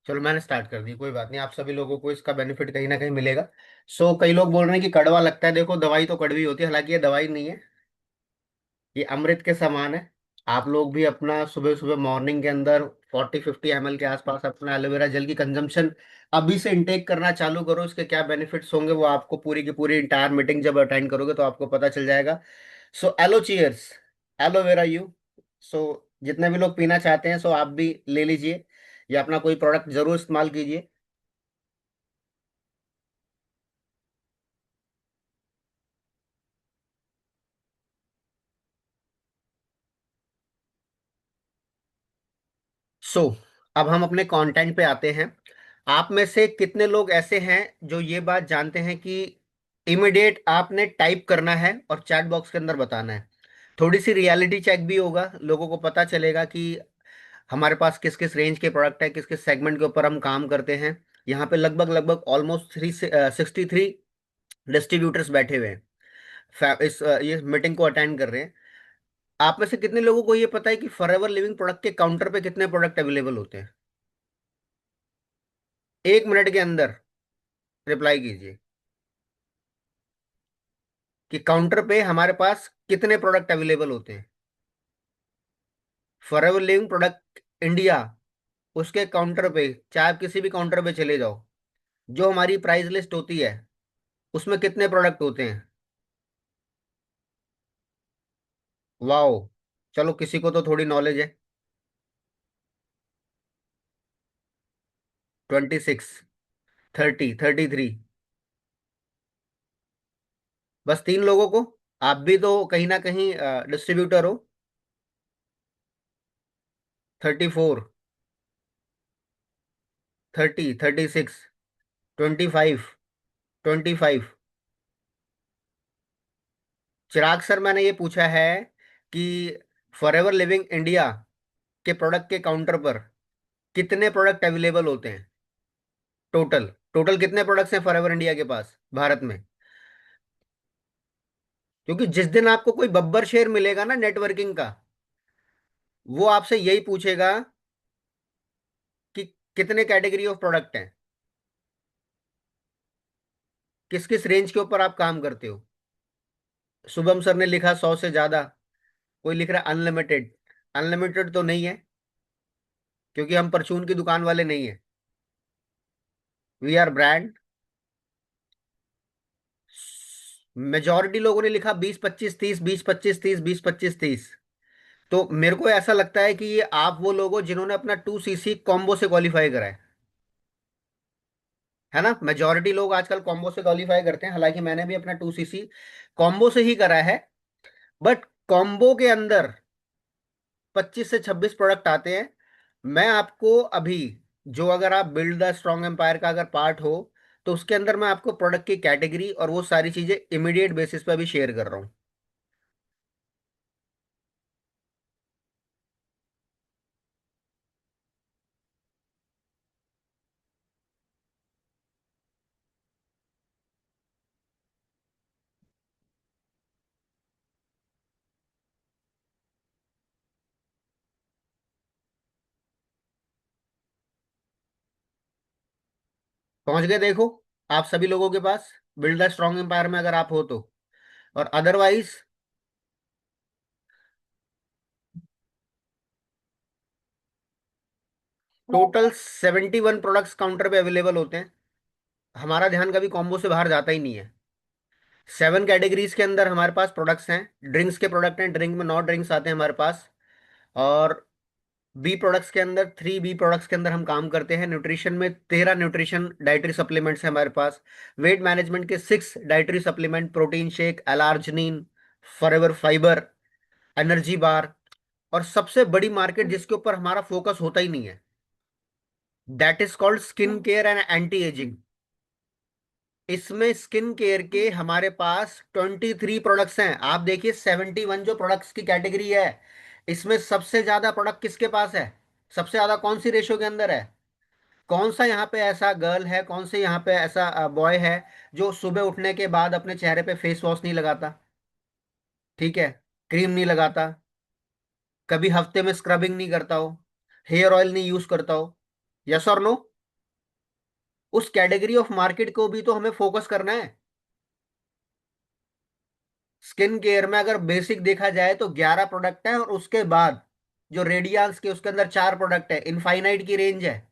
चलो मैंने स्टार्ट कर दी, कोई बात नहीं, आप सभी लोगों को इसका बेनिफिट कहीं ना कहीं मिलेगा। कई लोग बोल रहे हैं कि कड़वा लगता है। देखो, दवाई तो कड़वी होती है, हालांकि ये दवाई नहीं है, ये अमृत के समान है। आप लोग भी अपना सुबह सुबह मॉर्निंग के अंदर 40-50 ml के आसपास अपना एलोवेरा जेल की कंजम्पशन अभी से इनटेक करना चालू करो। इसके क्या बेनिफिट्स होंगे वो आपको पूरी की पूरी इंटायर मीटिंग जब अटेंड करोगे तो आपको पता चल जाएगा। Aloe cheers, aloe vera you. So जितने भी लोग पीना चाहते हैं आप भी ले लीजिए, या अपना कोई प्रोडक्ट जरूर इस्तेमाल कीजिए। सो अब हम अपने कंटेंट पे आते हैं। आप में से कितने लोग ऐसे हैं जो ये बात जानते हैं कि इमिडिएट आपने टाइप करना है और चैट बॉक्स के अंदर बताना है। थोड़ी सी रियलिटी चेक भी होगा, लोगों को पता चलेगा कि हमारे पास किस किस रेंज के प्रोडक्ट है, किस किस सेगमेंट के ऊपर हम काम करते हैं। यहाँ पे लगभग लगभग ऑलमोस्ट 63 डिस्ट्रीब्यूटर्स बैठे हुए हैं, ये मीटिंग को अटेंड कर रहे हैं। आप में से कितने लोगों को ये पता है कि फॉरएवर लिविंग प्रोडक्ट के काउंटर पे कितने प्रोडक्ट अवेलेबल होते हैं? 1 मिनट के अंदर रिप्लाई कीजिए कि काउंटर पे हमारे पास कितने प्रोडक्ट अवेलेबल होते हैं। फॉरएवर लिविंग प्रोडक्ट इंडिया, उसके काउंटर पे, चाहे आप किसी भी काउंटर पे चले जाओ, जो हमारी प्राइस लिस्ट होती है उसमें कितने प्रोडक्ट होते हैं? वाओ, चलो किसी को तो थोड़ी नॉलेज है। 26, 30, 33, बस 3 लोगों को। आप भी तो कहीं ना कहीं डिस्ट्रीब्यूटर हो। 34, 30, 36, 25, 25। चिराग सर, मैंने ये पूछा है कि फॉरएवर लिविंग इंडिया के प्रोडक्ट के काउंटर पर कितने प्रोडक्ट अवेलेबल होते हैं? टोटल टोटल कितने प्रोडक्ट्स हैं फॉरएवर इंडिया के पास भारत में? क्योंकि जिस दिन आपको कोई बब्बर शेयर मिलेगा ना नेटवर्किंग का, वो आपसे यही पूछेगा कि कितने कैटेगरी ऑफ प्रोडक्ट हैं, किस किस रेंज के ऊपर आप काम करते हो। शुभम सर ने लिखा 100 से ज्यादा, कोई लिख रहा है अनलिमिटेड। अनलिमिटेड तो नहीं है, क्योंकि हम परचून की दुकान वाले नहीं है, वी आर ब्रांड। मेजॉरिटी लोगों ने लिखा 20-25-30, 20-25-30, 20-25-30। तो मेरे को ऐसा लगता है कि ये आप वो लोग हो जिन्होंने अपना 2cc कॉम्बो से क्वालिफाई करा है ना। मेजॉरिटी लोग आजकल कॉम्बो से क्वालिफाई करते हैं, हालांकि मैंने भी अपना 2cc कॉम्बो से ही करा है। बट कॉम्बो के अंदर 25 से 26 प्रोडक्ट आते हैं। मैं आपको अभी, जो अगर आप बिल्ड द स्ट्रॉन्ग एम्पायर का अगर पार्ट हो, तो उसके अंदर मैं आपको प्रोडक्ट की कैटेगरी और वो सारी चीजें इमीडिएट बेसिस पे अभी शेयर कर रहा हूँ। पहुंच गए देखो, आप सभी लोगों के पास बिल्ड द स्ट्रॉन्ग एम्पायर में अगर आप हो तो। और अदरवाइज टोटल 71 प्रोडक्ट्स काउंटर पे अवेलेबल होते हैं। हमारा ध्यान कभी कॉम्बो से बाहर जाता ही नहीं है। 7 कैटेगरीज के अंदर हमारे पास प्रोडक्ट्स हैं। ड्रिंक्स के प्रोडक्ट हैं, ड्रिंक में 9 ड्रिंक्स आते हैं हमारे पास। और बी प्रोडक्ट्स के अंदर, 3 बी प्रोडक्ट्स के अंदर हम काम करते हैं। न्यूट्रिशन में 13 न्यूट्रिशन डाइटरी सप्लीमेंट्स हैं हमारे पास। वेट मैनेजमेंट के 6 dietary supplement, protein shake, L arginine, forever fibre, energy bar. और सबसे बड़ी मार्केट जिसके ऊपर हमारा फोकस होता ही नहीं है, that is called skin care and anti ageing. इसमें स्किन केयर के हमारे पास 23 प्रोडक्ट्स हैं। आप देखिए 71 जो प्रोडक्ट्स की कैटेगरी है, इसमें सबसे ज्यादा प्रोडक्ट किसके पास है? सबसे ज्यादा कौन सी रेशो के अंदर है? कौन सा यहाँ पे ऐसा गर्ल है, कौन से यहाँ पे ऐसा बॉय है जो सुबह उठने के बाद अपने चेहरे पे फेस वॉश नहीं लगाता, ठीक है, क्रीम नहीं लगाता, कभी हफ्ते में स्क्रबिंग नहीं करता हो, हेयर ऑयल नहीं यूज करता हो? यस और नो? उस कैटेगरी ऑफ मार्केट को भी तो हमें फोकस करना है। स्किन केयर में अगर बेसिक देखा जाए तो 11 प्रोडक्ट है, और उसके बाद जो रेडियंस के उसके अंदर 4 प्रोडक्ट है, इनफाइनाइट की रेंज है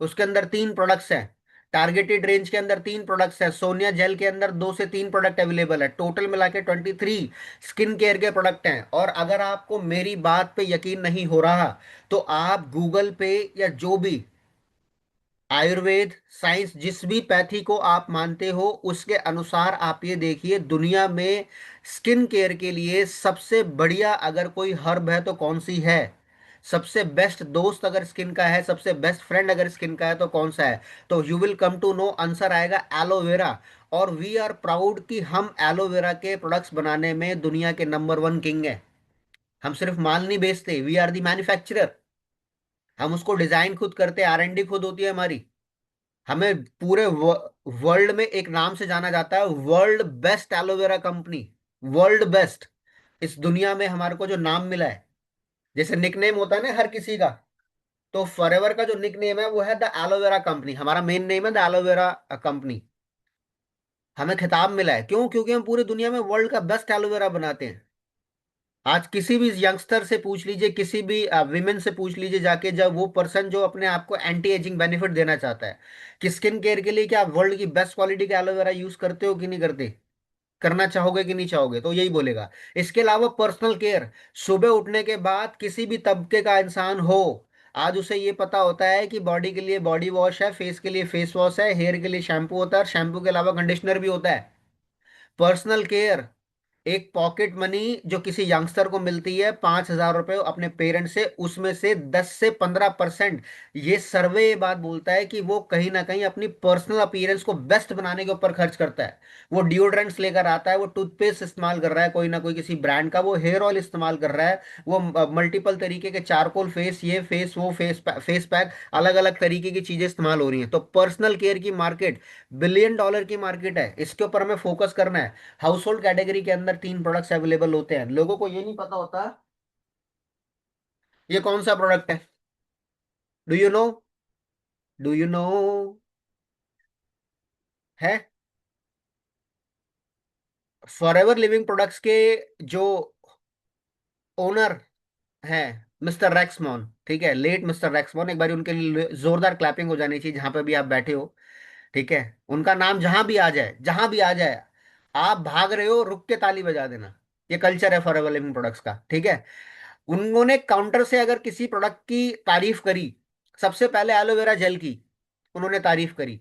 उसके अंदर 3 प्रोडक्ट्स हैं, टारगेटेड रेंज के अंदर 3 प्रोडक्ट्स हैं, सोनिया जेल के अंदर 2 से 3 प्रोडक्ट अवेलेबल है, टोटल मिला के 23 स्किन केयर के प्रोडक्ट हैं। और अगर आपको मेरी बात पे यकीन नहीं हो रहा तो आप गूगल पे या जो भी आयुर्वेद साइंस जिस भी पैथी को आप मानते हो उसके अनुसार आप ये देखिए, दुनिया में स्किन केयर के लिए सबसे बढ़िया अगर कोई हर्ब है तो कौन सी है, सबसे बेस्ट दोस्त अगर स्किन का है, सबसे बेस्ट फ्रेंड अगर स्किन का है तो कौन सा है? तो you will come to know, answer आएगा एलोवेरा। और वी आर प्राउड कि हम एलोवेरा के प्रोडक्ट्स बनाने में दुनिया के नंबर 1 किंग हैं। हम सिर्फ माल नहीं बेचते, वी आर दी मैन्युफैक्चरर। हम उसको डिजाइन खुद करते, R&D खुद होती है हमारी। हमें पूरे वर्ल्ड में एक नाम से जाना जाता है, world best aloe vera company, world best. इस दुनिया में हमारे को जो नाम मिला है, जैसे निकनेम होता है ना हर किसी का, तो फॉरएवर का जो निकनेम है वो है द एलोवेरा कंपनी, हमारा मेन नेम है द एलोवेरा कंपनी। हमें खिताब मिला है, क्यों? क्योंकि हम पूरी दुनिया में वर्ल्ड का बेस्ट एलोवेरा बनाते हैं। आज किसी भी यंगस्टर से पूछ लीजिए, किसी भी विमेन से पूछ लीजिए जाके, जब वो पर्सन जो अपने आप को एंटी एजिंग बेनिफिट देना चाहता है कि स्किन केयर के लिए क्या आप वर्ल्ड की बेस्ट क्वालिटी का एलोवेरा यूज करते हो कि नहीं करते, करना चाहोगे कि नहीं चाहोगे, तो यही बोलेगा। इसके अलावा पर्सनल केयर, सुबह उठने के बाद किसी भी तबके का इंसान हो, आज उसे ये पता होता है कि बॉडी के लिए बॉडी वॉश है, फेस के लिए फेस वॉश है, हेयर के लिए शैम्पू होता है, और शैम्पू के अलावा कंडीशनर भी होता है। पर्सनल केयर, एक पॉकेट मनी जो किसी यंगस्टर को मिलती है, 5,000 रुपए अपने पेरेंट से, उसमें से 10 से 15%, ये सर्वे ये बात बोलता है कि वो कहीं ना कहीं अपनी पर्सनल अपीयरेंस को बेस्ट बनाने के ऊपर खर्च करता है। वो डिओड्रेंट्स लेकर आता है, वो टूथपेस्ट इस्तेमाल कर रहा है कोई ना कोई किसी ब्रांड का, वो हेयर ऑयल इस्तेमाल कर रहा है, वो मल्टीपल तरीके के चारकोल फेस, ये फेस वो फेस पैक, अलग अलग तरीके की चीजें इस्तेमाल हो रही हैं। तो पर्सनल केयर की मार्केट $1 बिलियन की मार्केट है, इसके ऊपर हमें फोकस करना है। हाउस होल्ड कैटेगरी के अंदर 3 प्रोडक्ट्स अवेलेबल होते हैं, लोगों को ये नहीं पता होता ये कौन सा प्रोडक्ट है। Do you know? Do you know? है फॉरएवर लिविंग प्रोडक्ट्स के जो ओनर हैं, मिस्टर रैक्समोन, ठीक है, लेट मिस्टर रैक्समोन, एक बार उनके लिए जोरदार क्लैपिंग हो जानी चाहिए जहां पे भी आप बैठे हो। ठीक है, उनका नाम जहां भी आ जाए, जहां भी आ जाए, आप भाग रहे हो रुक के ताली बजा देना। ये कल्चर है फॉरएवर लिविंग प्रोडक्ट्स का, ठीक है। उन्होंने काउंटर से अगर किसी प्रोडक्ट की तारीफ करी, सबसे पहले एलोवेरा जेल की उन्होंने तारीफ करी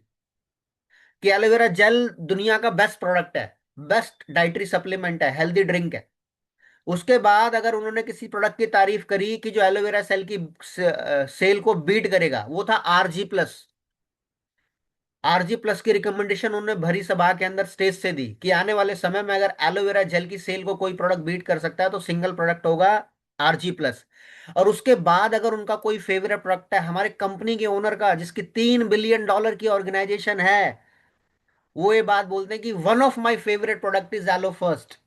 कि एलोवेरा जेल दुनिया का बेस्ट प्रोडक्ट है, बेस्ट डाइटरी सप्लीमेंट है, हेल्दी ड्रिंक है। उसके बाद अगर उन्होंने किसी प्रोडक्ट की तारीफ करी कि जो एलोवेरा सेल की सेल को बीट करेगा, वो था RG+। RG+ की रिकमेंडेशन उन्होंने भरी सभा के अंदर स्टेज से दी कि आने वाले समय में अगर एलोवेरा जेल की सेल को कोई प्रोडक्ट बीट कर सकता है तो सिंगल प्रोडक्ट होगा RG+। और उसके बाद अगर उनका कोई फेवरेट प्रोडक्ट है हमारे कंपनी के ओनर का, जिसकी $3 बिलियन की ऑर्गेनाइजेशन है, वो ये बात बोलते हैं कि one of my favourite product is aloe first.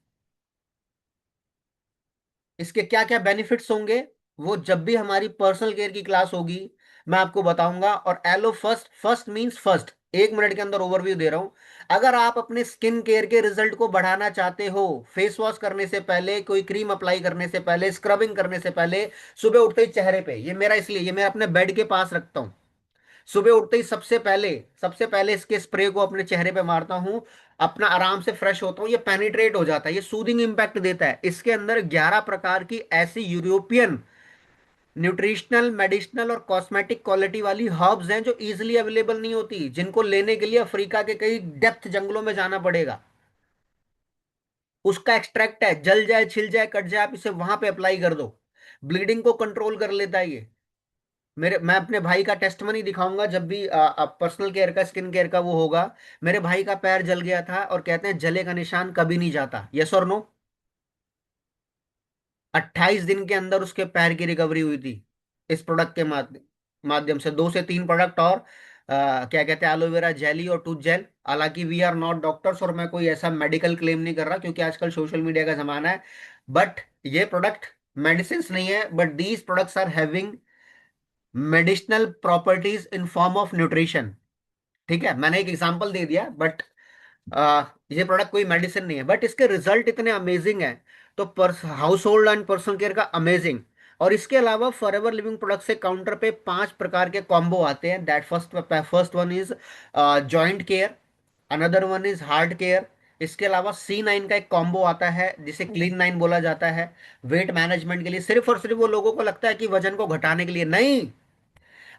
इसके क्या क्या बेनिफिट्स होंगे वो जब भी हमारी पर्सनल केयर की क्लास होगी मैं आपको बताऊंगा। और aloe first, first means first, 1 minute के अंदर ओवरव्यू दे रहा हूं। अगर आप अपने स्किन केयर के रिजल्ट को बढ़ाना चाहते हो, फेस वॉश करने से पहले, कोई क्रीम अप्लाई करने से पहले, स्क्रबिंग करने से पहले, सुबह उठते ही चेहरे पे, ये मेरा इसलिए, ये मैं अपने बेड के पास रखता हूँ, सुबह उठते ही सबसे पहले इसके स्प्रे को अपने चेहरे पे मारता हूं, अपना आराम से फ्रेश होता हूं, ये पेनिट्रेट हो जाता है, ये सूदिंग इंपैक्ट देता है। इसके अंदर 11 प्रकार की ऐसी यूरोपियन न्यूट्रिशनल, मेडिसिनल और कॉस्मेटिक क्वालिटी वाली हर्ब्स हैं जो इजीली अवेलेबल नहीं होती, जिनको लेने के लिए अफ्रीका के कई डेप्थ जंगलों में जाना पड़ेगा। उसका एक्सट्रैक्ट है, जल जाए छिल जाए कट जाए आप इसे वहां पे अप्लाई कर दो, ब्लीडिंग को कंट्रोल कर लेता है ये। मैं अपने भाई का टेस्टमनी दिखाऊंगा जब भी पर्सनल केयर का, स्किन केयर का वो होगा। मेरे भाई का पैर जल गया था और कहते हैं जले का निशान कभी नहीं जाता, यस और नो? 28 दिन के अंदर उसके पैर की रिकवरी हुई थी इस प्रोडक्ट के माध्यम से। 2 से 3 प्रोडक्ट और क्या कहते हैं, एलोवेरा जेली और टूथ जेल। हालांकि वी आर नॉट डॉक्टर्स और मैं कोई ऐसा मेडिकल क्लेम नहीं कर रहा क्योंकि आजकल सोशल मीडिया का जमाना है। बट ये प्रोडक्ट मेडिसिन नहीं है, but these products are having medicinal properties in form of nutrition. ठीक है, मैंने एक एग्जांपल दे दिया, बट ये प्रोडक्ट कोई मेडिसिन नहीं है, बट इसके रिजल्ट इतने अमेजिंग हैं। तो house hold and personal care का अमेजिंग। और इसके अलावा फॉरएवर लिविंग प्रोडक्ट से काउंटर पे 5 प्रकार के कॉम्बो आते हैं। That first first one is joint care, another one is heart care. इसके अलावा C9 का एक कॉम्बो आता है जिसे क्लीन 9 बोला जाता है, वेट मैनेजमेंट के लिए। सिर्फ और सिर्फ वो लोगों को लगता है कि वजन को घटाने के लिए नहीं।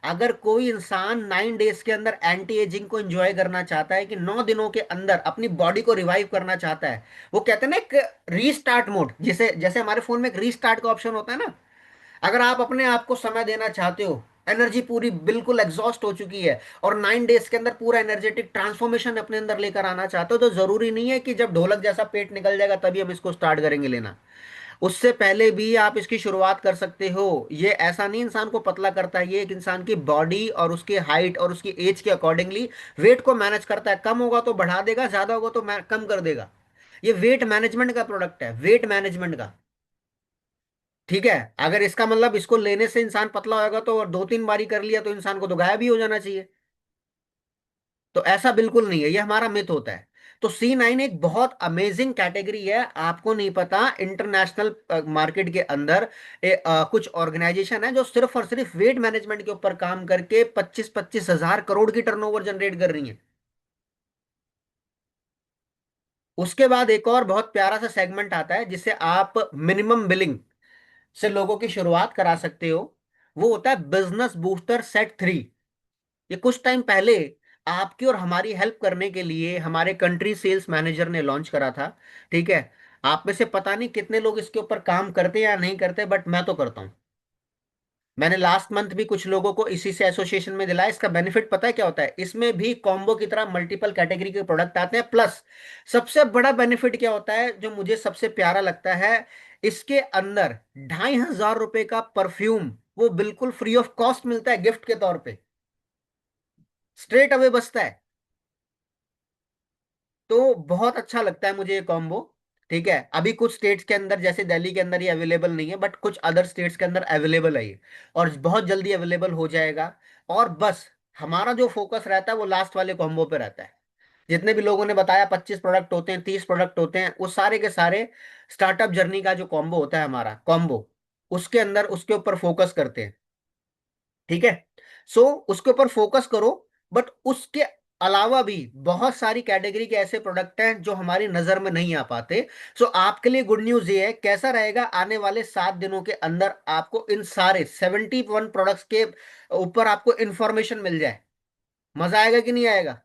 अगर कोई इंसान 9 डेज के अंदर एंटी एजिंग को एंजॉय करना चाहता है, कि 9 दिनों के अंदर अपनी बॉडी को रिवाइव करना चाहता है, वो कहते हैं ना एक रीस्टार्ट मोड, जिसे जैसे हमारे फोन में एक रीस्टार्ट का ऑप्शन होता है ना। अगर आप अपने आप को समय देना चाहते हो, एनर्जी पूरी बिल्कुल एग्जॉस्ट हो चुकी है, और 9 डेज के अंदर पूरा एनर्जेटिक ट्रांसफॉर्मेशन अपने अंदर लेकर आना चाहते हो, तो जरूरी नहीं है कि जब ढोलक जैसा पेट निकल जाएगा तभी हम इसको स्टार्ट करेंगे लेना। उससे पहले भी आप इसकी शुरुआत कर सकते हो। ये ऐसा नहीं इंसान को पतला करता है, ये एक इंसान की बॉडी और उसके हाइट और उसकी एज के अकॉर्डिंगली वेट को मैनेज करता है। कम होगा तो बढ़ा देगा, ज्यादा होगा तो कम कर देगा। ये वेट मैनेजमेंट का प्रोडक्ट है, वेट मैनेजमेंट का। ठीक है, अगर इसका मतलब इसको लेने से इंसान पतला होगा तो, और 2-3 बारी कर लिया तो इंसान को तो गायब ही हो जाना चाहिए। तो ऐसा बिल्कुल नहीं है, ये हमारा मिथ होता है। तो C9 एक बहुत अमेजिंग कैटेगरी है। आपको नहीं पता, इंटरनेशनल मार्केट के अंदर कुछ ऑर्गेनाइजेशन है जो सिर्फ और सिर्फ वेट मैनेजमेंट के ऊपर काम करके 25-25 हजार करोड़ की टर्नओवर जनरेट कर रही है। उसके बाद एक और बहुत प्यारा सा सेगमेंट आता है जिसे आप मिनिमम बिलिंग से लोगों की शुरुआत करा सकते हो। वो होता है बिजनेस बूस्टर सेट 3। ये कुछ टाइम पहले आपकी और हमारी हेल्प करने के लिए हमारे कंट्री सेल्स मैनेजर ने लॉन्च करा था। ठीक है, आप में से पता नहीं कितने लोग इसके ऊपर काम करते हैं या नहीं करते, बट मैं तो करता हूं। मैंने लास्ट मंथ भी कुछ लोगों को इसी से एसोसिएशन में दिलाया। इसका बेनिफिट पता है क्या होता है? इसमें भी कॉम्बो की तरह मल्टीपल कैटेगरी के प्रोडक्ट आते हैं। प्लस सबसे बड़ा बेनिफिट क्या होता है, जो मुझे सबसे प्यारा लगता है, इसके अंदर 2500 रुपए का परफ्यूम वो बिल्कुल फ्री ऑफ कॉस्ट मिलता है गिफ्ट के तौर पे, स्ट्रेट अवे बचता है। तो बहुत अच्छा लगता है मुझे ये कॉम्बो। ठीक है, अभी कुछ स्टेट्स के अंदर जैसे दिल्ली के अंदर ये अवेलेबल नहीं है, बट कुछ अदर स्टेट्स के अंदर अवेलेबल है ये, और बहुत जल्दी अवेलेबल हो जाएगा। और बस हमारा जो फोकस रहता है वो लास्ट वाले कॉम्बो पे रहता है। जितने भी लोगों ने बताया 25 प्रोडक्ट होते हैं, 30 प्रोडक्ट होते हैं, वो सारे के सारे स्टार्टअप जर्नी का जो कॉम्बो होता है हमारा कॉम्बो, उसके अंदर उसके ऊपर फोकस करते हैं। ठीक है, सो उसके ऊपर फोकस करो। बट उसके अलावा भी बहुत सारी कैटेगरी के ऐसे प्रोडक्ट हैं जो हमारी नजर में नहीं आ पाते। सो आपके लिए गुड न्यूज ये है, कैसा रहेगा आने वाले 7 दिनों के अंदर आपको इन सारे 71 प्रोडक्ट्स के ऊपर आपको इंफॉर्मेशन मिल जाए। मजा आएगा कि नहीं आएगा?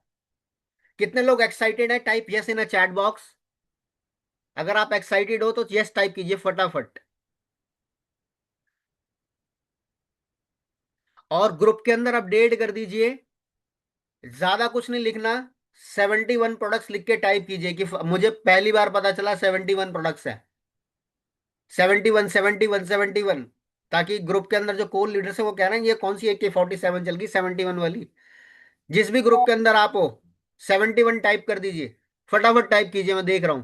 कितने लोग एक्साइटेड है? Type yes in a chat box. अगर आप एक्साइटेड हो तो यस टाइप कीजिए फटाफट। और ग्रुप के अंदर अपडेट कर दीजिए। ज्यादा कुछ नहीं लिखना, 71 प्रोडक्ट्स लिख के टाइप कीजिए कि मुझे पहली बार पता चला 71 प्रोडक्ट्स है। 71, 71, 71, ताकि ग्रुप के अंदर जो कोर लीडर्स है वो कह रहे हैं ये कौन सी AK-47 चल गई 71 वाली। जिस भी ग्रुप के अंदर आप हो, 71 टाइप कर दीजिए। फटाफट टाइप कीजिए, मैं देख रहा हूं।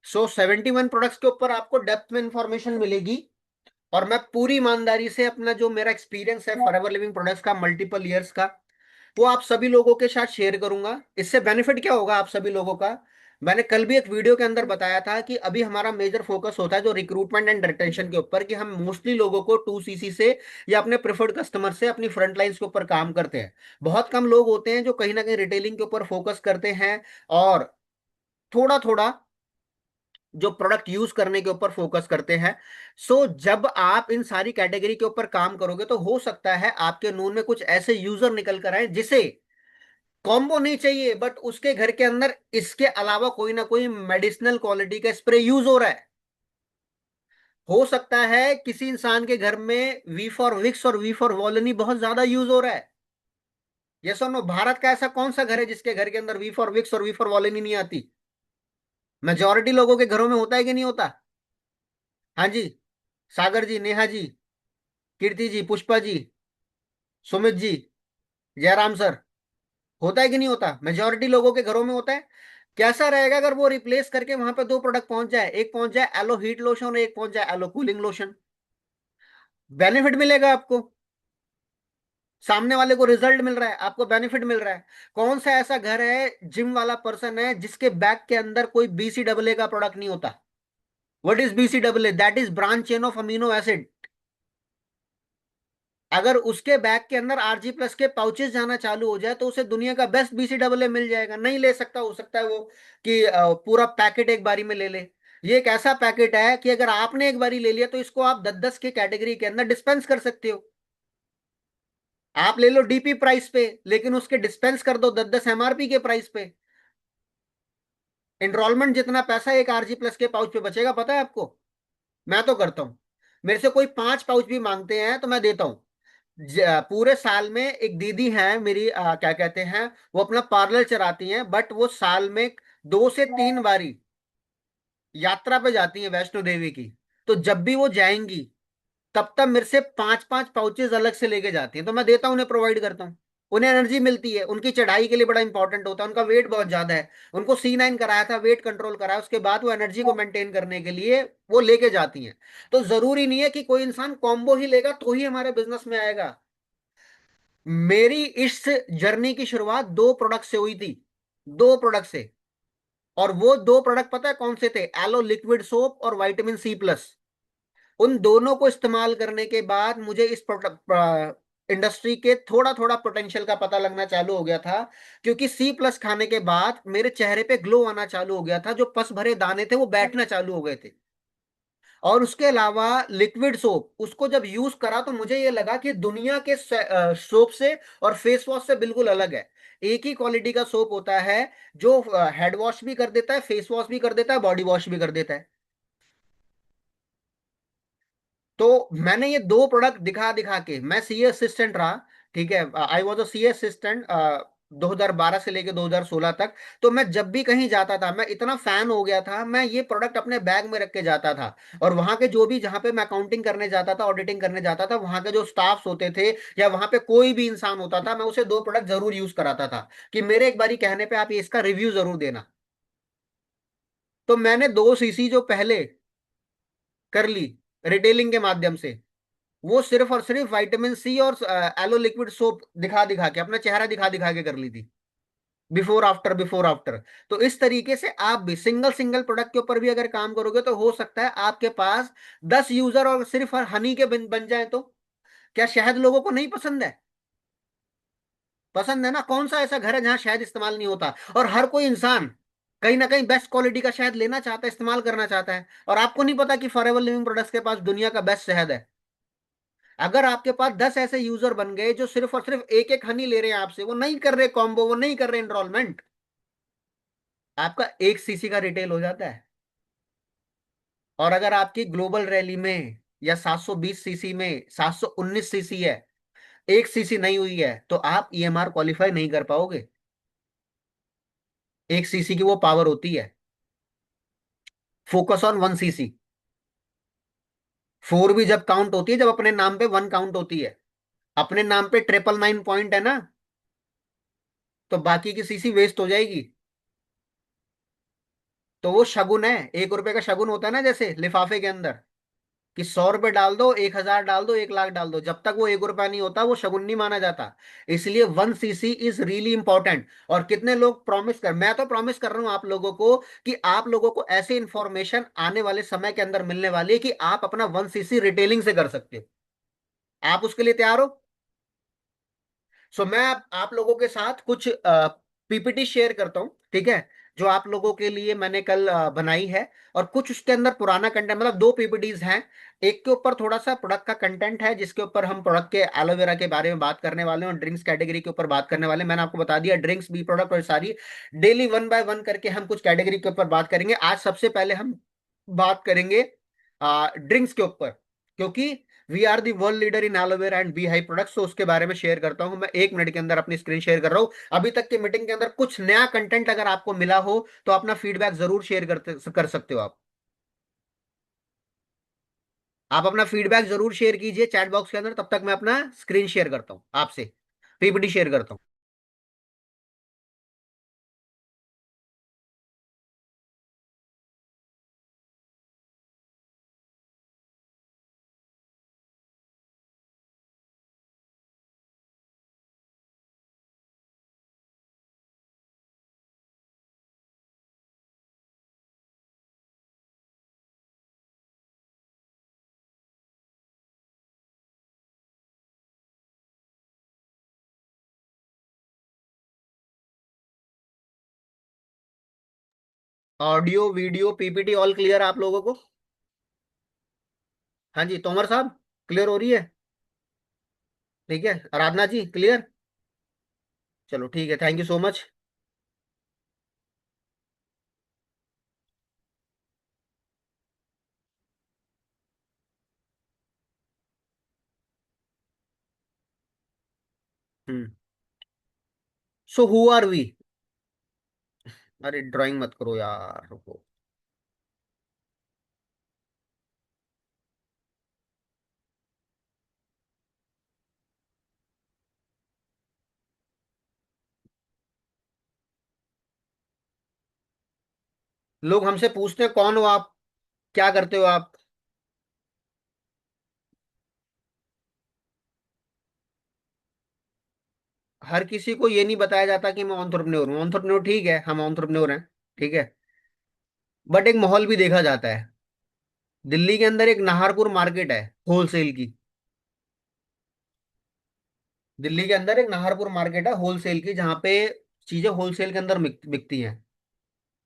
सो 71 प्रोडक्ट्स के ऊपर आपको डेप्थ में इंफॉर्मेशन मिलेगी। और मैं पूरी ईमानदारी से अपना जो मेरा एक्सपीरियंस है फॉरएवर लिविंग प्रोडक्ट्स का मल्टीपल ईयर्स का, वो आप सभी लोगों के साथ शेयर करूंगा। इससे बेनिफिट क्या होगा आप सभी लोगों का? मैंने कल भी एक वीडियो के अंदर बताया था कि अभी हमारा मेजर फोकस होता है जो रिक्रूटमेंट एंड रिटेंशन के ऊपर, कि हम मोस्टली लोगों को 2CC से या अपने प्रेफर्ड कस्टमर से अपनी फ्रंट लाइंस के ऊपर काम करते हैं। बहुत कम लोग होते हैं जो कहीं ना कहीं रिटेलिंग के ऊपर फोकस करते हैं, और थोड़ा थोड़ा जो प्रोडक्ट यूज करने के ऊपर फोकस करते हैं। सो जब आप इन सारी कैटेगरी के ऊपर काम करोगे तो हो सकता है आपके नून में कुछ ऐसे यूजर निकल कर आए जिसे कॉम्बो नहीं चाहिए, बट उसके घर के अंदर इसके अलावा कोई ना कोई मेडिसिनल क्वालिटी का स्प्रे यूज हो रहा है। हो सकता है किसी इंसान के घर में वी फॉर विक्स और वी फॉर वॉलोनी बहुत ज्यादा यूज हो रहा है। ये सुनो, भारत का ऐसा कौन सा घर है जिसके घर के अंदर वी फॉर विक्स और वी फॉर वॉलोनी नहीं आती? मेजोरिटी लोगों के घरों में होता है कि नहीं होता? हाँ जी। सागर जी, नेहा जी, कीर्ति जी, पुष्पा जी, सुमित जी, जयराम सर, होता है कि नहीं होता? मेजोरिटी लोगों के घरों में होता है। कैसा रहेगा अगर वो रिप्लेस करके वहां पे दो प्रोडक्ट पहुंच जाए, एक पहुंच जाए एलो हीट लोशन और एक पहुंच जाए एलो कूलिंग लोशन? बेनिफिट मिलेगा आपको, सामने वाले को रिजल्ट मिल रहा है, आपको बेनिफिट मिल रहा है। कौन सा ऐसा घर है, जिम वाला पर्सन है, जिसके बैग के अंदर कोई BCAA का प्रोडक्ट नहीं होता? What is BCAA? That is branch chain of amino acid. अगर उसके बैग के अंदर RG+ के पाउचेस जाना चालू हो जाए तो उसे दुनिया का बेस्ट BCAA मिल जाएगा। नहीं ले सकता, हो सकता है वो कि पूरा पैकेट एक बारी में ले ले। ये एक ऐसा पैकेट है कि अगर आपने एक बारी ले लिया तो इसको आप 10-10 के कैटेगरी के अंदर डिस्पेंस कर सकते हो। आप ले लो DP प्राइस पे, लेकिन उसके डिस्पेंस कर दो 10-10 MRP के प्राइस पे। एनरोलमेंट जितना पैसा एक RG+ के पाउच पे बचेगा पता है आपको? मैं तो करता हूं। मेरे से कोई 5 पाउच भी मांगते हैं तो मैं देता हूं। पूरे साल में एक दीदी है मेरी, क्या कहते हैं, वो अपना पार्लर चलाती हैं, बट वो साल में 2 से 3 बारी यात्रा पे जाती हैं वैष्णो देवी की। तो जब भी वो जाएंगी तब तक मेरे से 5-5 पाउचेस अलग से लेके जाती हैं, तो मैं देता हूं, उन्हें प्रोवाइड करता हूं। उन्हें एनर्जी मिलती है, उनकी चढ़ाई के लिए बड़ा इंपॉर्टेंट होता है, उनका वेट बहुत ज्यादा है। उनको C9 कराया था, वेट कंट्रोल कराया, उसके बाद वो एनर्जी को मेंटेन करने के लिए वो लेके जाती हैं। तो जरूरी नहीं है कि कोई इंसान कॉम्बो ही लेगा तो ही हमारे बिजनेस में आएगा। मेरी इस जर्नी की शुरुआत 2 प्रोडक्ट से हुई थी, 2 प्रोडक्ट से। और वो 2 प्रोडक्ट पता है कौन से थे? एलो लिक्विड सोप और Vitamin C+। उन दोनों को इस्तेमाल करने के बाद मुझे इस इंडस्ट्री के थोड़ा थोड़ा पोटेंशियल का पता लगना चालू हो गया था। क्योंकि C+ खाने के बाद मेरे चेहरे पे ग्लो आना चालू हो गया था, जो पस भरे दाने थे वो बैठना चालू हो गए थे। और उसके अलावा लिक्विड सोप, उसको जब यूज करा तो मुझे ये लगा कि दुनिया के सोप से और फेस वॉश से बिल्कुल अलग है। एक ही क्वालिटी का सोप होता है जो हेड वॉश भी कर देता है, फेस वॉश भी कर देता है, बॉडी वॉश भी कर देता है। तो मैंने ये 2 प्रोडक्ट दिखा दिखा के, मैं CA असिस्टेंट रहा, ठीक है, I was a CA assistant 2012 से लेके 2016 तक। तो मैं जब भी कहीं जाता था मैं इतना फैन हो गया था, मैं ये प्रोडक्ट अपने बैग में रख के जाता था। और वहां के जो भी, जहां पे मैं अकाउंटिंग करने जाता था, ऑडिटिंग करने जाता था, वहां के जो स्टाफ्स होते थे या वहां पे कोई भी इंसान होता था, मैं उसे 2 प्रोडक्ट जरूर यूज कराता था कि मेरे एक बारी कहने पे आप ये इसका रिव्यू जरूर देना। तो मैंने 2 CC जो पहले कर ली रिटेलिंग के माध्यम से, वो सिर्फ और सिर्फ Vitamin C और एलो लिक्विड सोप दिखा दिखा के, अपना चेहरा दिखा दिखा के कर ली थी। Before after, before after. तो इस तरीके से आप भी सिंगल सिंगल प्रोडक्ट के ऊपर भी अगर काम करोगे तो हो सकता है आपके पास 10 यूजर और सिर्फ हनी के बन जाए तो। क्या शहद लोगों को नहीं पसंद है? पसंद है ना। कौन सा ऐसा घर है जहां शहद इस्तेमाल नहीं होता? और हर कोई इंसान कहीं ना कहीं बेस्ट क्वालिटी का शहद लेना चाहता है, इस्तेमाल करना चाहता है। और आपको नहीं पता कि फॉरएवर लिविंग प्रोडक्ट्स के पास दुनिया का बेस्ट शहद है। अगर आपके पास 10 ऐसे यूजर बन गए जो सिर्फ और सिर्फ एक एक हनी ले रहे हैं आपसे, वो नहीं कर रहे कॉम्बो, वो नहीं कर रहे एनरोलमेंट, आपका 1 CC का रिटेल हो जाता है। और अगर आपकी ग्लोबल रैली में या 720 CC में 719 CC है, 1 CC नहीं हुई है, तो आप EMR क्वालिफाई नहीं कर पाओगे। 1 CC की वो पावर होती है। Focus on 1 CC। 4 भी जब काउंट होती है, जब अपने नाम पे 1 काउंट होती है। अपने नाम पे 999 पॉइंट है ना, तो बाकी की CC वेस्ट हो जाएगी। तो वो शगुन है, 1 रुपए का शगुन होता है ना, जैसे लिफाफे के अंदर, कि 100 रुपए डाल दो, 1,000 डाल दो, 1 लाख डाल दो, जब तक वो 1 रुपया नहीं होता वो शगुन नहीं माना जाता। इसलिए 1 CC इज रियली इंपॉर्टेंट। और कितने लोग प्रॉमिस कर, मैं तो प्रॉमिस कर रहा हूं आप लोगों को कि आप लोगों को ऐसे इंफॉर्मेशन आने वाले समय के अंदर मिलने वाली है कि आप अपना 1 CC रिटेलिंग से कर सकते हो। आप उसके लिए तैयार हो? सो मैं आप लोगों के साथ कुछ PPT शेयर करता हूं, ठीक है, जो आप लोगों के लिए मैंने कल बनाई है। और कुछ उसके अंदर पुराना कंटेंट, मतलब 2 PPTs हैं। एक के ऊपर थोड़ा सा प्रोडक्ट का कंटेंट है, जिसके ऊपर हम प्रोडक्ट के एलोवेरा के बारे में बात करने वाले हैं और ड्रिंक्स कैटेगरी के ऊपर बात करने वाले हैं। मैंने आपको बता दिया ड्रिंक्स बी प्रोडक्ट और सारी डेली 1 बाय 1 करके हम कुछ कैटेगरी के ऊपर बात करेंगे। आज सबसे पहले हम बात करेंगे ड्रिंक्स के ऊपर, क्योंकि we are the world leader in aloe vera and bee hive products, तो उसके बारे में शेयर करता हूं मैं। 1 मिनट के अंदर अपनी स्क्रीन शेयर कर रहा हूं। अभी तक की मीटिंग के अंदर कुछ नया कंटेंट अगर आपको मिला हो तो अपना फीडबैक जरूर शेयर करते कर सकते हो आप अपना फीडबैक जरूर शेयर कीजिए चैट बॉक्स के अंदर, तब तक मैं अपना स्क्रीन शेयर करता हूं आपसे, पीपीटी शेयर करता हूं। Audio video PPT all clear आप लोगों को? हाँ जी तोमर साहब, क्लियर हो रही है? ठीक है, आराधना जी क्लियर? चलो ठीक है, thank you so much. Hmm. So who are we? अरे ड्राइंग मत करो यार, रुको। लोग हमसे पूछते हैं कौन हो आप, क्या करते हो आप। हर किसी को ये नहीं बताया जाता कि मैं एंटरप्रेन्योर हूँ। एंटरप्रेन्योर ठीक है, हम एंटरप्रेन्योर हैं, ठीक है, बट एक माहौल भी देखा जाता है। दिल्ली के अंदर एक नाहरपुर मार्केट है होलसेल की। दिल्ली के अंदर एक नाहरपुर मार्केट है होलसेल की, जहाँ पे चीजें होलसेल के अंदर बिकती हैं।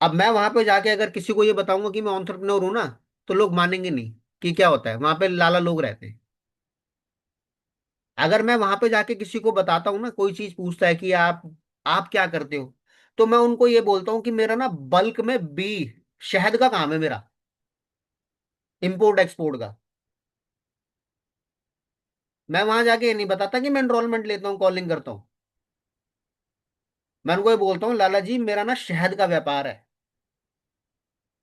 अब मैं वहां पे जाके अगर किसी को ये बताऊंगा कि मैं एंटरप्रेन्योर हूं ना, तो लोग मानेंगे नहीं। कि क्या होता है वहां पे, लाला लोग रहते हैं। अगर मैं वहां पे जाके किसी को बताता हूँ ना, कोई चीज पूछता है कि आप क्या करते हो, तो मैं उनको ये बोलता हूँ कि मेरा ना बल्क में शहद का काम है मेरा, इंपोर्ट एक्सपोर्ट का। मैं वहां जाके ये नहीं बताता कि मैं एनरोलमेंट लेता हूँ, कॉलिंग करता हूँ। मैं उनको ये बोलता हूँ, लाला जी मेरा ना शहद का व्यापार है,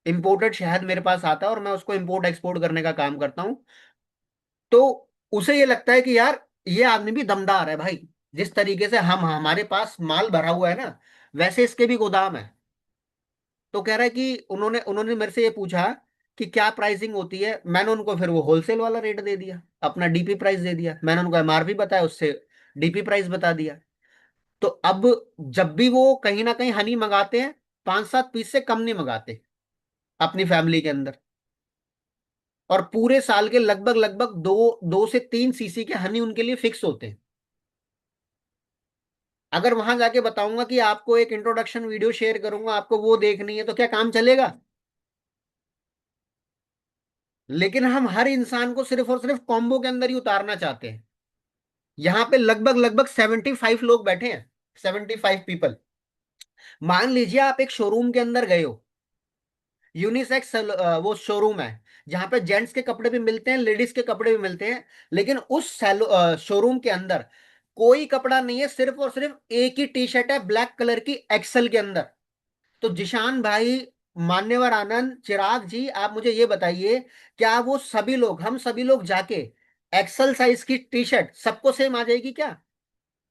इंपोर्टेड शहद मेरे पास आता है और मैं उसको इंपोर्ट एक्सपोर्ट करने का काम करता हूँ। तो उसे ये लगता है कि यार ये आदमी भी दमदार है भाई। जिस तरीके से हम हमारे पास माल भरा हुआ है ना, वैसे इसके भी गोदाम है। तो कह रहा है कि उन्होंने उन्होंने मेरे से ये पूछा कि क्या प्राइसिंग होती है। मैंने उनको फिर वो होलसेल वाला रेट दे दिया, अपना डीपी प्राइस दे दिया। मैंने उनको एमआरपी बताया, उससे डीपी प्राइस बता दिया। तो अब जब भी वो कहीं ना कहीं हनी मंगाते हैं, 5-7 पीस से कम नहीं मंगाते अपनी फैमिली के अंदर। और पूरे साल के लगभग लगभग 2 से 3 सीसी के हनी उनके लिए फिक्स होते हैं। अगर वहां जाके बताऊंगा कि आपको एक इंट्रोडक्शन वीडियो शेयर करूंगा, आपको वो देखनी है, तो क्या काम चलेगा? लेकिन हम हर इंसान को सिर्फ और सिर्फ कॉम्बो के अंदर ही उतारना चाहते हैं। यहाँ पे लगभग लगभग 75 लोग बैठे हैं, 75 पीपल। मान लीजिए आप एक शोरूम के अंदर गए हो, यूनिसेक्स वो शोरूम है, जहां पे जेंट्स के कपड़े भी मिलते हैं, लेडीज के कपड़े भी मिलते हैं। लेकिन उस शोरूम के अंदर कोई कपड़ा नहीं है, सिर्फ और सिर्फ एक ही टी शर्ट है ब्लैक कलर की, एक्सेल के अंदर। तो जिशान भाई, मान्यवर आनंद, चिराग जी, आप मुझे ये बताइए, क्या वो सभी लोग, हम सभी लोग जाके एक्सल साइज की टी शर्ट सबको सेम आ जाएगी क्या?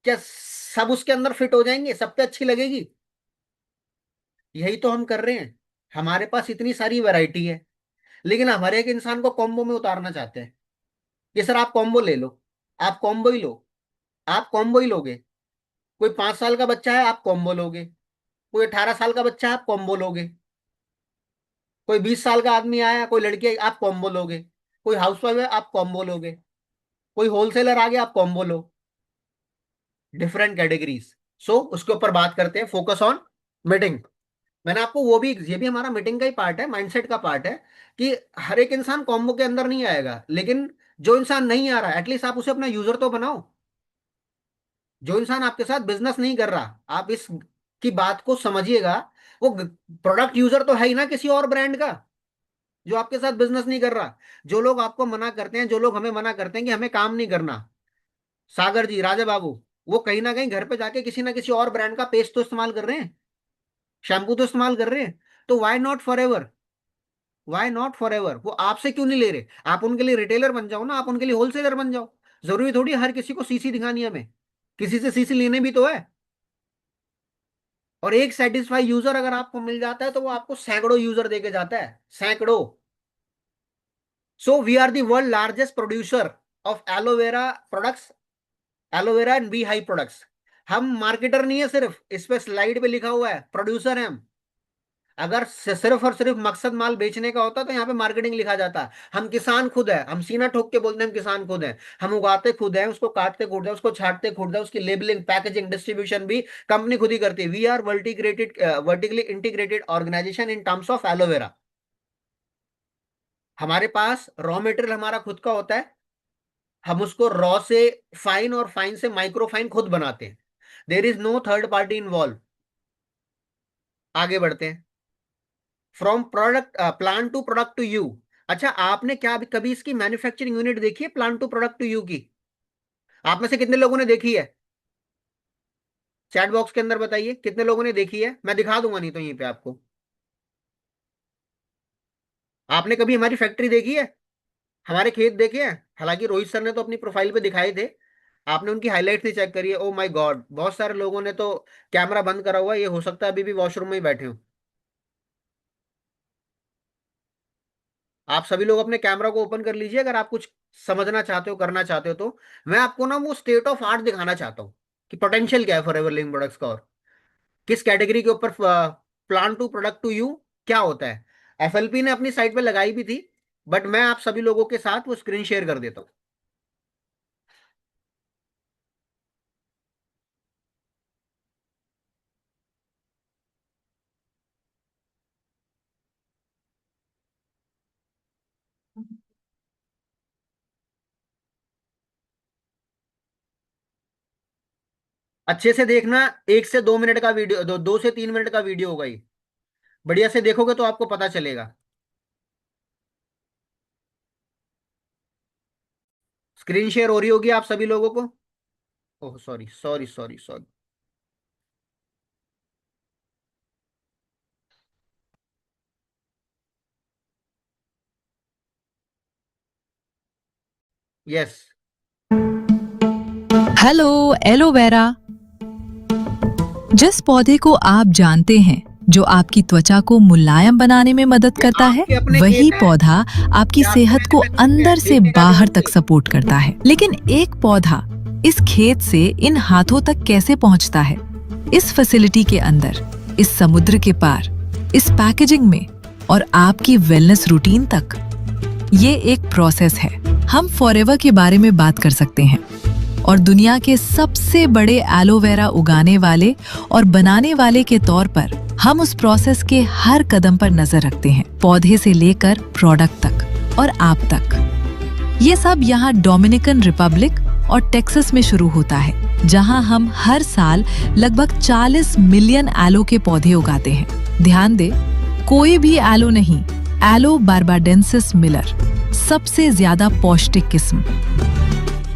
क्या सब उसके अंदर फिट हो जाएंगे, सब पे अच्छी लगेगी? यही तो हम कर रहे हैं। हमारे पास इतनी सारी वैरायटी है, लेकिन हम हर एक इंसान को कॉम्बो में उतारना चाहते हैं कि सर आप कॉम्बो ले लो, आप कॉम्बो ही लो, आप कॉम्बो ही लोगे। कोई 5 साल का बच्चा है, आप कॉम्बो लोगे। कोई 18 साल का बच्चा है, आप कॉम्बो लोगे। कोई 20 साल का आदमी आया, कोई लड़की आई, आप कॉम्बो लोगे। कोई हाउसवाइफ है, आप कॉम्बो लोगे। कोई होलसेलर आ गया, आप कॉम्बो लो। Different categories. सो उसके ऊपर बात करते हैं, फोकस ऑन मीटिंग। मैंने आपको वो भी, ये भी हमारा मीटिंग का ही पार्ट है, माइंडसेट का पार्ट है, कि हर एक इंसान कॉम्बो के अंदर नहीं आएगा। लेकिन जो इंसान नहीं आ रहा, एटलीस्ट आप उसे अपना यूजर तो बनाओ। जो इंसान आपके साथ बिजनेस नहीं कर रहा, आप इस की बात को समझिएगा, वो प्रोडक्ट यूजर तो है ही ना किसी और ब्रांड का। जो आपके साथ बिजनेस नहीं कर रहा। जो लोग आपको मना करते हैं, जो लोग हमें मना करते हैं कि हमें काम नहीं करना, सागर जी, राजा बाबू, वो कहीं ना कहीं घर पे जाके किसी ना किसी और ब्रांड का पेस्ट तो इस्तेमाल कर रहे हैं, शैम्पू तो इस्तेमाल कर रहे हैं। तो why not forever, why not forever, वो आपसे क्यों नहीं ले रहे? आप उनके लिए रिटेलर बन जाओ ना, आप उनके लिए होलसेलर बन जाओ। जरूरी थोड़ी हर किसी को सीसी दिखानी है हमें, किसी से सीसी लेने भी तो है। और एक सेटिस्फाई यूजर अगर आपको मिल जाता है तो वो आपको सैकड़ों यूजर देके जाता है, सैकड़ों। So we are the world largest producer of aloe vera products, aloe vera and bee hive products. हम मार्केटर नहीं है सिर्फ, इस पे स्लाइड पे लिखा हुआ है, प्रोड्यूसर है हम। अगर सिर्फ और सिर्फ मकसद माल बेचने का होता तो यहाँ पे मार्केटिंग लिखा जाता। हम किसान खुद है, हम सीना ठोक के बोलते हैं हम किसान खुद हैं। हम उगाते खुद हैं, उसको काटते खुद हैं, उसको छांटते खुद हैं, उसकी लेबलिंग, पैकेजिंग, डिस्ट्रीब्यूशन भी कंपनी खुद ही करती है। We are vertically integrated organisation in terms of aloe vera. हमारे पास रॉ मटेरियल हमारा खुद का होता है, हम उसको रॉ से फाइन और फाइन से माइक्रो फाइन खुद बनाते हैं। There is no third party involve. आगे बढ़ते हैं। From product plant to product to you. अच्छा, आपने क्या कभी इसकी मैन्युफैक्चरिंग यूनिट देखी है, plant to product to you की? आप में से कितने लोगों ने देखी है? चैट बॉक्स के अंदर बताइए कितने लोगों ने देखी है, मैं दिखा दूंगा नहीं तो यहीं पे आपको। आपने कभी हमारी फैक्ट्री देखी है, हमारे खेत देखे हैं? हालांकि रोहित सर ने तो अपनी प्रोफाइल पे दिखाए थे, आपने उनकी हाईलाइट नहीं चेक करी है। ओ माय गॉड, बहुत सारे लोगों ने तो कैमरा बंद करा हुआ है, ये हो सकता है अभी भी वॉशरूम में ही बैठे हो। आप सभी लोग अपने कैमरा को ओपन कर लीजिए अगर आप कुछ समझना चाहते हो, करना चाहते हो तो। मैं आपको ना वो स्टेट ऑफ आर्ट दिखाना चाहता हूँ कि पोटेंशियल क्या है फॉरएवर लिविंग प्रोडक्ट्स का, और किस कैटेगरी के ऊपर plant to product to you क्या होता है। एफएलपी ने अपनी साइट पे लगाई भी थी, बट मैं आप सभी लोगों के साथ वो स्क्रीन शेयर कर देता हूँ। अच्छे से देखना, 1 से 2 मिनट का वीडियो, 2 से 3 मिनट का वीडियो होगा ये। बढ़िया से देखोगे तो आपको पता चलेगा। स्क्रीन शेयर हो रही होगी आप सभी लोगों को। Oh sorry sorry sorry sorry. Yes. Hello aloe vera. जिस पौधे को आप जानते हैं जो आपकी त्वचा को मुलायम बनाने में मदद करता है, आपके अपने वही खेत हैं पौधा आपकी या सेहत आपको को मैंने अंदर से देखने का बाहर जरूरत तक सपोर्ट करता है। लेकिन एक पौधा इस खेत से इन हाथों तक कैसे पहुंचता है? इस फैसिलिटी के अंदर, इस समुद्र के पार, इस पैकेजिंग में और आपकी वेलनेस रूटीन तक। ये एक प्रोसेस है। हम फॉरएवर के बारे में बात कर सकते हैं और दुनिया के सबसे बड़े एलोवेरा उगाने वाले और बनाने वाले के तौर पर हम उस प्रोसेस के हर कदम पर नजर रखते हैं, पौधे से लेकर प्रोडक्ट तक और आप तक। ये सब यहाँ डोमिनिकन रिपब्लिक और टेक्सास में शुरू होता है, जहाँ हम हर साल लगभग 40 मिलियन एलो के पौधे उगाते हैं। ध्यान दे, कोई भी एलो नहीं, एलो बार्बाडेंसिस मिलर, सबसे ज्यादा पौष्टिक किस्म।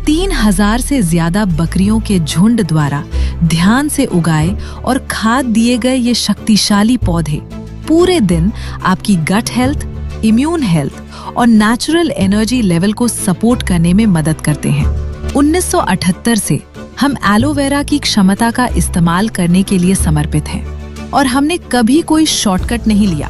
3000 से ज्यादा बकरियों के झुंड द्वारा ध्यान से उगाए और खाद दिए गए ये शक्तिशाली पौधे पूरे दिन आपकी गट हेल्थ, इम्यून हेल्थ और नेचुरल एनर्जी लेवल को सपोर्ट करने में मदद करते हैं। 1978 से हम एलोवेरा की क्षमता का इस्तेमाल करने के लिए समर्पित हैं और हमने कभी कोई शॉर्टकट नहीं लिया।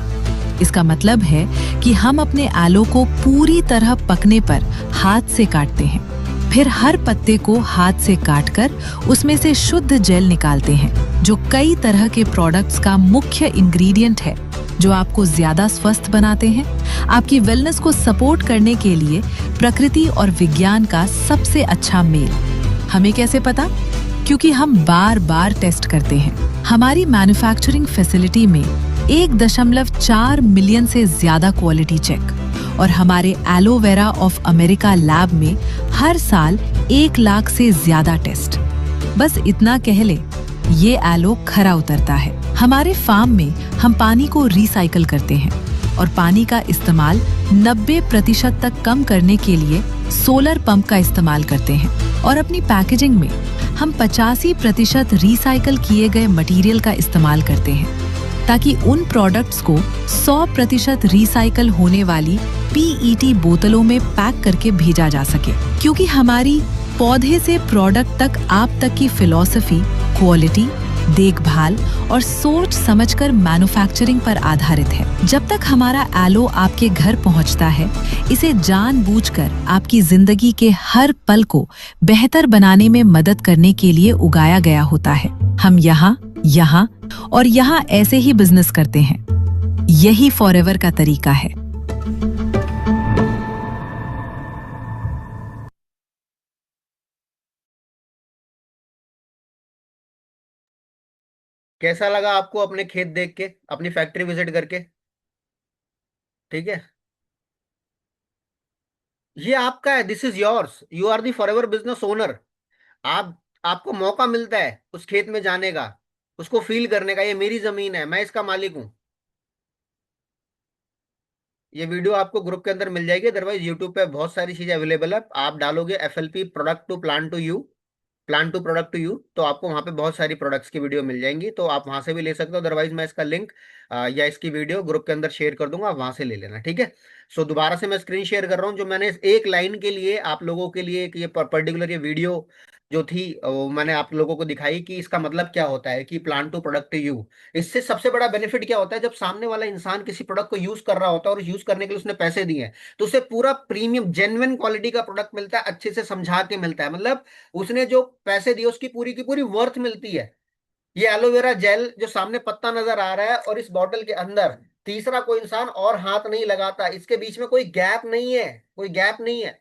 इसका मतलब है कि हम अपने एलो को पूरी तरह पकने पर हाथ से काटते हैं, फिर हर पत्ते को हाथ से काटकर उसमें से शुद्ध जेल निकालते हैं, जो कई तरह के प्रोडक्ट्स का मुख्य इंग्रेडिएंट है, जो आपको ज्यादा स्वस्थ बनाते हैं। आपकी वेलनेस को सपोर्ट करने के लिए प्रकृति और विज्ञान का सबसे अच्छा मेल। हमें कैसे पता? क्योंकि हम बार बार टेस्ट करते हैं। हमारी मैन्युफैक्चरिंग फैसिलिटी में 1.4 मिलियन से ज्यादा क्वालिटी चेक और हमारे एलोवेरा ऑफ अमेरिका लैब में हर साल 1 लाख से ज्यादा टेस्ट। बस इतना कह ले, ये एलो खरा उतरता है। हमारे फार्म में हम पानी को रिसाइकल करते हैं, और पानी का इस्तेमाल 90% तक कम करने के लिए सोलर पंप का इस्तेमाल करते हैं। और अपनी पैकेजिंग में हम 85% रिसाइकल किए गए मटेरियल का इस्तेमाल करते हैं, ताकि उन प्रोडक्ट्स को 100% रिसाइकल होने वाली पीईटी बोतलों में पैक करके भेजा जा सके। क्योंकि हमारी पौधे से प्रोडक्ट तक आप तक की फिलॉसफी क्वालिटी, देखभाल और सोच समझकर मैन्युफैक्चरिंग पर आधारित है। जब तक हमारा एलो आपके घर पहुंचता है, इसे जानबूझकर आपकी जिंदगी के हर पल को बेहतर बनाने में मदद करने के लिए उगाया गया होता है। हम यहाँ और यहाँ ऐसे ही बिजनेस करते हैं। यही फॉरएवर का तरीका है। कैसा लगा आपको अपने खेत देख के, अपनी फैक्ट्री विजिट करके? ठीक है, ये आपका है, this is yours, you are the forever business owner. आप आपको मौका मिलता है उस खेत में जाने का, उसको फील करने का, ये मेरी जमीन है, मैं इसका मालिक हूं। ये वीडियो आपको ग्रुप के अंदर मिल जाएगी, अदरवाइज यूट्यूब पे बहुत सारी चीजें अवेलेबल है। आप डालोगे FLP product to plant to you, plant to product to you, तो आपको वहां पे बहुत सारी प्रोडक्ट्स की वीडियो मिल जाएंगी, तो आप वहां से भी ले सकते हो। अदरवाइज मैं इसका लिंक या इसकी वीडियो ग्रुप के अंदर शेयर कर दूंगा, आप वहां से ले लेना, ठीक है। सो दोबारा से मैं स्क्रीन शेयर कर रहा हूँ, जो मैंने एक लाइन के लिए आप लोगों के लिए एक ये पर्टिकुलर ये वीडियो जो थी, वो मैंने आप लोगों को दिखाई कि इसका मतलब क्या होता है कि plant to product to you. इससे सबसे बड़ा बेनिफिट क्या होता है, जब सामने वाला इंसान किसी प्रोडक्ट को यूज कर रहा होता है और यूज करने के लिए उसने पैसे दिए हैं, तो उसे पूरा प्रीमियम जेन्युइन क्वालिटी का प्रोडक्ट मिलता है, अच्छे से समझा के मिलता है, मतलब उसने जो पैसे दिए उसकी पूरी की पूरी वर्थ मिलती है। ये एलोवेरा जेल जो सामने पत्ता नजर आ रहा है और इस बॉटल के अंदर तीसरा कोई इंसान और हाथ नहीं लगाता, इसके बीच में कोई गैप नहीं है, कोई गैप नहीं है।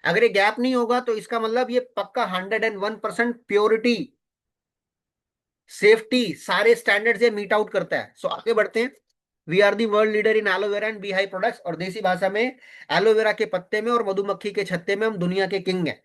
अगर ये गैप नहीं होगा तो इसका मतलब ये पक्का 101% प्योरिटी, सेफ्टी, सारे स्टैंडर्ड्स ये मीट आउट करता है। सो आगे बढ़ते हैं। We are the world leader in aloe vera and bee hive products, और देसी भाषा में एलोवेरा के पत्ते में और मधुमक्खी के छत्ते में हम दुनिया के किंग हैं।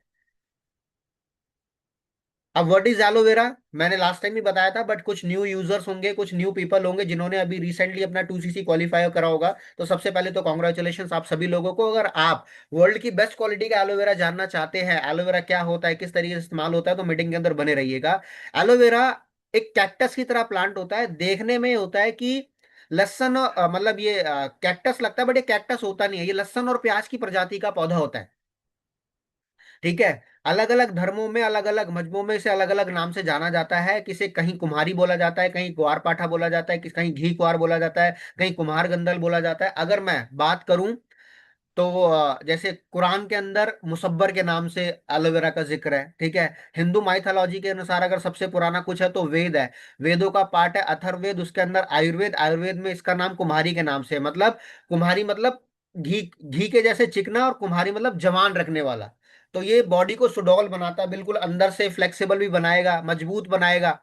अब व्हाट इज एलोवेरा, मैंने लास्ट टाइम ही बताया था, बट कुछ न्यू यूजर्स होंगे, कुछ न्यू पीपल होंगे जिन्होंने अभी रिसेंटली अपना 2CC क्वालिफाई करा होगा। तो सबसे पहले तो कॉन्ग्रेचुलेशन आप सभी लोगों को। अगर आप वर्ल्ड की बेस्ट क्वालिटी का एलोवेरा जानना चाहते हैं, एलोवेरा क्या होता है, किस तरीके से इस्तेमाल होता है, तो मीटिंग के अंदर बने रहिएगा। एलोवेरा एक कैक्टस की तरह प्लांट होता है, देखने में होता है कि लहसन मतलब ये कैक्टस लगता है, बट ये कैक्टस होता नहीं है, ये लहसन और प्याज की प्रजाति का पौधा होता है, ठीक है। अलग अलग धर्मों में, अलग अलग मजहबों में इसे अलग अलग नाम से जाना जाता है। किसे कहीं कुम्हारी बोला जाता है, कहीं ग्वार पाठा बोला जाता है, किस कहीं घी कुआर बोला जाता है, कहीं कुम्हार गंदल बोला जाता है। अगर मैं बात करूं तो जैसे कुरान के अंदर मुसब्बर के नाम से एलोवेरा का जिक्र है, ठीक है। हिंदू माइथोलॉजी के अनुसार अगर सबसे पुराना कुछ है तो वेद है, वेदों का पार्ट है अथर्ववेद, उसके अंदर आयुर्वेद, आयुर्वेद में इसका नाम कुम्हारी के नाम से है। मतलब कुम्हारी मतलब घी, घी के जैसे चिकना, और कुम्हारी मतलब जवान रखने वाला। तो ये बॉडी को सुडौल बनाता है, बिल्कुल अंदर से फ्लेक्सिबल भी बनाएगा, मजबूत बनाएगा।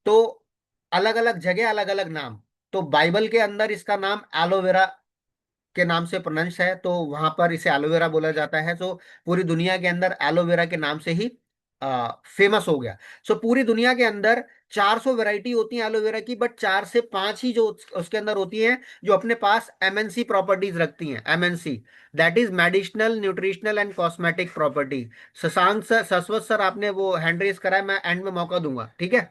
तो अलग अलग जगह अलग अलग नाम। तो बाइबल के अंदर इसका नाम एलोवेरा के नाम से प्रोनाउंस है, तो वहां पर इसे एलोवेरा बोला जाता है। तो पूरी दुनिया के अंदर एलोवेरा के नाम से ही फेमस हो गया। सो पूरी दुनिया के अंदर 400 वैरायटी होती है एलोवेरा की, बट 4 से 5 ही जो उसके अंदर होती हैं जो अपने पास MNC प्रॉपर्टीज रखती हैं। MNC, that is medicinal, nutritional and cosmetic property. Shashank sir, Shashwat sir, आपने वो हैंड रेस करा है, मैं एंड में मौका दूंगा, ठीक है।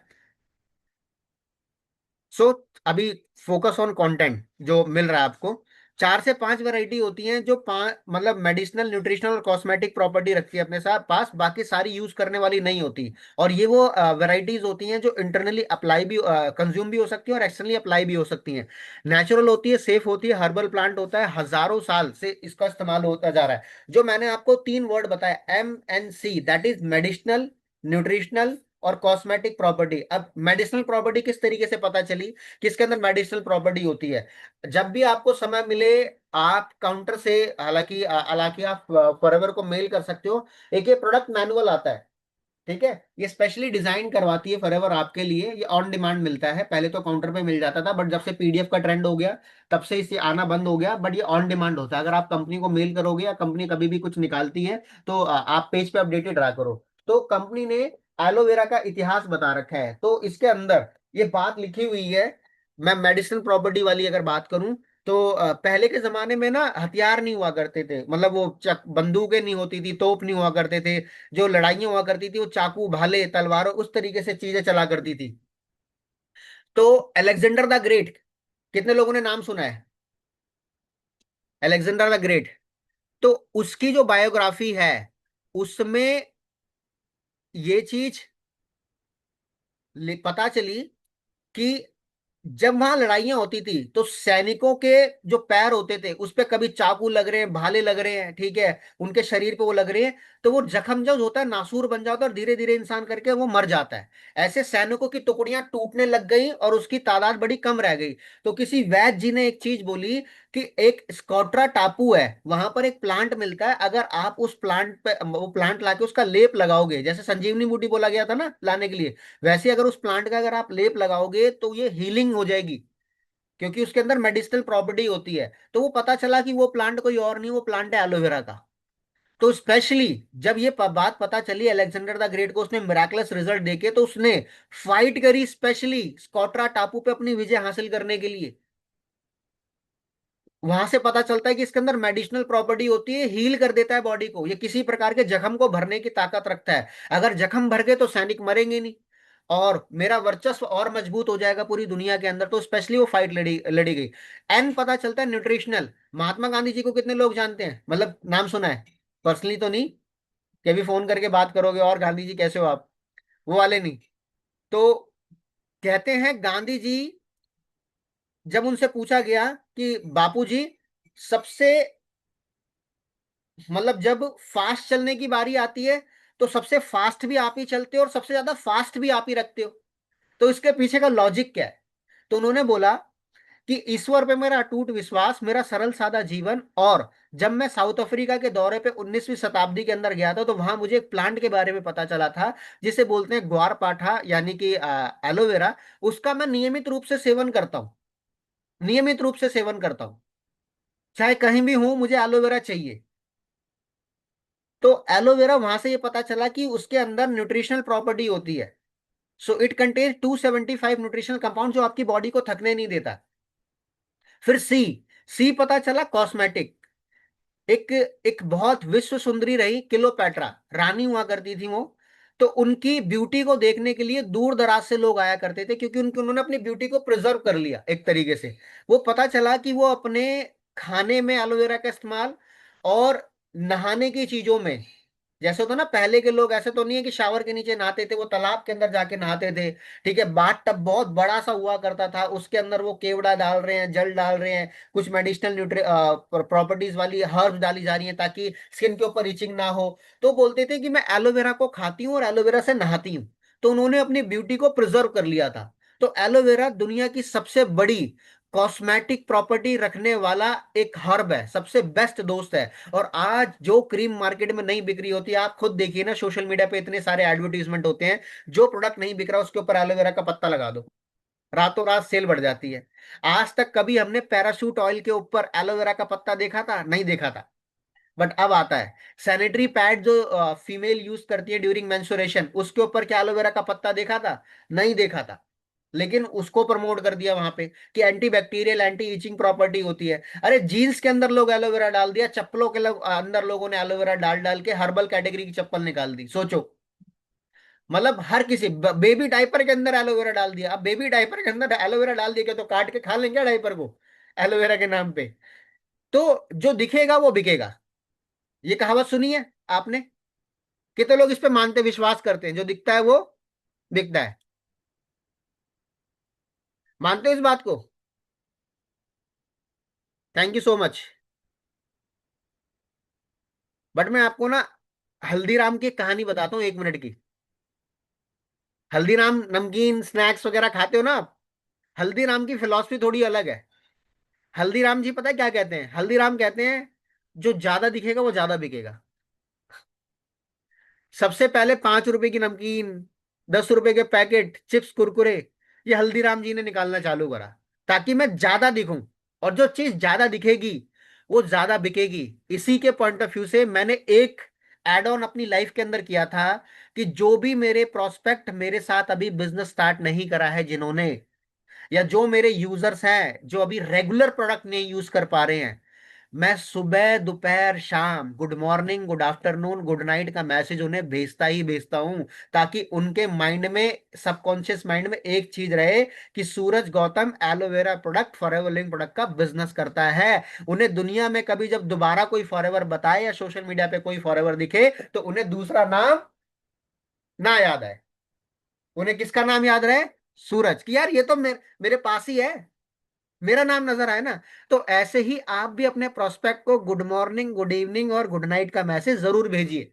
सो अभी फोकस ऑन कंटेंट जो मिल रहा है आपको। 4 से 5 वैरायटी होती हैं जो पांच मतलब मेडिसिनल, न्यूट्रिशनल और कॉस्मेटिक प्रॉपर्टी रखती है अपने साथ पास, बाकी सारी यूज करने वाली नहीं होती। और ये वो वैरायटीज होती हैं जो इंटरनली अप्लाई भी, कंज्यूम भी हो सकती हैं और एक्सटर्नली अप्लाई भी हो सकती हैं। नेचुरल होती है, सेफ होती है, हर्बल प्लांट होता है, हजारों साल से इसका इस्तेमाल होता जा रहा है। जो मैंने आपको 3 वर्ड बताया, MNC, that is medicinal, nutritional और कॉस्मेटिक प्रॉपर्टी। अब मेडिसिनल प्रॉपर्टी किस तरीके से पता चली, किसके अंदर मेडिसिनल प्रॉपर्टी होती है? जब भी आपको समय मिले, आप काउंटर से, हालांकि हालांकि आप फॉरएवर को मेल कर सकते हो, एक ये प्रोडक्ट मैनुअल आता है, ठीक है। ये स्पेशली डिजाइन करवाती है फॉरएवर आपके लिए, ये ऑन डिमांड मिलता है। पहले तो काउंटर पे मिल जाता था, बट जब से PDF का ट्रेंड हो गया तब से इसे आना बंद हो गया, बट ये ऑन डिमांड होता है। अगर आप कंपनी को मेल करोगे या कंपनी कभी भी कुछ निकालती है तो आप पेज पे अपडेटेड रहा करो। तो कंपनी ने एलोवेरा का इतिहास बता रखा है, तो इसके अंदर ये बात लिखी हुई है। मैं मेडिसिन प्रॉपर्टी वाली अगर बात करूं, तो पहले के जमाने में ना हथियार नहीं हुआ करते थे, मतलब वो चक बंदूकें नहीं होती थी, तोप नहीं हुआ करते थे। जो लड़ाइयाँ हुआ करती थी वो चाकू भाले तलवारों उस तरीके से चीजें चला करती थी। तो अलेक्जेंडर द ग्रेट, कितने लोगों ने नाम सुना है अलेक्जेंडर द ग्रेट? तो उसकी जो बायोग्राफी है उसमें ये चीज पता चली कि जब वहां लड़ाइयां होती थी तो सैनिकों के जो पैर होते थे उस पे कभी चाकू लग रहे हैं, भाले लग रहे हैं, ठीक है, उनके शरीर पे वो लग रहे हैं, तो वो जख्म जो होता है नासूर बन जाता है और धीरे धीरे इंसान करके वो मर जाता है। ऐसे सैनिकों की टुकड़ियां टूटने लग गई और उसकी तादाद बड़ी कम रह गई। तो किसी वैद्य जी ने एक चीज बोली कि एक स्कॉट्रा टापू है, वहां पर एक प्लांट मिलता है, अगर आप उस प्लांट पे वो प्लांट लाके उसका लेप लगाओगे, जैसे संजीवनी बूटी बोला गया था ना लाने के लिए, वैसे अगर उस प्लांट का अगर आप लेप लगाओगे तो ये हीलिंग हो जाएगी, क्योंकि उसके अंदर मेडिसिनल प्रॉपर्टी होती है। तो वो पता चला कि वो प्लांट कोई और नहीं, वो प्लांट है एलोवेरा का। तो स्पेशली जब ये बात पता चली अलेक्जेंडर द ग्रेट को, उसने मिराकुलस रिजल्ट देके, तो उसने फाइट करी स्पेशली स्कॉट्रा टापू पे अपनी विजय हासिल करने के लिए। वहां से पता चलता है कि इसके अंदर मेडिसिनल प्रॉपर्टी होती है, हील कर देता है बॉडी को, ये किसी प्रकार के जख्म को भरने की ताकत रखता है। अगर जख्म भर गए तो सैनिक मरेंगे नहीं, और मेरा वर्चस्व और मजबूत हो जाएगा पूरी दुनिया के अंदर। तो स्पेशली वो फाइट लड़ी लड़ी गई। एन पता चलता है न्यूट्रिशनल। महात्मा गांधी जी को कितने लोग जानते हैं, मतलब नाम सुना है? पर्सनली तो नहीं, कभी फोन करके बात करोगे और गांधी जी कैसे हो आप, वो वाले नहीं। तो कहते हैं गांधी जी, जब उनसे पूछा गया कि बापूजी, सबसे मतलब जब फास्ट चलने की बारी आती है तो सबसे फास्ट भी आप ही चलते हो और सबसे ज्यादा फास्ट भी आप ही रखते हो, तो इसके पीछे का लॉजिक क्या है? तो उन्होंने बोला कि ईश्वर पे मेरा अटूट विश्वास, मेरा सरल सादा जीवन, और जब मैं साउथ अफ्रीका के दौरे पे 19वीं शताब्दी के अंदर गया था तो वहां मुझे एक प्लांट के बारे में पता चला था जिसे बोलते हैं ग्वार पाठा, यानी कि एलोवेरा। उसका मैं नियमित रूप से सेवन करता हूँ, नियमित रूप से सेवन करता हूँ, चाहे कहीं भी हूं मुझे एलोवेरा चाहिए। तो एलोवेरा, वहां से ये पता चला कि उसके अंदर न्यूट्रिशनल प्रॉपर्टी होती है। So it contains 275 nutritional compound जो आपकी बॉडी को थकने नहीं देता। फिर सी, सी पता चला कॉस्मेटिक। एक एक बहुत विश्व सुंदरी रही क्लियोपैट्रा, रानी हुआ करती थी वो। तो उनकी ब्यूटी को देखने के लिए दूर दराज से लोग आया करते थे, क्योंकि उनकी उन्होंने अपनी ब्यूटी को प्रिजर्व कर लिया एक तरीके से। वो पता चला कि वो अपने खाने में एलोवेरा का इस्तेमाल, और नहाने की चीजों में, जैसे होता ना पहले के लोग, ऐसे तो नहीं है कि शावर के नीचे नहाते थे, वो तालाब के अंदर जाके नहाते थे, ठीक है, बाथ टब बहुत बड़ा सा हुआ करता था, उसके अंदर वो केवड़ा डाल रहे हैं, जल डाल रहे हैं, कुछ मेडिसिनल न्यूट्रि प्रॉपर्टीज वाली हर्ब डाली जा रही है ताकि स्किन के ऊपर इचिंग ना हो। तो बोलते थे कि मैं एलोवेरा को खाती हूँ और एलोवेरा से नहाती हूँ। तो उन्होंने अपनी ब्यूटी को प्रिजर्व कर लिया था। तो एलोवेरा दुनिया की सबसे बड़ी कॉस्मेटिक प्रॉपर्टी रखने वाला एक हर्ब है, सबसे बेस्ट दोस्त है। और आज जो क्रीम मार्केट में नहीं बिक रही होती, आप खुद देखिए ना, सोशल मीडिया पे इतने सारे एडवर्टीजमेंट होते हैं, जो प्रोडक्ट नहीं बिक रहा उसके ऊपर एलोवेरा का पत्ता लगा दो, रातों रात सेल बढ़ जाती है। आज तक कभी हमने पैराशूट ऑयल के ऊपर एलोवेरा का पत्ता देखा था? नहीं देखा था, बट अब आता है। सैनिटरी पैड जो फीमेल यूज करती है ड्यूरिंग मेंस्ट्रुएशन, उसके ऊपर क्या एलोवेरा का पत्ता देखा था? नहीं देखा था, लेकिन उसको प्रमोट कर दिया वहां पे कि anti bacterial anti itching property होती है। अरे जीन्स के अंदर लोग एलोवेरा डाल दिया, चप्पलों के अंदर लोगों ने एलोवेरा डाल डाल के हर्बल कैटेगरी की चप्पल निकाल दी, सोचो। मतलब हर किसी बेबी डायपर के अंदर एलोवेरा डाल दिया। अब बेबी डायपर के अंदर एलोवेरा डाल दिया क्या, तो काट के खा लेंगे डायपर को एलोवेरा के नाम पे? तो जो दिखेगा वो बिकेगा, ये कहावत सुनी है आपने? कितने लोग इस पे मानते विश्वास करते हैं, जो दिखता है वो बिकता है? मानते हो इस बात को? Thank you so much. But मैं आपको ना हल्दीराम की एक कहानी बताता हूँ, 1 मिनट की। हल्दीराम नमकीन स्नैक्स वगैरह खाते हो ना आप? हल्दीराम की फिलॉसफी थोड़ी अलग है। हल्दीराम जी पता है क्या कहते हैं? हल्दीराम कहते हैं जो ज्यादा दिखेगा वो ज्यादा बिकेगा। सबसे पहले 5 रुपए की नमकीन, 10 रुपए के पैकेट चिप्स कुरकुरे, ये हल्दीराम जी ने निकालना चालू करा ताकि मैं ज्यादा दिखूं, और जो चीज ज्यादा दिखेगी वो ज्यादा बिकेगी। इसी के पॉइंट ऑफ व्यू से मैंने एक एड ऑन अपनी लाइफ के अंदर किया था कि जो भी मेरे प्रोस्पेक्ट मेरे साथ अभी बिजनेस स्टार्ट नहीं करा है जिन्होंने, या जो मेरे यूजर्स हैं जो अभी रेगुलर प्रोडक्ट नहीं यूज कर पा रहे हैं, मैं सुबह दोपहर शाम good morning good afternoon good night का मैसेज उन्हें भेजता ही भेजता हूं, ताकि उनके माइंड में, सबकॉन्शियस माइंड में एक चीज रहे कि Suraj Gautam aloe vera product, forever living product का बिजनेस करता है। उन्हें दुनिया में कभी जब दोबारा कोई फॉरएवर बताए या सोशल मीडिया पे कोई फॉरएवर दिखे तो उन्हें दूसरा नाम ना याद आए, उन्हें किसका नाम याद रहे, सूरज, कि यार ये तो मेरे पास ही है, मेरा नाम नजर आए ना। तो ऐसे ही आप भी अपने प्रोस्पेक्ट को गुड मॉर्निंग गुड इवनिंग और गुड नाइट का मैसेज जरूर भेजिए।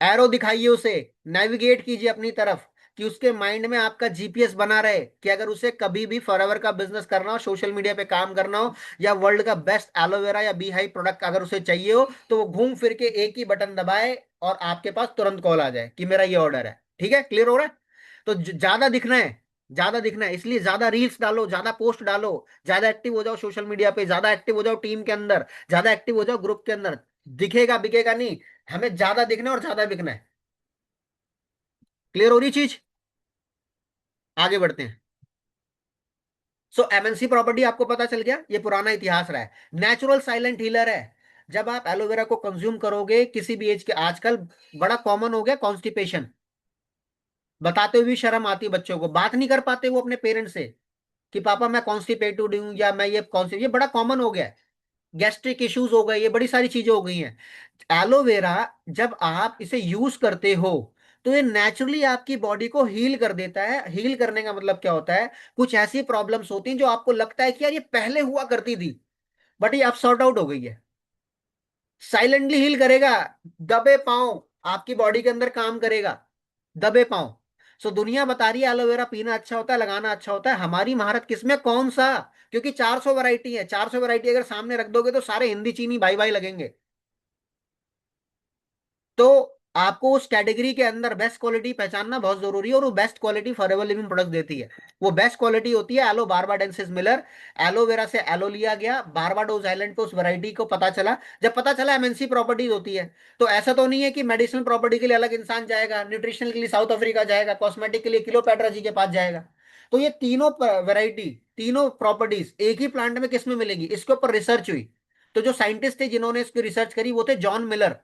एरो दिखाइए उसे, नेविगेट कीजिए अपनी तरफ, कि उसके माइंड में आपका जीपीएस बना रहे कि अगर उसे कभी भी फॉरएवर का बिजनेस करना हो, सोशल मीडिया पे काम करना हो, या वर्ल्ड का बेस्ट एलोवेरा या बी हाई प्रोडक्ट अगर उसे चाहिए हो, तो वो घूम फिर के एक ही बटन दबाए और आपके पास तुरंत कॉल आ जाए कि मेरा ये ऑर्डर है। ठीक है, क्लियर हो रहा है? तो ज्यादा दिखना है, ज्यादा दिखना है, इसलिए ज्यादा रील्स डालो, ज्यादा पोस्ट डालो, ज्यादा एक्टिव हो जाओ सोशल मीडिया पे, ज्यादा एक्टिव हो जाओ टीम के अंदर, ज्यादा एक्टिव हो जाओ ग्रुप के अंदर। दिखेगा बिकेगा नहीं, हमें ज्यादा दिखना है और ज्यादा बिकना है। क्लियर हो रही चीज? आगे बढ़ते हैं। सो एमएनसी प्रॉपर्टी आपको पता चल गया, ये पुराना इतिहास रहा है। नेचुरल साइलेंट हीलर है। जब आप एलोवेरा को कंज्यूम करोगे किसी भी एज के, आजकल बड़ा कॉमन हो गया कॉन्स्टिपेशन, बताते हुए भी शर्म आती है बच्चों को, बात नहीं कर पाते वो अपने पेरेंट्स से कि पापा मैं कॉन्स्टिपेटेड हूं, या मैं ये कौन ये बड़ा कॉमन हो गया है। गैस्ट्रिक इश्यूज हो गए, ये बड़ी सारी चीजें हो गई हैं। एलोवेरा जब आप इसे यूज करते हो तो ये नेचुरली आपकी बॉडी को हील कर देता है। हील करने का मतलब क्या होता है, कुछ ऐसी प्रॉब्लम्स होती हैं जो आपको लगता है कि यार ये पहले हुआ करती थी, बट ये अब सॉर्ट आउट हो गई है। साइलेंटली हील करेगा, दबे पांव आपकी बॉडी के अंदर काम करेगा, दबे पांव। सो दुनिया बता रही है एलोवेरा पीना अच्छा होता है, लगाना अच्छा होता है, हमारी महारत किसमें, कौन सा? क्योंकि 400 वैरायटी है, 400 वैरायटी अगर सामने रख दोगे तो सारे हिंदी चीनी भाई भाई लगेंगे। तो आपको उस कैटेगरी के अंदर बेस्ट क्वालिटी पहचानना बहुत जरूरी है, और वो best quality forever living product देती है। वो बेस्ट क्वालिटी होती है एलो बारबाडेंसिस मिलर। एलोवेरा से एलो लिया गया, बारबाडोस आइलैंड पे उस वैरायटी को पता चला, जब पता चला एमएनसी प्रॉपर्टीज होती है। तो ऐसा तो नहीं है कि मेडिसिनल प्रॉपर्टी के लिए अलग इंसान जाएगा, न्यूट्रिशनल के लिए साउथ अफ्रीका जाएगा, कॉस्मेटिक के लिए किलोपैट्रा जी के पास जाएगा। तो ये तीनों वैरायटी, तीनों प्रॉपर्टीज एक ही प्लांट में किस में मिलेगी, इसके ऊपर रिसर्च हुई। तो जो साइंटिस्ट थे जिन्होंने इसकी रिसर्च करी वो थे जॉन मिलर।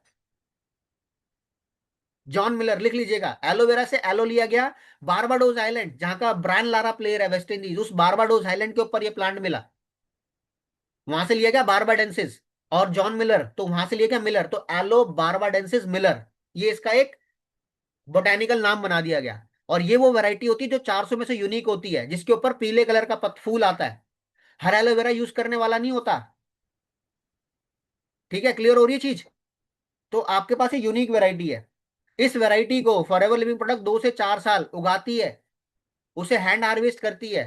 जॉन मिलर लिख लीजिएगा। एलोवेरा से एलो लिया गया, बारबाडोस आइलैंड जहां का ब्रायन लारा प्लेयर है वेस्ट इंडीज, उस बारबाडोस आइलैंड के ऊपर ये प्लांट मिला, वहां से लिया गया बारबाडेंसिस। और जॉन मिलर तो वहां से लिया गया मिलर, तो एलो बारबाडेंसिस मिलर, ये इसका एक बोटेनिकल नाम बना दिया गया। और ये वो वैरायटी होती है जो 400 में से यूनिक होती है, जिसके ऊपर पीले कलर का फूल आता है। हर एलोवेरा यूज करने वाला नहीं होता। ठीक है, क्लियर हो रही है चीज? तो आपके पास ये यूनिक वैरायटी है। इस वैरायटी को फॉरएवर लिविंग प्रोडक्ट 2 से 4 साल उगाती है, उसे हैंड हार्वेस्ट करती है,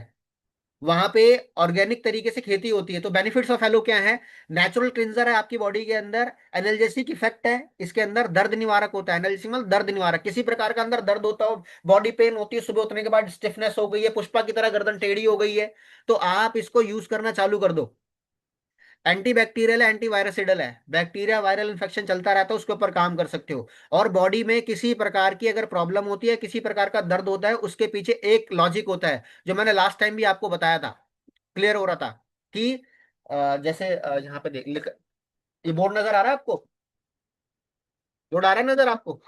वहां पे ऑर्गेनिक तरीके से खेती होती है। तो बेनिफिट्स ऑफ एलो क्या है? नेचुरल क्लिंजर है आपकी बॉडी के अंदर, एनाल्जेसिक इफेक्ट है इसके अंदर, दर्द निवारक होता है, एनाल्जेसिक मतलब दर्द निवारक, किसी प्रकार का अंदर दर्द होता हो, बॉडी पेन होती है, सुबह उठने के बाद स्टिफनेस हो गई है, पुष्पा की तरह गर्दन टेढ़ी हो गई है, तो आप इसको यूज करना चालू कर दो। एंटी बैक्टीरियल है, एंटी वायरसिडल है, बैक्टीरिया वायरल इन्फेक्शन चलता रहता है उसके ऊपर काम कर सकते हो। और बॉडी में किसी प्रकार की अगर प्रॉब्लम होती है, किसी प्रकार का दर्द होता है, उसके पीछे एक लॉजिक होता है जो मैंने लास्ट टाइम भी आपको बताया था, क्लियर हो रहा था कि जैसे यहाँ पे ये बोर्ड नजर आ रहा है आपको, बोर्ड आ रहा है नजर आपको?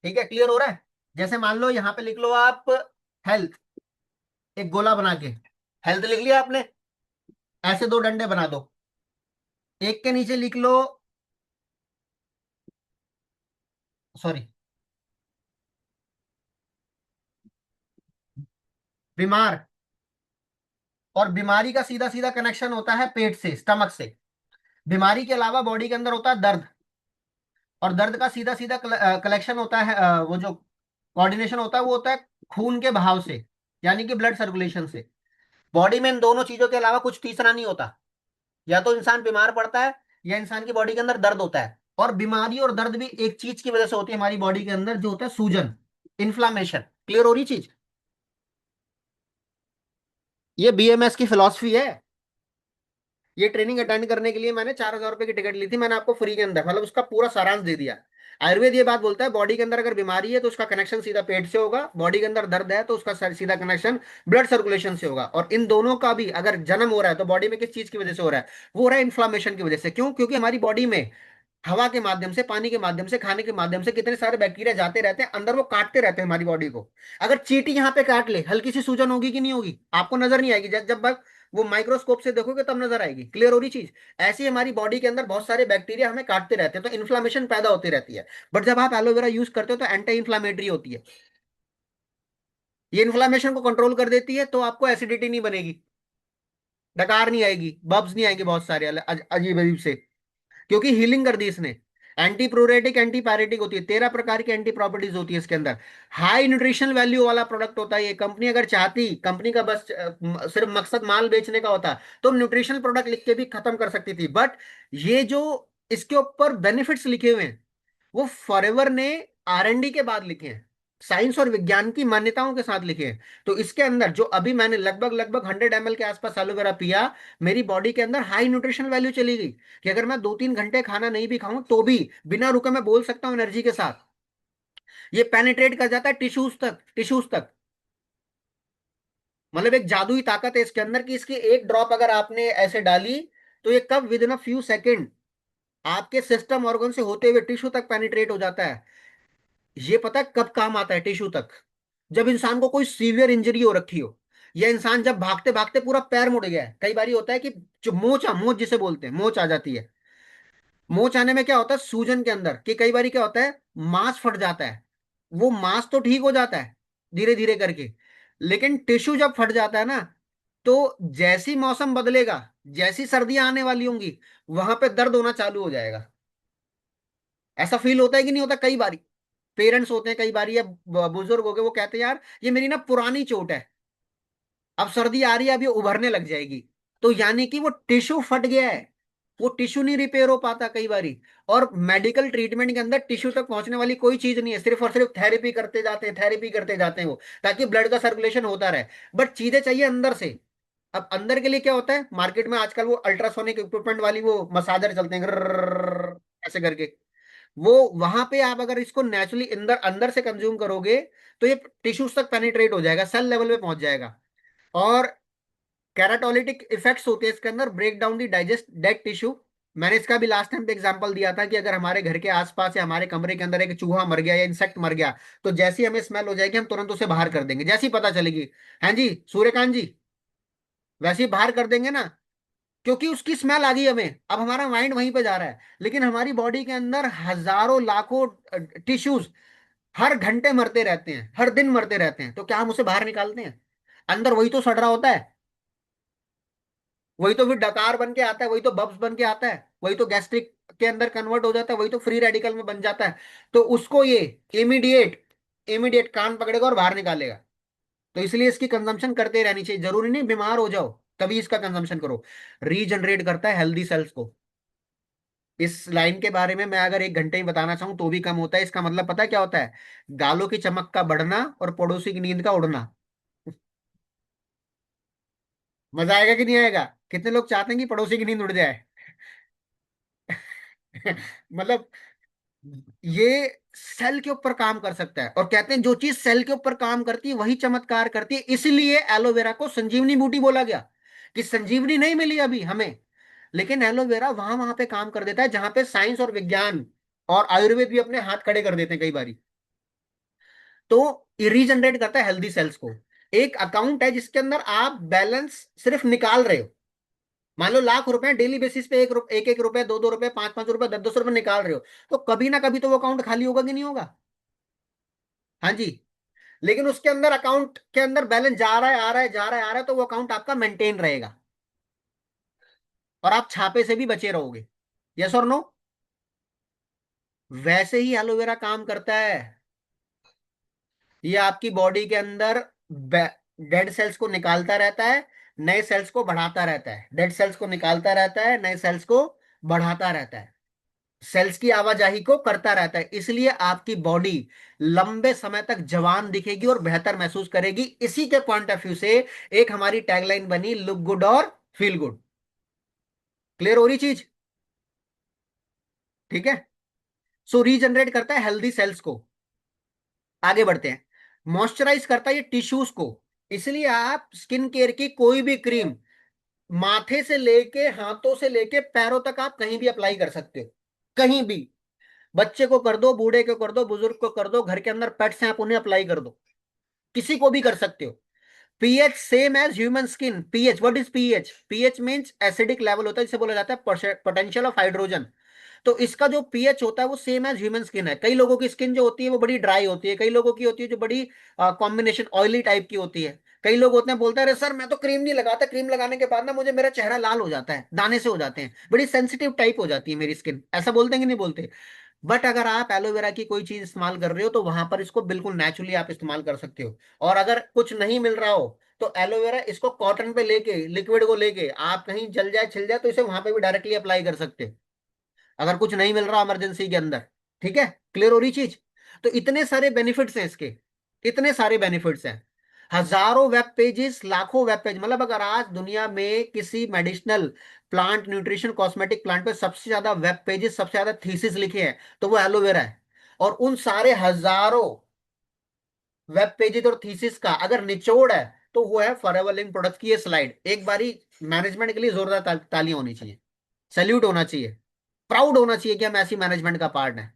ठीक है, क्लियर हो रहा है? जैसे मान लो यहाँ पे लिख लो आप हेल्थ, एक गोला बना के, हेल्थ लिख लिया आपने, ऐसे दो डंडे बना दो, एक के नीचे लिख लो, सॉरी, बीमार। और बीमारी का सीधा सीधा कनेक्शन होता है पेट से, स्टमक से। बीमारी के अलावा बॉडी के अंदर होता है दर्द, और दर्द का सीधा सीधा कलेक्शन होता है, वो जो कोऑर्डिनेशन होता है वो होता है खून के बहाव से, यानी कि ब्लड सर्कुलेशन से। बॉडी में इन दोनों चीजों के अलावा कुछ तीसरा नहीं होता, या तो इंसान बीमार पड़ता है या इंसान की बॉडी के अंदर दर्द होता है। और बीमारी और दर्द भी एक चीज की वजह से होती है हमारी बॉडी के अंदर, जो होता है सूजन, इन्फ्लामेशन। क्लियर हो रही चीज? ये बीएमएस की फिलॉसफी है। ये ट्रेनिंग अटेंड करने के लिए मैंने 4,000 रुपए की टिकट ली थी, मैंने आपको फ्री के अंदर, मतलब उसका पूरा सारांश दे दिया। आयुर्वेद ये बात बोलता है बॉडी के अंदर अगर बीमारी है तो उसका कनेक्शन सीधा पेट से होगा, बॉडी के अंदर दर्द है तो उसका सीधा कनेक्शन ब्लड सर्कुलेशन से होगा। और इन दोनों का भी अगर जन्म हो रहा है तो बॉडी में किस चीज की वजह से हो रहा है? वो हो रहा है इन्फ्लामेशन की वजह से। क्यों? क्योंकि हमारी बॉडी में हवा के माध्यम से, पानी के माध्यम से, खाने के माध्यम से कितने सारे बैक्टीरिया जाते रहते हैं अंदर, वो काटते रहते हैं हमारी बॉडी को। अगर चींटी यहाँ पे काट ले, हल्की सी सूजन होगी कि नहीं होगी? आपको नजर नहीं आएगी, जब जब तक वो माइक्रोस्कोप से देखोगे तब नजर आएगी। क्लियर हो रही चीज? ऐसे ही हमारी बॉडी के अंदर बहुत सारे बैक्टीरिया हमें काटते रहते हैं, तो इन्फ्लामेशन पैदा होती रहती है। बट जब आप एलोवेरा यूज करते हो तो एंटी इन्फ्लामेटरी होती है, ये इन्फ्लामेशन को कंट्रोल कर देती है, तो आपको एसिडिटी नहीं बनेगी, डकार नहीं आएगी, बब्स नहीं आएंगे बहुत सारे अजीब अजीब से, क्योंकि हीलिंग कर दी इसने। एंटी प्रोरेटिक, एंटी पैरेटिक होती है, 13 प्रकार की एंटी प्रॉपर्टीज होती है इसके अंदर। हाई न्यूट्रिशनल वैल्यू वाला प्रोडक्ट होता है ये। कंपनी अगर चाहती, कंपनी का बस सिर्फ मकसद माल बेचने का होता, तो न्यूट्रिशनल प्रोडक्ट लिख के भी खत्म कर सकती थी। बट ये जो इसके ऊपर बेनिफिट्स लिखे हुए हैं, वो फॉरएवर ने R&D के बाद लिखे हैं, साइंस और विज्ञान की मान्यताओं के साथ लिखे हैं। तो इसके अंदर जो अभी मैंने लगभग लगभग 100 ml के आसपास एलोवेरा पिया, मेरी बॉडी के अंदर हाई न्यूट्रिशन वैल्यू चली गई, कि अगर मैं 2-3 घंटे खाना नहीं भी खाऊं तो भी बिना रुके मैं बोल सकता हूं एनर्जी के साथ। ये पेनिट्रेट कर जाता है टिश्यूज तक, टिश्यूज तक। मतलब एक जादुई ताकत है इसके अंदर, कि इसकी एक ड्रॉप अगर आपने ऐसे डाली, तो ये कब with in a few second आपके सिस्टम ऑर्गन से होते हुए टिश्यू तक पेनिट्रेट हो जाता है। ये पता है कब काम आता है टिश्यू तक? जब इंसान को कोई सीवियर इंजरी हो रखी हो, या इंसान जब भागते भागते पूरा पैर मुड़ गया है। कई बार होता है कि जो मोच जिसे बोलते हैं, मोच आ जाती है। मोच आने में क्या होता है सूजन के अंदर, कि कई बार क्या होता है मांस फट जाता है। वो मांस तो ठीक हो जाता है धीरे धीरे करके, लेकिन टिश्यू जब फट जाता है ना, तो जैसी मौसम बदलेगा, जैसी सर्दियां आने वाली होंगी, वहां पे दर्द होना चालू हो जाएगा। ऐसा फील होता है कि नहीं होता? कई बार पेरेंट्स होते हैं, कई बार या बुजुर्ग हो गए, वो कहते हैं यार ये मेरी ना पुरानी चोट है, अब सर्दी आ रही है, अब ये उभरने लग जाएगी। तो यानी कि वो टिश्यू फट गया है, वो टिश्यू नहीं रिपेयर हो पाता कई बारी। और मेडिकल ट्रीटमेंट के अंदर टिश्यू तक पहुंचने वाली कोई चीज नहीं है, सिर्फ और सिर्फ थेरेपी करते जाते हैं, थेरेपी करते जाते हैं वो, ताकि ब्लड का सर्कुलेशन होता रहे। बट चीजें चाहिए अंदर से। अब अंदर के लिए क्या होता है, मार्केट में आजकल वो अल्ट्रासोनिक इक्विपमेंट वाली वो मसाजर चलते हैं, ग्ररररररर ऐसे करके। वो वहां पे आप अगर इसको नेचुरली अंदर अंदर से कंज्यूम करोगे, तो ये टिश्यूज तक पेनिट्रेट हो जाएगा, सेल लेवल पे पहुंच जाएगा। और कैराटोलिटिक इफेक्ट्स होते हैं इसके अंदर, break down the digest dead tissue. मैंने इसका भी लास्ट टाइम पे एग्जांपल दिया था, कि अगर हमारे घर के आसपास या हमारे कमरे के अंदर एक चूहा मर गया या इंसेक्ट मर गया, तो जैसी हमें स्मेल हो जाएगी हम तुरंत उसे बाहर कर देंगे, जैसी पता चलेगी। हाँ जी सूर्यकांत जी, वैसे ही बाहर कर देंगे ना, क्योंकि उसकी स्मेल आ गई हमें, अब हमारा माइंड वहीं पे जा रहा है। लेकिन हमारी बॉडी के अंदर हजारों लाखों टिश्यूज हर घंटे मरते रहते हैं, हर दिन मरते रहते हैं, तो क्या हम उसे बाहर निकालते हैं? अंदर वही तो सड़ रहा होता है, वही तो फिर डकार बन के आता है, वही तो बब्स बन के आता है, वही तो गैस्ट्रिक के अंदर कन्वर्ट हो जाता है, वही तो फ्री रेडिकल में बन जाता है। तो उसको ये इमीडिएट इमीडिएट कान पकड़ेगा और बाहर निकालेगा। तो इसलिए इसकी कंजम्पशन करते रहनी चाहिए, जरूरी नहीं बीमार हो जाओ तभी इसका कंजम्पशन करो। रीजनरेट करता है हेल्दी सेल्स को। इस लाइन के बारे में मैं अगर 1 घंटे ही बताना चाहूं तो भी कम होता है। इसका मतलब पता है क्या होता है? गालों की चमक का बढ़ना और पड़ोसी की नींद का उड़ना। मजा आएगा कि नहीं आएगा? कितने लोग चाहते हैं कि पड़ोसी की नींद उड़ जाए? मतलब ये सेल के ऊपर काम कर सकता है, और कहते हैं जो चीज सेल के ऊपर काम करती है वही चमत्कार करती है। इसलिए एलोवेरा को संजीवनी बूटी बोला गया, कि संजीवनी नहीं मिली अभी हमें, लेकिन एलोवेरा वहां वहां पे काम कर देता है जहां पे साइंस और विज्ञान और आयुर्वेद भी अपने हाथ खड़े कर देते हैं कई बारी। तो रीजनरेट करता है हेल्दी सेल्स को। एक अकाउंट है जिसके अंदर आप बैलेंस सिर्फ निकाल रहे हो। मान लो लाख रुपए डेली बेसिस पे एक एक रुपए, 2-2 रुपए, 5-5 रुपए, 10-10 रुपए निकाल रहे हो, तो कभी ना कभी तो वो अकाउंट खाली होगा कि नहीं होगा? हाँ जी। लेकिन उसके अंदर अकाउंट के अंदर बैलेंस जा रहा है, आ रहा है, जा रहा है, आ रहा है, तो वो अकाउंट आपका मेंटेन रहेगा, और आप छापे से भी बचे रहोगे। यस और नो? वैसे ही एलोवेरा काम करता है। ये आपकी बॉडी के अंदर डेड सेल्स को निकालता रहता है, नए सेल्स को बढ़ाता रहता है, डेड सेल्स को निकालता रहता है, नए सेल्स को बढ़ाता रहता है, सेल्स की आवाजाही को करता रहता है। इसलिए आपकी बॉडी लंबे समय तक जवान दिखेगी और बेहतर महसूस करेगी। इसी के पॉइंट ऑफ व्यू से एक हमारी टैगलाइन बनी, लुक गुड और फील गुड। क्लियर हो रही चीज? ठीक है। सो रीजनरेट करता है हेल्दी सेल्स को। आगे बढ़ते हैं। मॉइस्चराइज करता है ये टिश्यूज को। इसलिए आप स्किन केयर की कोई भी क्रीम माथे से लेके हाथों से लेके पैरों तक आप कहीं भी अप्लाई कर सकते हो, कहीं भी। बच्चे को कर दो, बूढ़े को कर दो, बुजुर्ग को कर दो, घर के अंदर पेट्स हैं आप उन्हें अप्लाई कर दो, किसी को भी कर सकते हो। PH same as human skin. PH, what is pH? PH means acidic level होता है, जिसे बोला जाता है पोटेंशियल ऑफ हाइड्रोजन। तो इसका जो पीएच होता है वो सेम एज ह्यूमन स्किन है। कई लोगों की स्किन जो होती है वो बड़ी ड्राई होती है, कई लोगों की होती है जो बड़ी कॉम्बिनेशन ऑयली टाइप की होती है। कई लोग होते हैं बोलते हैं, अरे सर मैं तो क्रीम नहीं लगाता, क्रीम लगाने के बाद ना मुझे मेरा चेहरा लाल हो जाता है, दाने से हो जाते हैं, बड़ी सेंसिटिव टाइप हो जाती है मेरी स्किन। ऐसा बोलते हैं कि नहीं बोलते? बट अगर आप एलोवेरा की कोई चीज इस्तेमाल कर रहे हो तो वहां पर इसको बिल्कुल नेचुरली आप इस्तेमाल कर सकते हो। और अगर कुछ नहीं मिल रहा हो तो एलोवेरा इसको कॉटन पे लेके, लिक्विड को लेके आप कहीं जल जाए छिल जाए तो इसे वहां पे भी डायरेक्टली अप्लाई कर सकते हो, अगर कुछ नहीं मिल रहा इमरजेंसी के अंदर। ठीक है। क्लियर हो रही चीज? तो इतने सारे बेनिफिट्स हैं इसके, इतने सारे बेनिफिट्स हैं। हजारों वेब पेजेस, लाखों वेब पेज, मतलब अगर आज दुनिया में किसी medicinal plant, nutrition, cosmetic plant पे सबसे ज्यादा वेब पेजेस, सबसे ज्यादा थीसिस लिखे हैं तो वो एलोवेरा है। और उन सारे हजारों वेब पेजेस और थीसिस का अगर निचोड़ है तो वो है फॉरएवर लिंक प्रोडक्ट्स की ये स्लाइड। एक बारी मैनेजमेंट के लिए जोरदार तालियां होनी चाहिए, सैल्यूट होना चाहिए, प्राउड होना चाहिए कि हम ऐसी मैनेजमेंट का पार्ट है।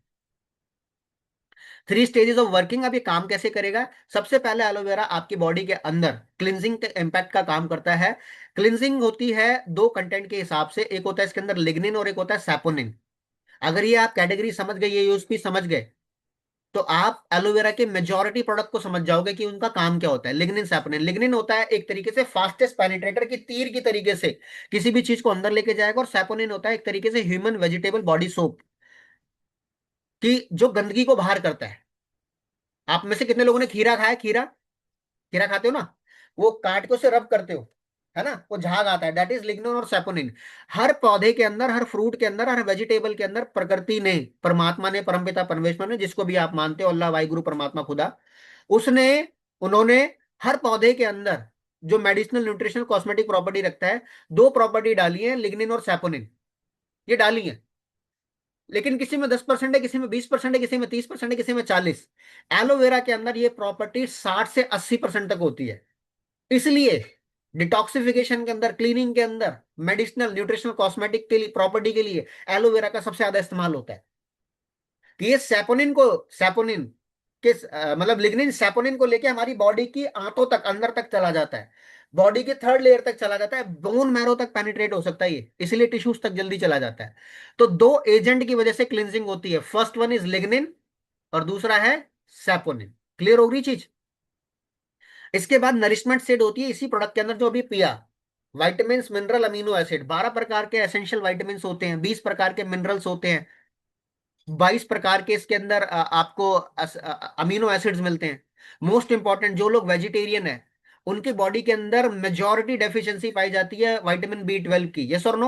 3 स्टेजेस ऑफ वर्किंग। अब ये काम कैसे करेगा? सबसे पहले एलोवेरा आपकी बॉडी के अंदर क्लिनजिंग के इम्पैक्ट का काम करता है। क्लिनजिंग होती है दो कंटेंट के हिसाब से, एक होता है इसके अंदर लिग्निन और एक होता है सैपोनिन। अगर ये आप कैटेगरी समझ गए, ये यूएसपी समझ गए, तो आप एलोवेरा के मेजॉरिटी प्रोडक्ट को समझ जाओगे कि उनका काम क्या होता है। Lignin, saponin. लिग्निन होता है एक तरीके से फास्टेस्ट पेनिट्रेटर की तीर की तरीके से किसी भी चीज को अंदर लेके जाएगा, और सैपोनिन होता है एक तरीके से ह्यूमन वेजिटेबल बॉडी सोप की जो गंदगी को बाहर करता है। आप में से कितने लोगों ने खीरा खाया? खीरा, खीरा खाते हो ना? वो काट के उसे रब करते हो, है ना, वो झाग आता है, दैट इज लिग्निन और सैपोनिन। हर पौधे के अंदर, हर फ्रूट के अंदर, हर वेजिटेबल के अंदर प्रकृति ने, परमात्मा ने, परमपिता परमेश्वर ने, जिसको भी आप मानते हो, अल्लाह, वाहिगुरु, परमात्मा, खुदा, उसने, उन्होंने हर पौधे के अंदर जो मेडिसिनल, न्यूट्रिशनल, कॉस्मेटिक प्रॉपर्टी रखता है, दो प्रॉपर्टी डाली है, लिग्निन और सैपोनिन, ये डाली है। लेकिन किसी में 10% है, किसी में 20% है, किसी में 30% है, किसी में 40। एलोवेरा के अंदर ये प्रॉपर्टी 60 से 80% तक होती है। इसलिए डिटॉक्सिफिकेशन के अंदर, क्लीनिंग के अंदर, मेडिसिनल, न्यूट्रिशनल, कॉस्मेटिक के लिए, प्रॉपर्टी के लिए एलोवेरा का सबसे ज्यादा इस्तेमाल होता है। कि ये सैपोनिन को, सैपोनिन के मतलब लिग्निन सैपोनिन को लेके हमारी बॉडी की आंतों तक, अंदर तक चला जाता है, बॉडी के थर्ड लेयर तक चला जाता है, बोन मैरो तक पेनिट्रेट हो सकता है ये, इसलिए टिश्यूज तक जल्दी चला जाता है। तो दो एजेंट की वजह से क्लिनजिंग होती है, फर्स्ट वन इज लिग्निन और दूसरा है सैपोनिन। क्लियर हो गई चीज? इसके बाद नरिशमेंट सेड होती है इसी प्रोडक्ट के अंदर जो अभी पिया। वाइटामिन, मिनरल, अमीनो एसिड, 12 प्रकार के एसेंशियल वाइटामिन होते हैं, 20 प्रकार के मिनरल्स होते हैं, 22 प्रकार के इसके अंदर आपको अमीनो एसिड्स मिलते हैं। मोस्ट इंपॉर्टेंट, जो लोग वेजिटेरियन है उनकी बॉडी के अंदर मेजॉरिटी डेफिशिएंसी पाई जाती है विटामिन बी 12 की, यस और नो?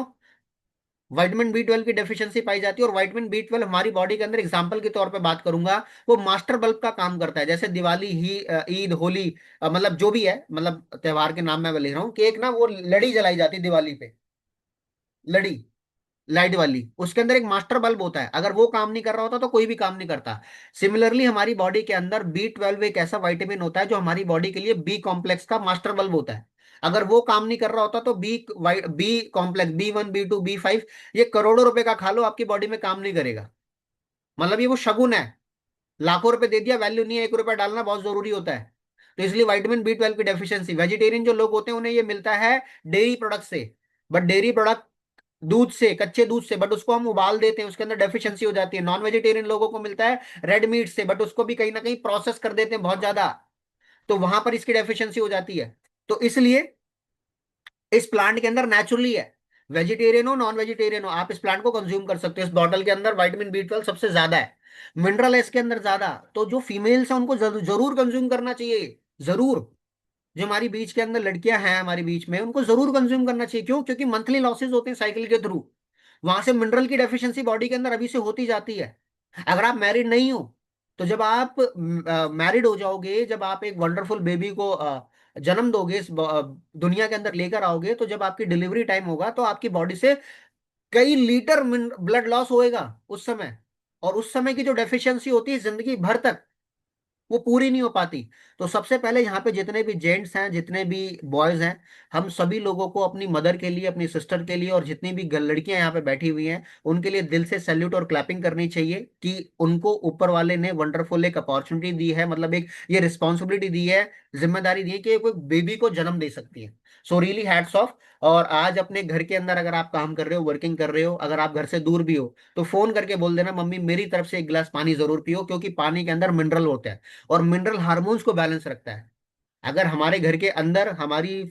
विटामिन बी 12 की डेफिशिएंसी पाई जाती है, और विटामिन बी 12 हमारी बॉडी के अंदर, एग्जांपल के तौर पे बात करूंगा, वो मास्टर बल्ब का काम करता है। जैसे दिवाली ही, ईद, होली, मतलब जो भी है, मतलब त्योहार के नाम मैं ले रहा हूँ कि एक ना वो लड़ी जलाई जाती है दिवाली पे, लड़ी, लाइट वाली, उसके अंदर एक मास्टर बल्ब होता है, अगर वो काम नहीं कर रहा होता तो कोई भी काम नहीं करता। सिमिलरली हमारी बॉडी के अंदर बी 12 एक ऐसा विटामिन होता है जो हमारी बॉडी के लिए बी कॉम्प्लेक्स का मास्टर बल्ब होता है। अगर वो काम नहीं कर रहा होता तो B complex, B1, B2, B5, ये करोड़ों रुपए का खा लो, आपकी बॉडी में काम नहीं करेगा। मतलब ये वो शगुन है, लाखों रुपए दे दिया, वैल्यू नहीं है, 1 रुपया डालना बहुत जरूरी होता है। तो इसलिए विटामिन बी 12 की डेफिशिएंसी, वेजिटेरियन जो लोग होते हैं उन्हें ये मिलता है डेयरी प्रोडक्ट से। बट डेयरी प्रोडक्ट, दूध से, कच्चे दूध से, बट उसको हम उबाल देते हैं, उसके अंदर डेफिशिएंसी हो जाती है। नॉन वेजिटेरियन लोगों को मिलता है रेड मीट से, बट उसको भी कहीं ना कहीं प्रोसेस कर देते हैं बहुत ज्यादा, तो वहां पर इसकी डेफिशिएंसी हो जाती है। तो इसलिए इस प्लांट के अंदर नेचुरली है, वेजिटेरियन हो, नॉन वेजिटेरियन हो, आप इस प्लांट को कंज्यूम कर सकते हो। इस बॉटल के अंदर विटामिन बी 12 सबसे ज्यादा है, मिनरल है इसके अंदर ज्यादा, तो जो फीमेल्स है उनको जरूर जरूर कंज्यूम करना चाहिए, जरूर। जो हमारी बीच के अंदर लड़कियां हैं हमारी बीच में, उनको जरूर कंज्यूम करना चाहिए। क्यों? क्योंकि मंथली लॉसेज होते हैं साइकिल के थ्रू, वहां से मिनरल की डेफिशिएंसी बॉडी के अंदर अभी से होती जाती है। अगर आप मैरिड नहीं हो तो जब आप मैरिड हो जाओगे, जब आप एक वंडरफुल बेबी को जन्म दोगे, इस दुनिया के अंदर लेकर आओगे, तो जब आपकी डिलीवरी टाइम होगा तो आपकी बॉडी से कई लीटर ब्लड लॉस होएगा उस समय। और उस समय की जो डेफिशिएंसी होती है जिंदगी भर तक वो पूरी नहीं हो पाती। तो सबसे पहले यहाँ पे जितने भी जेंट्स हैं, जितने भी बॉयज हैं, हम सभी लोगों को अपनी मदर के लिए, अपनी सिस्टर के लिए, और जितनी भी लड़कियां यहाँ पे बैठी हुई हैं उनके लिए दिल से सैल्यूट और क्लैपिंग करनी चाहिए कि उनको ऊपर वाले ने वंडरफुल एक अपॉर्चुनिटी दी है, मतलब एक ये रिस्पॉन्सिबिलिटी दी है, जिम्मेदारी दी है कि कोई बेबी को जन्म दे सकती है। So really hats off. और आज अपने घर के अंदर अगर आप काम कर रहे हो, वर्किंग कर रहे हो, अगर आप घर से दूर भी हो, तो फोन करके बोल देना मम्मी मेरी तरफ से एक गिलास पानी जरूर पियो, क्योंकि पानी के अंदर मिनरल होते हैं और मिनरल हार्मोन्स को बैलेंस रखता है। अगर हमारे घर के अंदर हमारी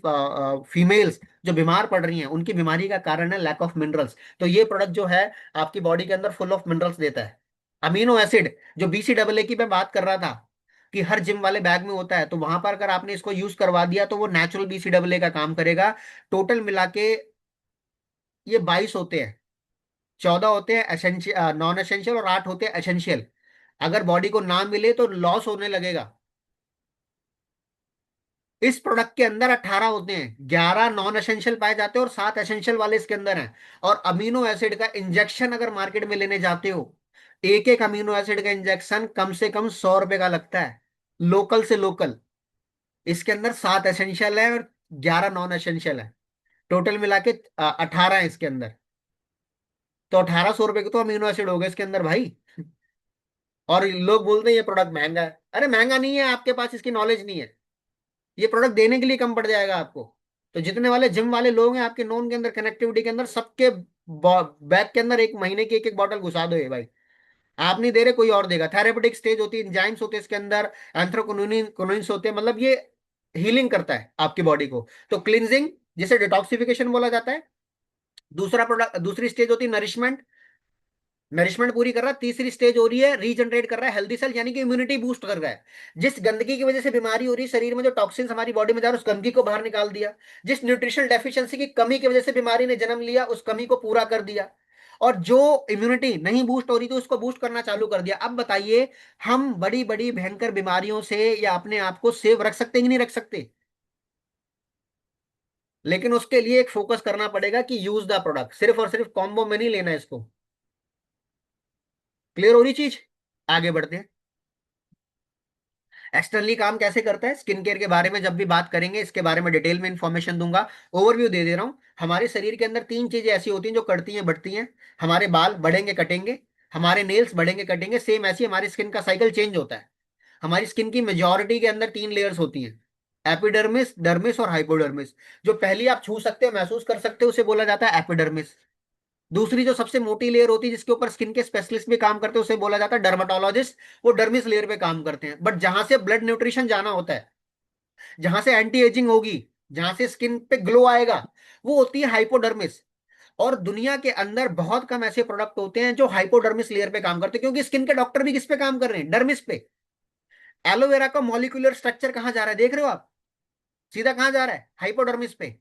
फीमेल्स जो बीमार पड़ रही हैं उनकी बीमारी का कारण है लैक ऑफ मिनरल्स, तो ये प्रोडक्ट जो है आपकी बॉडी के अंदर फुल ऑफ मिनरल्स देता है। अमीनो एसिड जो BCAA की मैं बात कर रहा था कि हर जिम वाले बैग में होता है, तो वहां पर अगर आपने इसको यूज करवा दिया तो वो नेचुरल BCAA का काम करेगा। टोटल मिला के ये 22 होते हैं। 14 होते हैं एसेंशियल, नॉन एसेंशियल, और 8 होते हैं एसेंशियल। अगर बॉडी को ना मिले तो लॉस होने लगेगा। इस प्रोडक्ट के अंदर 18 होते हैं, 11 नॉन एसेंशियल पाए जाते हैं और 7 एसेंशियल वाले इसके अंदर हैं। और अमीनो एसिड का इंजेक्शन अगर मार्केट में लेने जाते हो, एक एक अमीनो एसिड का इंजेक्शन कम से कम 100 रुपए का लगता है, लोकल से लोकल। इसके अंदर 7 एसेंशियल है और 11 नॉन एसेंशियल है। टोटल मिला के 18 है इसके अंदर। तो 1800 रुपए के तो अमीनो एसिड हो गए इसके अंदर भाई। और लोग बोलते हैं ये प्रोडक्ट महंगा है। अरे महंगा नहीं है, आपके पास इसकी नॉलेज नहीं है। ये प्रोडक्ट देने के लिए कम पड़ जाएगा आपको। तो जितने वाले जिम वाले लोग हैं आपके नोन के अंदर, कनेक्टिविटी के अंदर, सबके बैग के अंदर एक महीने की एक एक बॉटल घुसा दो ये भाई। आप नहीं दे रहे, कोई और देगा। थेरेपेटिक स्टेज होती है, एंजाइम्स होते हैं इसके अंदर, एंथ्रोक्विनोनिन्स होते हैं, मतलब ये हीलिंग करता है आपकी बॉडी को। तो क्लिनजिंग, जिसे डिटॉक्सिफिकेशन बोला जाता है। दूसरा प्रोडक्ट, दूसरी स्टेज होती है नरिशमेंट। नरिशमेंट पूरी कर रहा है। तीसरी स्टेज हो रही है रीजनरेट कर रहा है, हेल्दी सेल, यानी कि इम्यूनिटी बूस्ट कर रहा है। जिस गंदगी की वजह से बीमारी हो रही है शरीर में, जो टॉक्सिन्स हमारी बॉडी में जा रहे हैं, उस गंदगी को बाहर निकाल दिया। जिस न्यूट्रिशनल डेफिशिएंसी की कमी की वजह से बीमारी ने जन्म लिया, उस कमी को पूरा कर दिया। और जो इम्यूनिटी नहीं बूस्ट हो रही थी उसको बूस्ट करना चालू कर दिया। अब बताइए, हम बड़ी बड़ी भयंकर बीमारियों से या अपने आप को सेव रख सकते हैं कि नहीं रख सकते? लेकिन उसके लिए एक फोकस करना पड़ेगा कि यूज द प्रोडक्ट, सिर्फ और सिर्फ कॉम्बो में नहीं लेना है इसको। क्लियर हो रही चीज? आगे बढ़ते हैं। एक्सटर्नली काम कैसे करता है, स्किन केयर के बारे में जब भी बात करेंगे इसके बारे में डिटेल में इंफॉर्मेशन दूंगा। ओवरव्यू दे दे रहा हूं। हमारे शरीर के अंदर 3 चीजें ऐसी होती हैं जो कटती हैं बढ़ती हैं। हमारे बाल बढ़ेंगे कटेंगे, हमारे नेल्स बढ़ेंगे कटेंगे, सेम ऐसी हमारी स्किन का साइकिल चेंज होता है। हमारी स्किन की मेजोरिटी के अंदर 3 लेयर्स होती हैं, एपिडर्मिस, डर्मिस और हाइपोडर्मिस। जो पहली आप छू सकते हो, महसूस कर सकते हो, उसे बोला जाता है एपिडर्मिस। दूसरी जो सबसे मोटी लेयर होती है जिसके ऊपर स्किन के स्पेशलिस्ट भी काम करते हैं उसे बोला जाता है डर्माटोलॉजिस्ट। वो डर्मिस लेयर पे काम करते हैं। बट जहां से ब्लड न्यूट्रिशन जाना होता है, जहां से एंटी एजिंग होगी, जहां से स्किन पे ग्लो आएगा, वो होती है हाइपोडर्मिस। और दुनिया के अंदर बहुत कम ऐसे प्रोडक्ट होते हैं जो हाइपोडर्मिस लेयर पे काम करते हैं, क्योंकि स्किन के डॉक्टर भी किस पे काम कर रहे हैं? डर्मिस पे। एलोवेरा का मॉलिक्यूलर स्ट्रक्चर कहां जा रहा है देख रहे हो आप? सीधा कहां जा रहा है? हाइपोडर्मिस पे।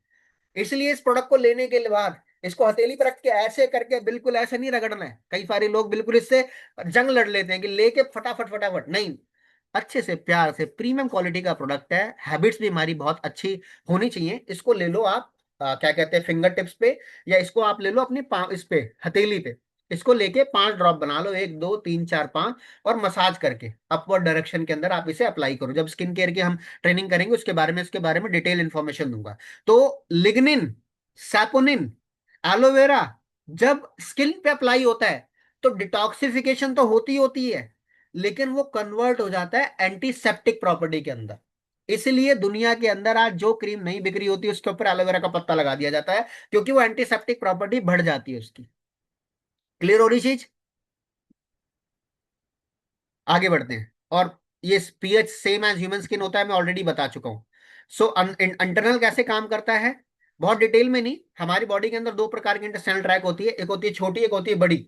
इसलिए इस प्रोडक्ट को लेने के बाद इसको हथेली पर रख के ऐसे करके, बिल्कुल ऐसे नहीं रगड़ना है। कई सारे लोग बिल्कुल इससे जंग लड़ लेते हैं कि लेके फटाफट फटाफट नहीं। अच्छे से प्यार से, प्रीमियम क्वालिटी का प्रोडक्ट है। हैबिट्स भी हमारी बहुत अच्छी होनी चाहिए। इसको ले लो आप क्या कहते हैं, फिंगर टिप्स पे, या इसको आप ले लो अपनी इस पे, हथेली पे। इसको लेके 5 ड्रॉप बना लो, 1 2 3 4 5, और मसाज करके अपवर्ड डायरेक्शन के अंदर आप इसे अप्लाई करो। जब स्किन केयर की हम ट्रेनिंग करेंगे उसके बारे में, इसके बारे में डिटेल इंफॉर्मेशन दूंगा। तो लिग्निन, सैपोनिन, एलोवेरा जब स्किन पे अप्लाई होता है तो डिटॉक्सिफिकेशन तो होती होती है, लेकिन वो कन्वर्ट हो जाता है एंटीसेप्टिक प्रॉपर्टी के अंदर। इसलिए दुनिया के अंदर आज जो क्रीम नहीं बिक रही होती उसके ऊपर एलोवेरा का पत्ता लगा दिया जाता है, क्योंकि वो एंटीसेप्टिक प्रॉपर्टी बढ़ जाती है उसकी। क्लियर हो रही चीज? आगे बढ़ते हैं। और ये pH same as human skin होता है, मैं ऑलरेडी बता चुका हूं। सो इंटरनल कैसे काम करता है, बहुत डिटेल में नहीं। हमारी बॉडी के अंदर 2 प्रकार की इंटेस्टाइनल ट्रैक होती है, एक होती है छोटी, एक होती है बड़ी।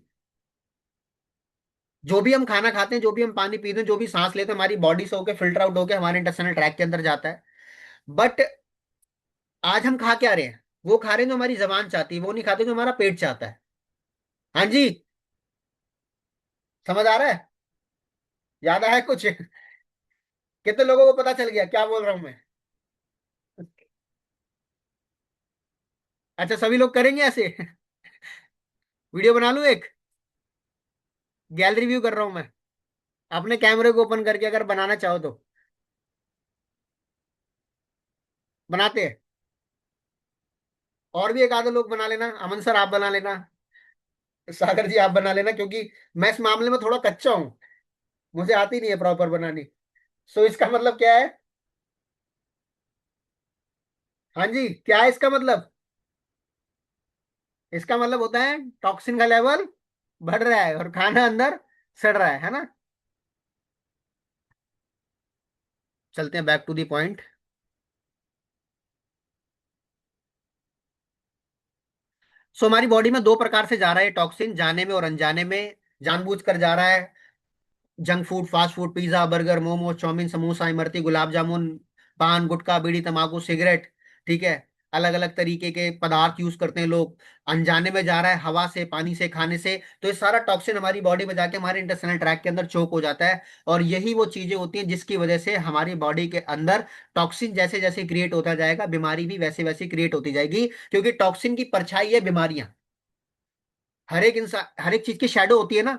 जो भी हम खाना खाते हैं, जो भी हम पानी पीते हैं, जो भी सांस लेते हैं, हमारी बॉडी से होकर फिल्टर आउट होकर हमारे इंटेस्टाइनल ट्रैक के अंदर जाता है। बट आज हम खा क्या रहे हैं? वो खा रहे हैं जो हमारी जबान चाहती है, वो नहीं खाते जो हमारा पेट चाहता है। हाँ जी। समझ आ रहा है? याद आया कुछ? कितने लोगों को पता चल गया क्या बोल रहा हूं मैं? अच्छा, सभी लोग करेंगे ऐसे? वीडियो बना लूं एक? गैलरी व्यू कर रहा हूं मैं, अपने कैमरे को ओपन करके, अगर बनाना चाहो तो बनाते हैं। और भी एक आधे लोग बना लेना, अमन सर आप बना लेना, सागर जी आप बना लेना, क्योंकि मैं इस मामले में थोड़ा कच्चा हूं, मुझे आती नहीं है प्रॉपर बनानी। सो इसका मतलब क्या है? हाँ जी, क्या है इसका मतलब? इसका मतलब होता है टॉक्सिन का लेवल बढ़ रहा है और खाना अंदर सड़ रहा है ना? चलते हैं बैक टू दी पॉइंट। सो हमारी बॉडी में दो प्रकार से जा रहा है टॉक्सिन, जाने में और अनजाने में। जानबूझकर जा रहा है, junk food, fast food, pizza, burger, momos, chow mein, samosa, imarti, gulab jamun, paan, gutkha, बीड़ी, तंबाकू, सिगरेट, ठीक है, अलग अलग तरीके के पदार्थ यूज करते हैं लोग। अनजाने में जा रहा है हवा से, पानी से, खाने से। तो ये सारा टॉक्सिन हमारी बॉडी में जाके हमारे इंटेस्टाइनल ट्रैक्ट के अंदर चोक हो जाता है। और यही वो चीजें होती हैं जिसकी वजह से हमारी बॉडी के अंदर टॉक्सिन जैसे जैसे क्रिएट होता जाएगा, बीमारी भी वैसे वैसे क्रिएट होती जाएगी, क्योंकि टॉक्सिन की परछाई है बीमारियां। हर एक इंसान, हर एक चीज की शैडो होती है ना,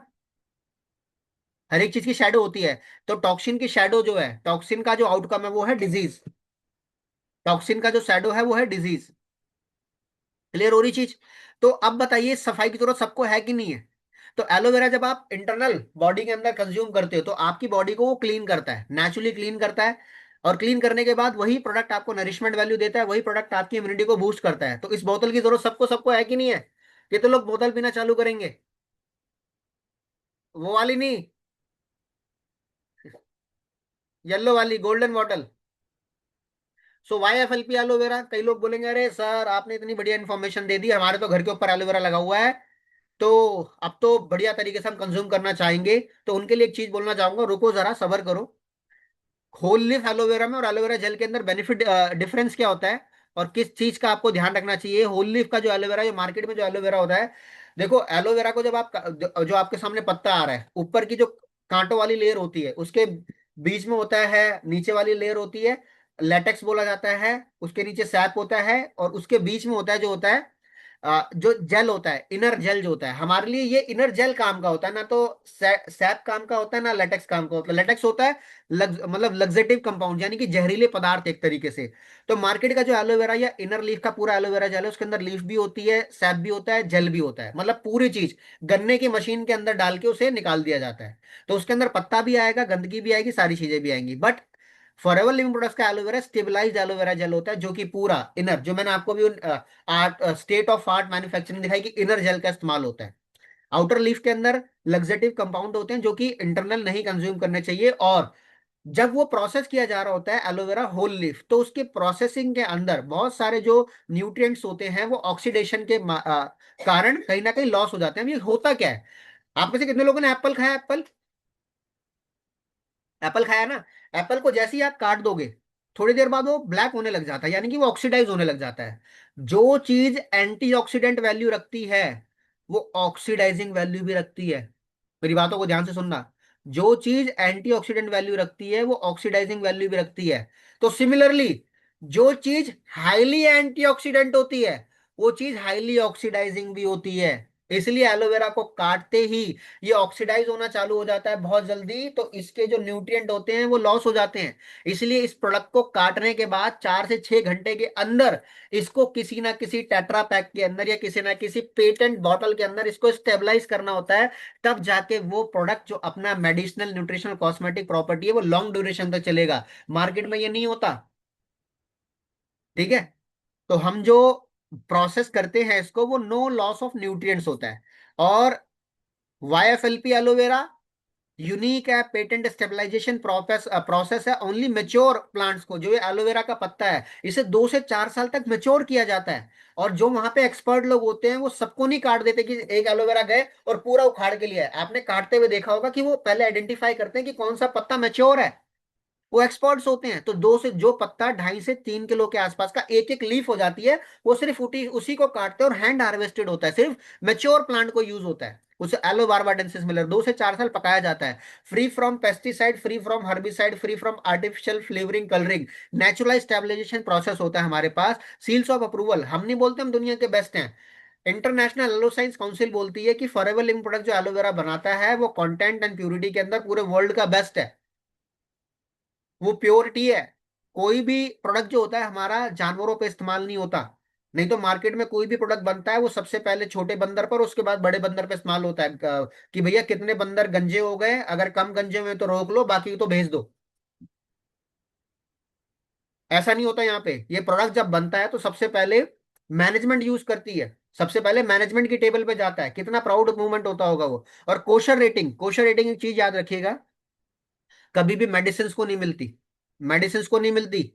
हर एक चीज की शैडो होती है। तो टॉक्सिन की शैडो जो है, टॉक्सिन का जो आउटकम है वो है डिजीज। टॉक्सिन का जो शैडो है वो है डिजीज। क्लियर हो रही चीज? तो अब बताइए, सफाई की जरूरत सबको है कि नहीं है? तो एलोवेरा जब आप इंटरनल बॉडी के अंदर कंज्यूम करते हो तो आपकी बॉडी को वो क्लीन करता है, नेचुरली क्लीन करता है। और क्लीन करने के बाद वही प्रोडक्ट आपको नरिशमेंट वैल्यू देता है, वही प्रोडक्ट आपकी इम्यूनिटी को बूस्ट करता है। तो इस बोतल की जरूरत सबको सबको है कि नहीं है? ये तो लोग बोतल पीना चालू करेंगे, वो वाली नहीं, येलो वाली golden bottle. So Y F L P aloe vera, कई लोग बोलेंगे अरे सर आपने इतनी बढ़िया इन्फॉर्मेशन दे दी, हमारे तो घर के ऊपर एलोवेरा लगा हुआ है, तो अब तो बढ़िया तरीके से हम कंज्यूम करना चाहेंगे। तो उनके लिए एक चीज बोलना चाहूंगा, रुको जरा सबर करो। होल लिफ एलोवेरा में और एलोवेरा जेल के अंदर बेनिफिट डिफरेंस क्या होता है, और किस चीज का आपको ध्यान रखना चाहिए? होल लिफ का जो एलोवेरा, जो मार्केट में जो एलोवेरा होता है, देखो एलोवेरा को जब आप जो आपके सामने पत्ता आ रहा है, ऊपर की जो कांटों वाली लेयर होती है, उसके बीच में होता है, नीचे वाली लेयर होती है लेटेक्स बोला जाता है, उसके नीचे सैप होता है, और उसके बीच में होता है जो होता है जो जेल होता है, इनर जेल जो होता है। हमारे लिए ये इनर जेल काम का होता है, ना तो सैप काम का होता है, ना लेटेक्स काम का होता है। लेटेक्स होता है मतलब लग्जेटिव कंपाउंड, यानी कि जहरीले पदार्थ एक तरीके से। तो मार्केट का जो एलोवेरा या इनर लीफ का पूरा एलोवेरा जेल है, उसके अंदर लीफ भी होती है, सैप भी होता है, जेल भी होता है, मतलब पूरी चीज गन्ने की मशीन के अंदर डाल के उसे निकाल दिया जाता है। तो उसके अंदर पत्ता भी आएगा, गंदगी भी आएगी, सारी चीजें भी आएंगी। बट फॉरएवर लिविंग प्रोडक्ट्स का एलोवेरा स्टेबलाइज्ड एलोवेरा जेल होता है, जो कि पूरा इनर, जो मैंने आपको भी art state of art manufacturing दिखाई कि इनर जेल का इस्तेमाल होता है। आउटर लीफ के अंदर लग्जेटिव कंपाउंड होते हैं जो कि इंटरनल नहीं कंज्यूम करने चाहिए। और जब वो प्रोसेस किया जा रहा होता है एलोवेरा होल लीफ, तो उसके प्रोसेसिंग के अंदर बहुत सारे जो न्यूट्रिएंट्स होते हैं वो ऑक्सीडेशन के कारण कहीं ना कहीं लॉस हो जाते हैं। अब ये होता क्या है? आप में से कितने लोगों ने एप्पल खाया? एप्पल, एप्पल खाया ना? एप्पल को जैसे ही आप काट दोगे, थोड़ी देर बाद वो ब्लैक होने लग जाता है, यानी कि वो ऑक्सीडाइज होने लग जाता है। जो चीज एंटीऑक्सीडेंट वैल्यू रखती है वो ऑक्सीडाइजिंग वैल्यू भी रखती है। मेरी बातों को ध्यान से सुनना, जो चीज एंटीऑक्सीडेंट वैल्यू रखती है वो ऑक्सीडाइजिंग वैल्यू भी रखती है। तो सिमिलरली, जो चीज हाईली एंटीऑक्सीडेंट होती है वो चीज हाईली ऑक्सीडाइजिंग भी होती है। इसलिए एलोवेरा को काटते ही ये ऑक्सीडाइज होना चालू हो जाता है बहुत जल्दी, तो इसके जो न्यूट्रिएंट होते हैं वो लॉस हो जाते हैं। इसलिए इस प्रोडक्ट को काटने के बाद 4 से 6 घंटे के अंदर इसको किसी ना किसी टेट्रा पैक के अंदर या किसी ना किसी पेटेंट बॉटल के अंदर इसको स्टेबलाइज करना होता है। तब जाके वो प्रोडक्ट जो अपना मेडिसिनल न्यूट्रिशनल कॉस्मेटिक प्रॉपर्टी है वो लॉन्ग ड्यूरेशन तक चलेगा। मार्केट में ये नहीं होता, ठीक है? तो हम जो प्रोसेस करते हैं इसको, वो नो लॉस ऑफ न्यूट्रिएंट्स होता है। और YFLP एलोवेरा यूनिक है, पेटेंट स्टेबलाइजेशन प्रोसेस प्रोसेस है ओनली मेच्योर प्लांट्स को। जो ये एलोवेरा का पत्ता है, इसे 2 से 4 साल तक मेच्योर किया जाता है। और जो वहां पे एक्सपर्ट लोग होते हैं वो सबको नहीं काट देते कि एक एलोवेरा गए और पूरा उखाड़ के लिया है। आपने काटते हुए देखा होगा कि वो पहले आइडेंटिफाई करते हैं कि कौन सा पत्ता मेच्योर है, वो एक्सपर्ट्स होते हैं। तो दो से जो पत्ता 2.5 से 3 किलो के आसपास का एक एक लीफ हो जाती है, वो सिर्फ उसी को काटते हैं और हैंड हार्वेस्टेड होता है, सिर्फ मेच्योर प्लांट को यूज होता है। उसे एलो बारबाडेंसिस मिलर 2 से 4 साल पकाया जाता है, free from pesticide, free from herbicide, free from artificial flavouring colouring. Natural stabilisation process होता है हमारे पास। सील्स ऑफ अप्रूवल, हम नहीं बोलते हम दुनिया के बेस्ट हैं, इंटरनेशनल एलो साइंस काउंसिल बोलती है कि फॉरएवर लिविंग प्रोडक्ट जो एलोवेरा बनाता है वो कंटेंट एंड प्यूरिटी के अंदर पूरे वर्ल्ड का बेस्ट है। वो प्योरिटी है। कोई भी प्रोडक्ट जो होता है हमारा जानवरों पे इस्तेमाल नहीं होता। नहीं तो मार्केट में कोई भी प्रोडक्ट बनता है वो सबसे पहले छोटे बंदर पर, उसके बाद बड़े बंदर पे इस्तेमाल होता है। कि भैया कितने बंदर गंजे हो गए, अगर कम गंजे हुए तो रोक लो, बाकी तो भेज दो। ऐसा नहीं होता यहाँ पे। ये प्रोडक्ट जब बनता है तो सबसे पहले मैनेजमेंट यूज करती है, सबसे पहले मैनेजमेंट की टेबल पे जाता है। कितना प्राउड मूवमेंट होता होगा वो। और कोशर रेटिंग, कोशर रेटिंग एक चीज याद रखिएगा, कभी भी मेडिसिन को नहीं मिलती। मेडिसिन को नहीं मिलती,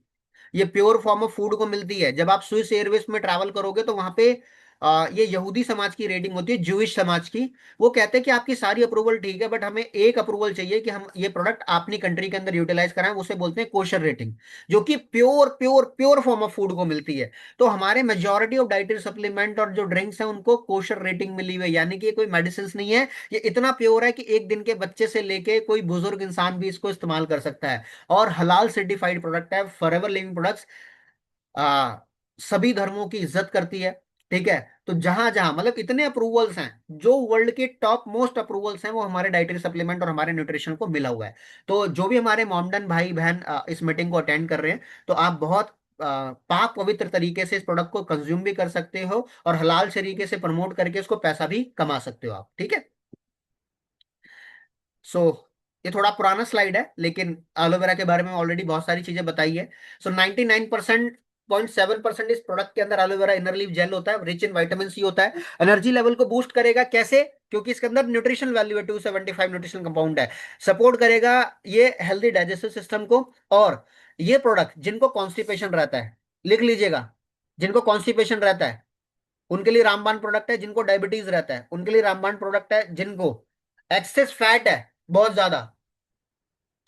ये प्योर फॉर्म ऑफ फूड को मिलती है। जब आप स्विस एयरवेज में ट्रैवल करोगे तो वहां पे ये यहूदी समाज की रेटिंग होती है, जूइश समाज की। वो कहते हैं कि आपकी सारी अप्रूवल ठीक है, बट हमें एक अप्रूवल चाहिए कि हम ये प्रोडक्ट अपनी कंट्री के अंदर यूटिलाइज कराएं, उसे बोलते हैं कोशर रेटिंग, जो कि pure pure pure form of food को मिलती है। तो हमारे मेजोरिटी ऑफ डाइटरी सप्लीमेंट और जो ड्रिंक्स हैं उनको कोशर रेटिंग मिली हुई है, यानी कि ये कोई मेडिसिन नहीं है। ये इतना प्योर है कि एक दिन के बच्चे से लेके कोई बुजुर्ग इंसान भी इसको इस्तेमाल कर सकता है। और हलाल सर्टिफाइड प्रोडक्ट है। फॉरएवर लिविंग प्रोडक्ट्स आ, सभी धर्मों की इज्जत करती है। ठीक है। तो जहां जहां मतलब इतने अप्रूवल्स हैं, जो वर्ल्ड के टॉप मोस्ट अप्रूवल्स हैं, वो हमारे डाइटरी सप्लीमेंट और हमारे न्यूट्रिशन को मिला हुआ है। तो जो भी हमारे मोमडन भाई बहन इस मीटिंग को अटेंड कर रहे हैं, तो आप बहुत पाक पवित्र तरीके से इस प्रोडक्ट को कंज्यूम भी कर सकते हो और हलाल तरीके से प्रमोट करके इसको पैसा भी कमा सकते हो आप। ठीक है। सो ये थोड़ा पुराना स्लाइड है, लेकिन एलोवेरा के बारे में ऑलरेडी बहुत सारी चीजें बताई है। सो 99.7% इस प्रोडक्ट के अंदर एलोवेरा इनर लीफ जेल होता है, रिच इन विटामिन सी होता है। एनर्जी लेवल को बूस्ट करेगा, कैसे? क्योंकि इसके अंदर न्यूट्रिशन वैल्यू है, 275 न्यूट्रिशन कंपाउंड है। सपोर्ट करेगा ये हेल्दी डाइजेस्टिव सिस्टम को। और ये प्रोडक्ट जिनको कॉन्स्टिपेशन रहता है, लिख लीजिएगा, जिनको कॉन्स्टिपेशन रहता है उनके लिए रामबाण प्रोडक्ट है। जिनको डायबिटीज रहता है उनके लिए रामबाण प्रोडक्ट है। जिनको एक्सेस फैट है, बहुत ज्यादा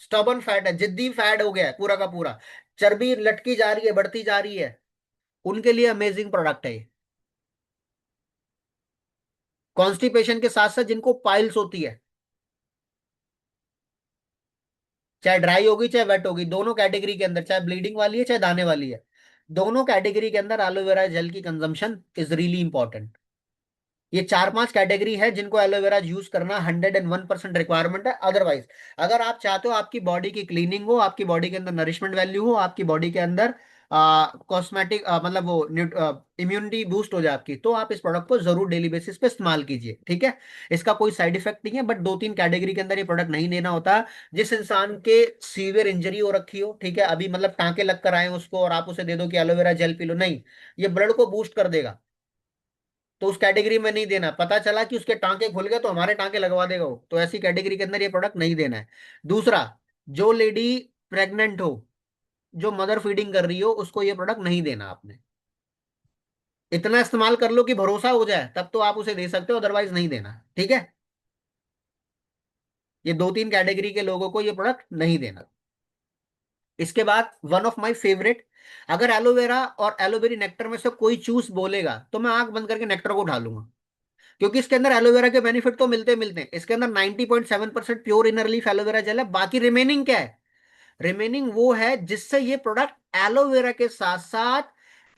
स्टबन फैट है, जिद्दी फैट हो गया है पूरा का पूरा, चर्बी लटकी जा रही है, बढ़ती जा रही है, उनके लिए अमेजिंग प्रोडक्ट है ये। कॉन्स्टिपेशन के साथ साथ जिनको पाइल्स होती है, चाहे ड्राई होगी चाहे वेट होगी, दोनों कैटेगरी के अंदर, चाहे ब्लीडिंग वाली है चाहे दाने वाली है, दोनों कैटेगरी के अंदर एलोवेरा जेल की कंजम्पशन इज रियली इंपॉर्टेंट। ये चार पांच कैटेगरी है जिनको एलोवेरा यूज करना 101% रिक्वायरमेंट है। अदरवाइज अगर आप चाहते हो आपकी बॉडी की क्लीनिंग हो, आपकी बॉडी के अंदर नरिशमेंट वैल्यू हो, आपकी बॉडी के अंदर कॉस्मेटिक मतलब वो इम्यूनिटी बूस्ट हो जाए आपकी, तो आप इस प्रोडक्ट को जरूर डेली बेसिस पे इस्तेमाल कीजिए। ठीक है। इसका कोई साइड इफेक्ट नहीं है, बट दो तीन कैटेगरी के अंदर ये प्रोडक्ट नहीं लेना होता। जिस इंसान के सीवियर इंजरी हो रखी हो, ठीक है, अभी मतलब टांके लग कर आए हैं उसको, और आप उसे दे दो कि एलोवेरा जेल पी लो, नहीं, ये ब्लड को बूस्ट कर देगा, तो उस कैटेगरी में नहीं देना। पता चला कि उसके टांके खुल गए तो हमारे टांके लगवा देगा वो, तो ऐसी कैटेगरी के अंदर ये प्रोडक्ट नहीं देना है। दूसरा, जो लेडी प्रेग्नेंट हो, जो मदर फीडिंग कर रही हो, उसको ये प्रोडक्ट नहीं देना आपने। इतना इस्तेमाल कर लो कि भरोसा हो जाए, तब तो आप उसे दे सकते हो, अदरवाइज नहीं देना। ठीक है। ये दो तीन कैटेगरी के लोगों को ये प्रोडक्ट नहीं देना। इसके बाद वन ऑफ माय फेवरेट, अगर एलोवेरा और एलोवेरी नेक्टर में से कोई चूस बोलेगा तो मैं आंख बंद करके नेक्टर को उठा लूंगा। क्योंकि इसके अंदर एलोवेरा के बेनिफिट तो मिलते मिलते हैं। इसके अंदर 90.7% pure inner leaf aloe vera gel है। बाकी रिमेनिंग क्या है? रिमेनिंग वो है जिससे ये प्रोडक्ट एलोवेरा के साथ साथ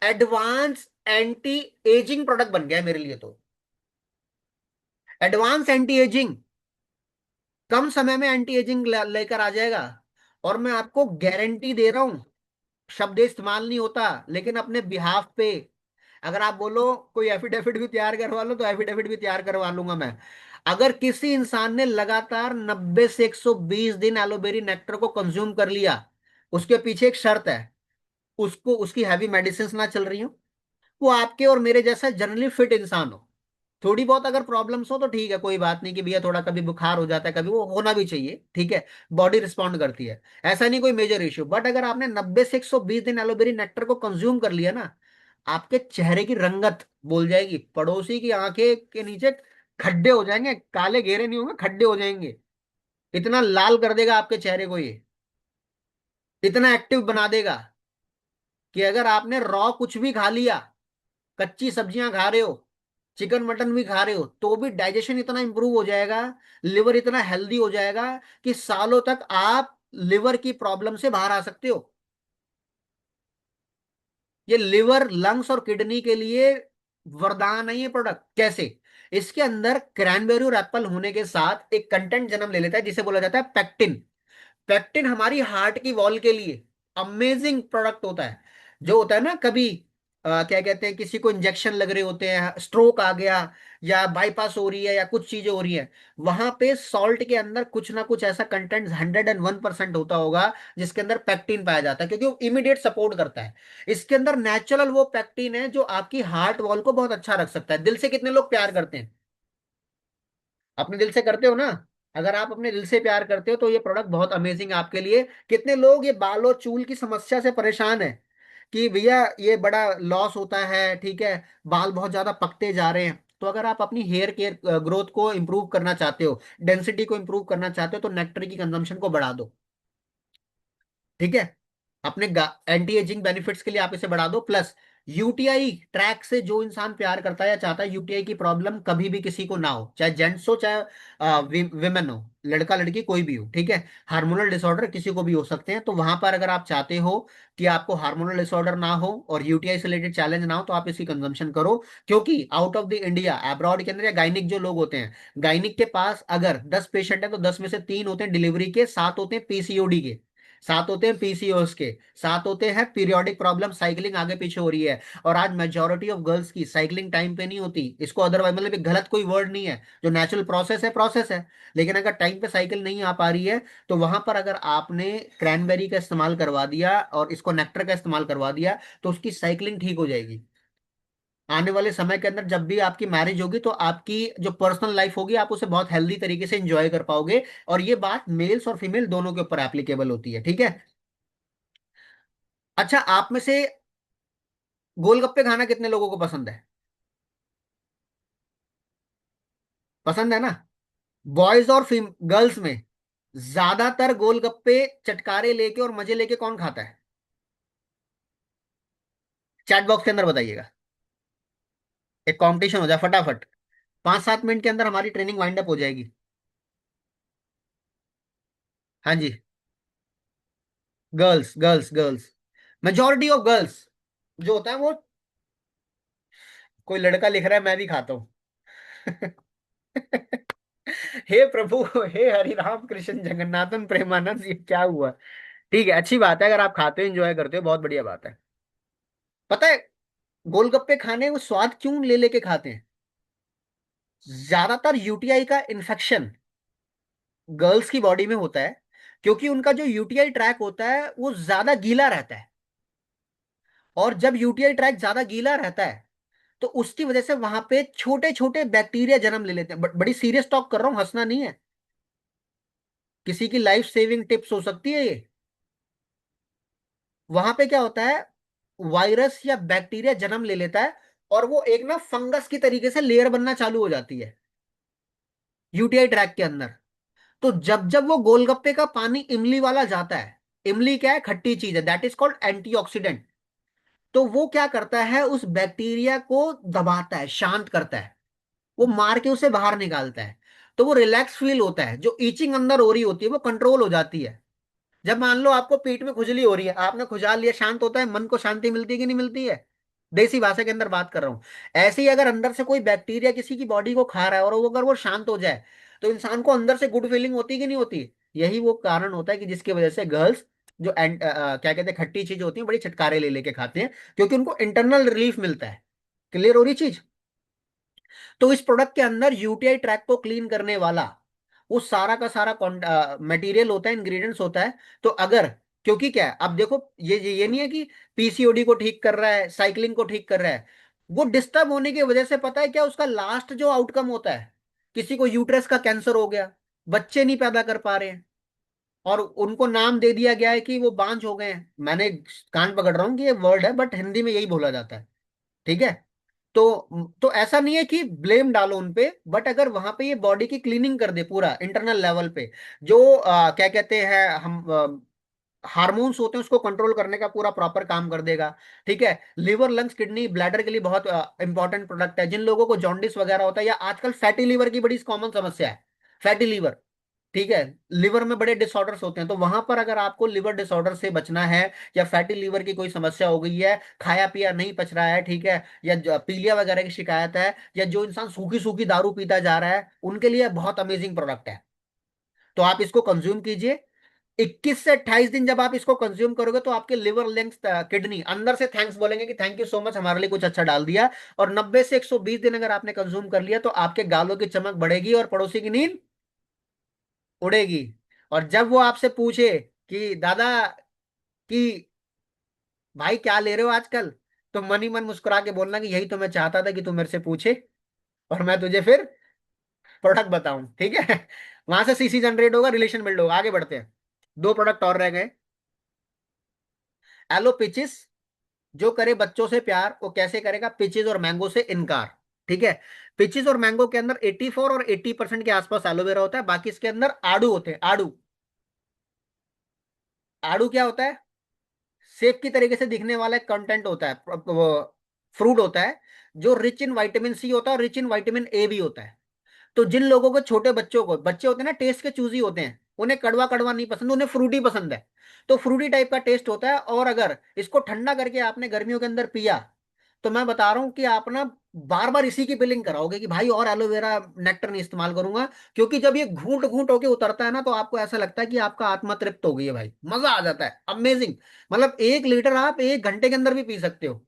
एडवांस एंटी एजिंग प्रोडक्ट बन गया है मेरे लिए। तो एडवांस एंटी एजिंग, कम समय में एंटी एजिंग लेकर आ जाएगा। और मैं आपको गारंटी दे रहा हूं, शब्द इस्तेमाल नहीं होता, लेकिन अपने बिहाफ पे अगर आप बोलो कोई एफिडेविट भी तैयार करवा लो, तो एफिडेविट भी तैयार करवा लूंगा मैं। अगर किसी इंसान ने लगातार 90 से 120 दिन एलोबेरी नेक्टर को कंज्यूम कर लिया, उसके पीछे एक शर्त है, उसको उसकी हैवी मेडिसिन ना चल रही हो, वो आपके और मेरे जैसा जनरली फिट इंसान हो। थोड़ी बहुत अगर प्रॉब्लम्स हो तो ठीक है, कोई बात नहीं कि भैया थोड़ा कभी बुखार हो जाता है, कभी वो होना भी चाहिए, ठीक है, बॉडी रिस्पॉन्ड करती है, ऐसा नहीं कोई मेजर इश्यू। बट अगर आपने 90 से 120 दिन एलोवेरी नेक्टर को कंज्यूम कर लिया ना, आपके चेहरे की रंगत बोल जाएगी, पड़ोसी की आंखें के नीचे खड्डे हो जाएंगे, काले घेरे नहीं होंगे, खड्डे हो जाएंगे। इतना लाल कर देगा आपके चेहरे को ये, इतना एक्टिव बना देगा कि अगर आपने रॉ कुछ भी खा लिया, कच्ची सब्जियां खा रहे हो, चिकन मटन भी खा रहे हो, तो भी डाइजेशन इतना इंप्रूव हो जाएगा, लिवर इतना हेल्दी हो जाएगा कि सालों तक आप लिवर की प्रॉब्लम से बाहर आ सकते हो। ये लिवर, लंग्स और किडनी के लिए वरदान है ये प्रोडक्ट। कैसे? इसके अंदर क्रैनबेरी और एप्पल होने के साथ एक कंटेंट जन्म ले लेता है जिसे बोला जाता है पेक्टिन। पेक्टिन हमारी हार्ट की वॉल के लिए अमेजिंग प्रोडक्ट होता है। जो होता है ना, कभी क्या कहते हैं, किसी को इंजेक्शन लग रहे होते हैं, स्ट्रोक आ गया या बाईपास हो रही है या कुछ चीजें हो रही है, वहां पे सॉल्ट के अंदर कुछ ना कुछ ऐसा कंटेंट 101% होता होगा जिसके अंदर पेक्टिन पाया जाता है, क्योंकि वो इमीडिएट सपोर्ट करता है। इसके अंदर नेचुरल वो पेक्टिन है जो आपकी हार्ट वॉल को बहुत अच्छा रख सकता है। दिल से कितने लोग प्यार करते हैं? अपने दिल से करते हो ना? अगर आप अपने दिल से प्यार करते हो तो ये प्रोडक्ट बहुत अमेजिंग है आपके लिए। कितने लोग ये बाल और चूल की समस्या से परेशान है कि भैया ये बड़ा लॉस होता है, ठीक है, बाल बहुत ज्यादा पकते जा रहे हैं। तो अगर आप अपनी हेयर केयर ग्रोथ को इंप्रूव करना चाहते हो, डेंसिटी को इंप्रूव करना चाहते हो, तो नेक्टर की कंजम्पशन को बढ़ा दो। ठीक है? अपने एंटी एजिंग बेनिफिट्स के लिए आप इसे बढ़ा दो। प्लस यूटीआई ट्रैक से जो इंसान प्यार करता है या चाहता है यूटीआई की प्रॉब्लम कभी भी किसी को ना हो, चाहे जेंट्स हो चाहे विमेन हो, लड़का लड़की कोई भी हो, ठीक है, हार्मोनल डिसऑर्डर किसी को भी हो सकते हैं, तो वहां पर अगर आप चाहते हो कि आपको हार्मोनल डिसऑर्डर ना हो और यूटीआई से रिलेटेड चैलेंज ना हो, तो आप इसकी कंजम्पशन करो। क्योंकि out of the India, abroad के अंदर, या गायनिक जो लोग होते हैं, गायनिक के पास अगर 10 पेशेंट है तो 10 में से 3 होते हैं डिलीवरी के, 7 होते हैं पीसीओडी के, 7 होते हैं पीसीओएस के, 7 होते हैं पीरियोडिक प्रॉब्लम, साइकिलिंग आगे पीछे हो रही है। और आज मेजोरिटी ऑफ गर्ल्स की साइकिलिंग टाइम पे नहीं होती। इसको अदरवाइज मतलब एक गलत कोई वर्ड नहीं है, जो नेचुरल प्रोसेस है प्रोसेस है। लेकिन अगर टाइम पे साइकिल नहीं आ पा रही है, तो वहां पर अगर आपने क्रैनबेरी का इस्तेमाल करवा दिया और इसको नेक्टर का इस्तेमाल करवा दिया, तो उसकी साइकिलिंग ठीक हो जाएगी। आने वाले समय के अंदर जब भी आपकी मैरिज होगी तो आपकी जो पर्सनल लाइफ होगी आप उसे बहुत हेल्दी तरीके से एंजॉय कर पाओगे। और ये बात मेल्स और फीमेल दोनों के ऊपर एप्लीकेबल होती है। ठीक है? अच्छा, आप में से गोलगप्पे खाना कितने लोगों को पसंद है? पसंद है ना? बॉयज और गर्ल्स में ज्यादातर गोलगप्पे चटकारे लेके और मजे लेके कौन खाता है? चैट बॉक्स के अंदर बताइएगा। एक कंपटीशन हो जाए फटाफट। 5-7 मिनट के अंदर हमारी ट्रेनिंग वाइंड अप हो जाएगी। हाँ जी। Girls girls girls, majority of girls जो होता है वो। कोई लड़का लिख रहा है मैं भी खाता हूँ। हे प्रभु, हे हरि राम कृष्ण जगन्नाथन प्रेमानंद, ये क्या हुआ? ठीक है, अच्छी बात है, अगर आप खाते हो एंजॉय करते हो बहुत बढ़िया बात है। पता है गोलगप्पे खाने वो स्वाद क्यों ले लेके खाते हैं? ज्यादातर यूटीआई का इन्फेक्शन गर्ल्स की बॉडी में होता है, क्योंकि उनका जो यूटीआई ट्रैक होता है वो ज्यादा गीला रहता है। और जब यूटीआई ट्रैक ज्यादा गीला रहता है तो उसकी वजह से वहां पे छोटे छोटे बैक्टीरिया जन्म ले लेते हैं। बड़ी सीरियस टॉक कर रहा हूं, हंसना नहीं है। किसी की लाइफ सेविंग टिप्स हो सकती है ये। वहां पे क्या होता है, वायरस या बैक्टीरिया जन्म ले लेता है और वो एक ना फंगस की तरीके से लेयर बनना चालू हो जाती है यूटीआई ट्रैक के अंदर। तो जब जब वो गोलगप्पे का पानी इमली वाला जाता है, इमली क्या है, खट्टी चीज है, दैट इज कॉल्ड एंटीऑक्सीडेंट। तो वो क्या करता है, उस बैक्टीरिया को दबाता है, शांत करता है, वो मार के उसे बाहर निकालता है। तो वो रिलैक्स फील होता है, जो ईचिंग अंदर हो रही होती है वो कंट्रोल हो जाती है। जब मान लो आपको पेट में खुजली हो रही है, आपने खुजाल लिया, शांत होता है, मन को शांति मिलती है कि नहीं मिलती है? देसी भाषा के अंदर बात कर रहा हूं। ऐसे ही अगर अंदर से कोई बैक्टीरिया किसी की बॉडी को खा रहा है और वो अगर वो शांत हो जाए, तो इंसान को अंदर से गुड फीलिंग होती है कि नहीं होती? यही वो कारण होता है कि जिसकी वजह से गर्ल्स जो क्या कहते हैं, खट्टी चीज होती है, बड़ी छटकारे ले लेके खाते हैं, क्योंकि उनको इंटरनल रिलीफ मिलता है। क्लियर हो रही चीज? तो इस प्रोडक्ट के अंदर यूटीआई ट्रैक को क्लीन करने वाला वो सारा का सारा मटेरियल होता है, इंग्रेडिएंट्स होता है। तो अगर, क्योंकि क्या है, अब देखो, ये नहीं है कि पीसीओडी को ठीक कर रहा है, साइकिलिंग को ठीक कर रहा है। वो डिस्टर्ब होने की वजह से पता है क्या उसका लास्ट जो आउटकम होता है? किसी को यूट्रस का कैंसर हो गया, बच्चे नहीं पैदा कर पा रहे हैं, और उनको नाम दे दिया गया है कि वो बांझ हो गए हैं। मैंने कान पकड़ रहा हूँ कि ये वर्ड है, बट हिंदी में यही बोला जाता है। ठीक है? तो ऐसा नहीं है कि ब्लेम डालो उन पे, बट अगर वहां पे ये बॉडी की क्लीनिंग कर दे पूरा इंटरनल लेवल पे, जो क्या कहते हैं हम, हार्मोन्स होते हैं उसको कंट्रोल करने का पूरा प्रॉपर काम कर देगा। ठीक है? लिवर लंग्स किडनी ब्लैडर के लिए बहुत इंपॉर्टेंट प्रोडक्ट है। जिन लोगों को जॉन्डिस वगैरह होता है, या आजकल फैटी लीवर की बड़ी कॉमन समस्या है, फैटी लीवर, ठीक है। लिवर में बड़े डिसऑर्डर्स होते हैं, तो वहां पर अगर आपको लिवर डिसऑर्डर से बचना है, या फैटी लिवर की कोई समस्या हो गई है, खाया पिया नहीं पच रहा है, ठीक है, या पीलिया वगैरह की शिकायत है, या जो इंसान सूखी सूखी दारू पीता जा रहा है, उनके लिए बहुत अमेजिंग प्रोडक्ट है। तो आप इसको कंज्यूम कीजिए। 21 से 28 दिन जब आप इसको कंज्यूम करोगे, तो आपके लिवर, लंग्स, किडनी अंदर से थैंक्स बोलेंगे कि थैंक यू सो मच, हमारे लिए कुछ अच्छा डाल दिया। और 90 से 120 दिन अगर आपने कंज्यूम कर लिया, तो आपके गालों की चमक बढ़ेगी और पड़ोसी की नींद उड़ेगी। और जब वो आपसे पूछे कि दादा, कि भाई क्या ले रहे हो आजकल, तो मन ही मन मुस्कुरा के बोलना कि यही तो मैं चाहता था कि तू मेरे से पूछे, और मैं तुझे फिर प्रोडक्ट बताऊं, ठीक है। वहां से सीसी जनरेट होगा, रिलेशन बिल्ड होगा। आगे बढ़ते हैं। दो प्रोडक्ट और रह गए। एलो पिचिस, जो करे बच्चों से प्यार वो कैसे करेगा पिचिस और मैंगो से इनकार। ठीक है। पिचिस और मैंगो के अंदर 84 और 80% के आसपास एलोवेरा होता है, बाकी इसके अंदर आड़ू होते हैं। आड़ू, आड़ू क्या होता है? सेब की तरीके से दिखने वाला एक कंटेंट होता है, वो फ्रूट होता है, जो रिच इन विटामिन सी होता है और रिच इन विटामिन ए भी होता है। तो जिन लोगों को, छोटे बच्चों को, बच्चे होते हैं ना टेस्ट के चूजी होते हैं, उन्हें कड़वा कड़वा नहीं पसंद, उन्हें फ्रूटी पसंद है। तो फ्रूटी टाइप का टेस्ट होता है, और अगर इसको ठंडा करके आपने गर्मियों के अंदर पिया, तो मैं बता रहा हूं कि आप ना बार बार इसी की बिलिंग कराओगे कि भाई और एलोवेरा नेक्टर नहीं इस्तेमाल करूंगा। क्योंकि जब ये घूंट घूंट होके उतरता है ना, तो आपको ऐसा लगता है कि आपका आत्मा तृप्त हो गई है भाई, मजा आ जाता है, अमेजिंग। मतलब 1 लीटर आप 1 घंटे के अंदर भी पी सकते हो।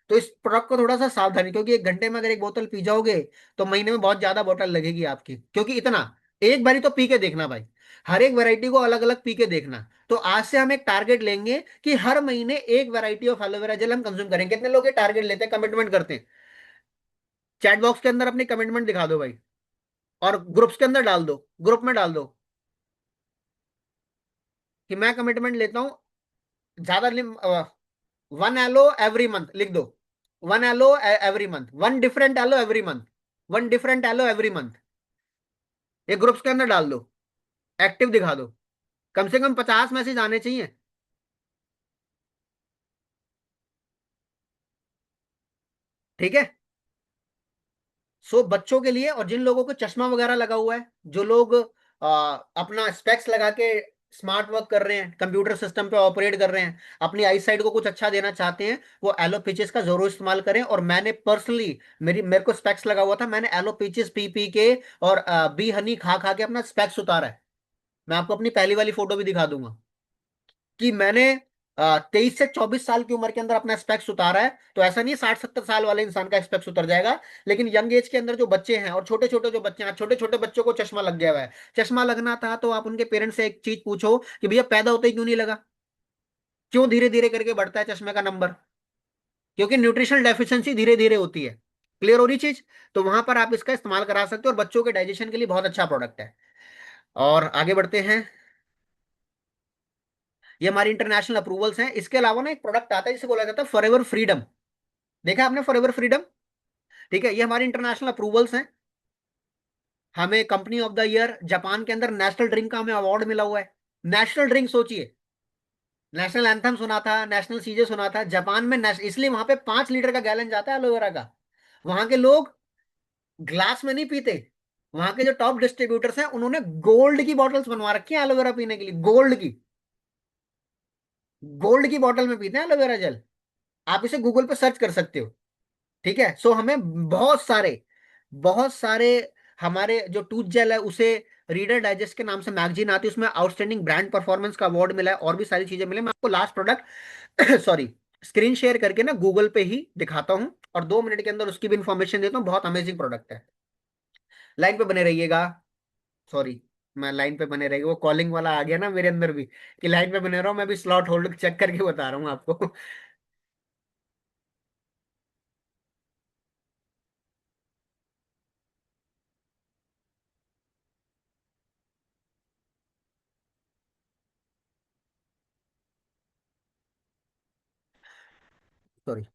तो इस प्रोडक्ट को थोड़ा सा सावधानी, क्योंकि 1 घंटे में अगर एक बोतल पी जाओगे, तो महीने में बहुत ज्यादा बोतल लगेगी आपकी, क्योंकि इतना। एक बारी तो पी के देखना भाई, हर एक वैरायटी को अलग अलग पी के देखना। तो आज से हम एक टारगेट लेंगे कि हर महीने एक वैरायटी ऑफ एलोवेरा जेल हम कंज्यूम करेंगे। कितने लोग ये टारगेट लेते हैं, कमिटमेंट करते हैं? चैट बॉक्स के अंदर अपनी कमिटमेंट दिखा दो भाई, और ग्रुप्स के अंदर डाल दो, ग्रुप में डाल दो कि मैं कमिटमेंट लेता हूँ। ज्यादा 1 एलो एवरी मंथ लिख दो। 1 aloe every month, 1 different aloe every month, 1 different aloe every month. ये ग्रुप्स के अंदर डाल दो, एक्टिव दिखा दो। कम से कम 50 मैसेज आने चाहिए। ठीक है। सो बच्चों के लिए, और जिन लोगों को चश्मा वगैरह लगा हुआ है, जो लोग अपना स्पेक्स लगा के स्मार्ट वर्क कर रहे हैं, कंप्यूटर सिस्टम पे ऑपरेट कर रहे हैं, अपनी आई साइड को कुछ अच्छा देना चाहते हैं, वो एलो पिचेस का जरूर इस्तेमाल करें। और मैंने पर्सनली, मेरे को स्पेक्स लगा हुआ था, मैंने एलो पिचेस पी पी के और बी हनी खा खा के अपना स्पेक्स उतारा है। मैं आपको अपनी पहली वाली फोटो भी दिखा दूंगा कि मैंने 23 से 24 साल की उम्र के अंदर अपना स्पेक्स उतारा है। तो ऐसा नहीं 60-70 साल वाले इंसान का स्पेक्स उतर जाएगा, लेकिन यंग एज के अंदर जो बच्चे हैं, और छोटे छोटे जो बच्चे हैं, छोटे छोटे बच्चों को चश्मा लग गया हुआ है। चश्मा लगना था तो आप उनके पेरेंट्स से एक चीज पूछो कि भैया पैदा होते ही क्यों नहीं लगा, क्यों धीरे धीरे करके बढ़ता है चश्मे का नंबर? क्योंकि न्यूट्रिशनल डेफिशिएंसी धीरे धीरे होती है। क्लियर हो रही चीज? तो वहां पर आप इसका इस्तेमाल करा सकते हो, और बच्चों के डाइजेशन के लिए बहुत अच्छा प्रोडक्ट है। और आगे बढ़ते हैं। ये हमारी इंटरनेशनल अप्रूवल्स हैं। इसके अलावा ना एक प्रोडक्ट आता है जिसे बोला जाता है फॉरएवर फ्रीडम। देखा आपने फॉरएवर फ्रीडम? ठीक है, ये हमारी इंटरनेशनल अप्रूवल्स हैं। हमें company of the year Japan के अंदर नेशनल ड्रिंक का हमें अवार्ड मिला हुआ है। नेशनल ड्रिंक सोचिए, नेशनल एंथम सुना था, नेशनल सीजे सुना था, जापान में इसलिए वहां पे 5 लीटर का गैलन जाता है एलोवेरा का। वहां के लोग ग्लास में नहीं पीते। वहां के जो टॉप डिस्ट्रीब्यूटर्स हैं, उन्होंने गोल्ड की बॉटल्स बनवा रखी है एलोवेरा पीने के लिए, गोल्ड की। गोल्ड की बॉटल में पीते हैं एलोवेरा जेल। आप इसे गूगल पे सर्च कर सकते हो। ठीक है। सो हमें बहुत सारे हमारे जो टूथ जेल है उसे रीडर डाइजेस्ट के नाम से मैगजीन आती है, उसमें आउटस्टैंडिंग ब्रांड परफॉर्मेंस का अवार्ड मिला है, और भी सारी चीजें मिले। मैं आपको last product sorry, screen share करके ना गूगल पे ही दिखाता हूं, और 2 मिनट के अंदर उसकी भी इंफॉर्मेशन देता हूँ। बहुत अमेजिंग प्रोडक्ट है। लाइन पे बने रहिएगा। सॉरी, मैं लाइन पे बने रहिएगा, वो कॉलिंग वाला आ गया ना मेरे अंदर भी, कि लाइन पे बने रहो। मैं भी स्लॉट होल्ड चेक करके बता रहा हूँ आपको। सॉरी।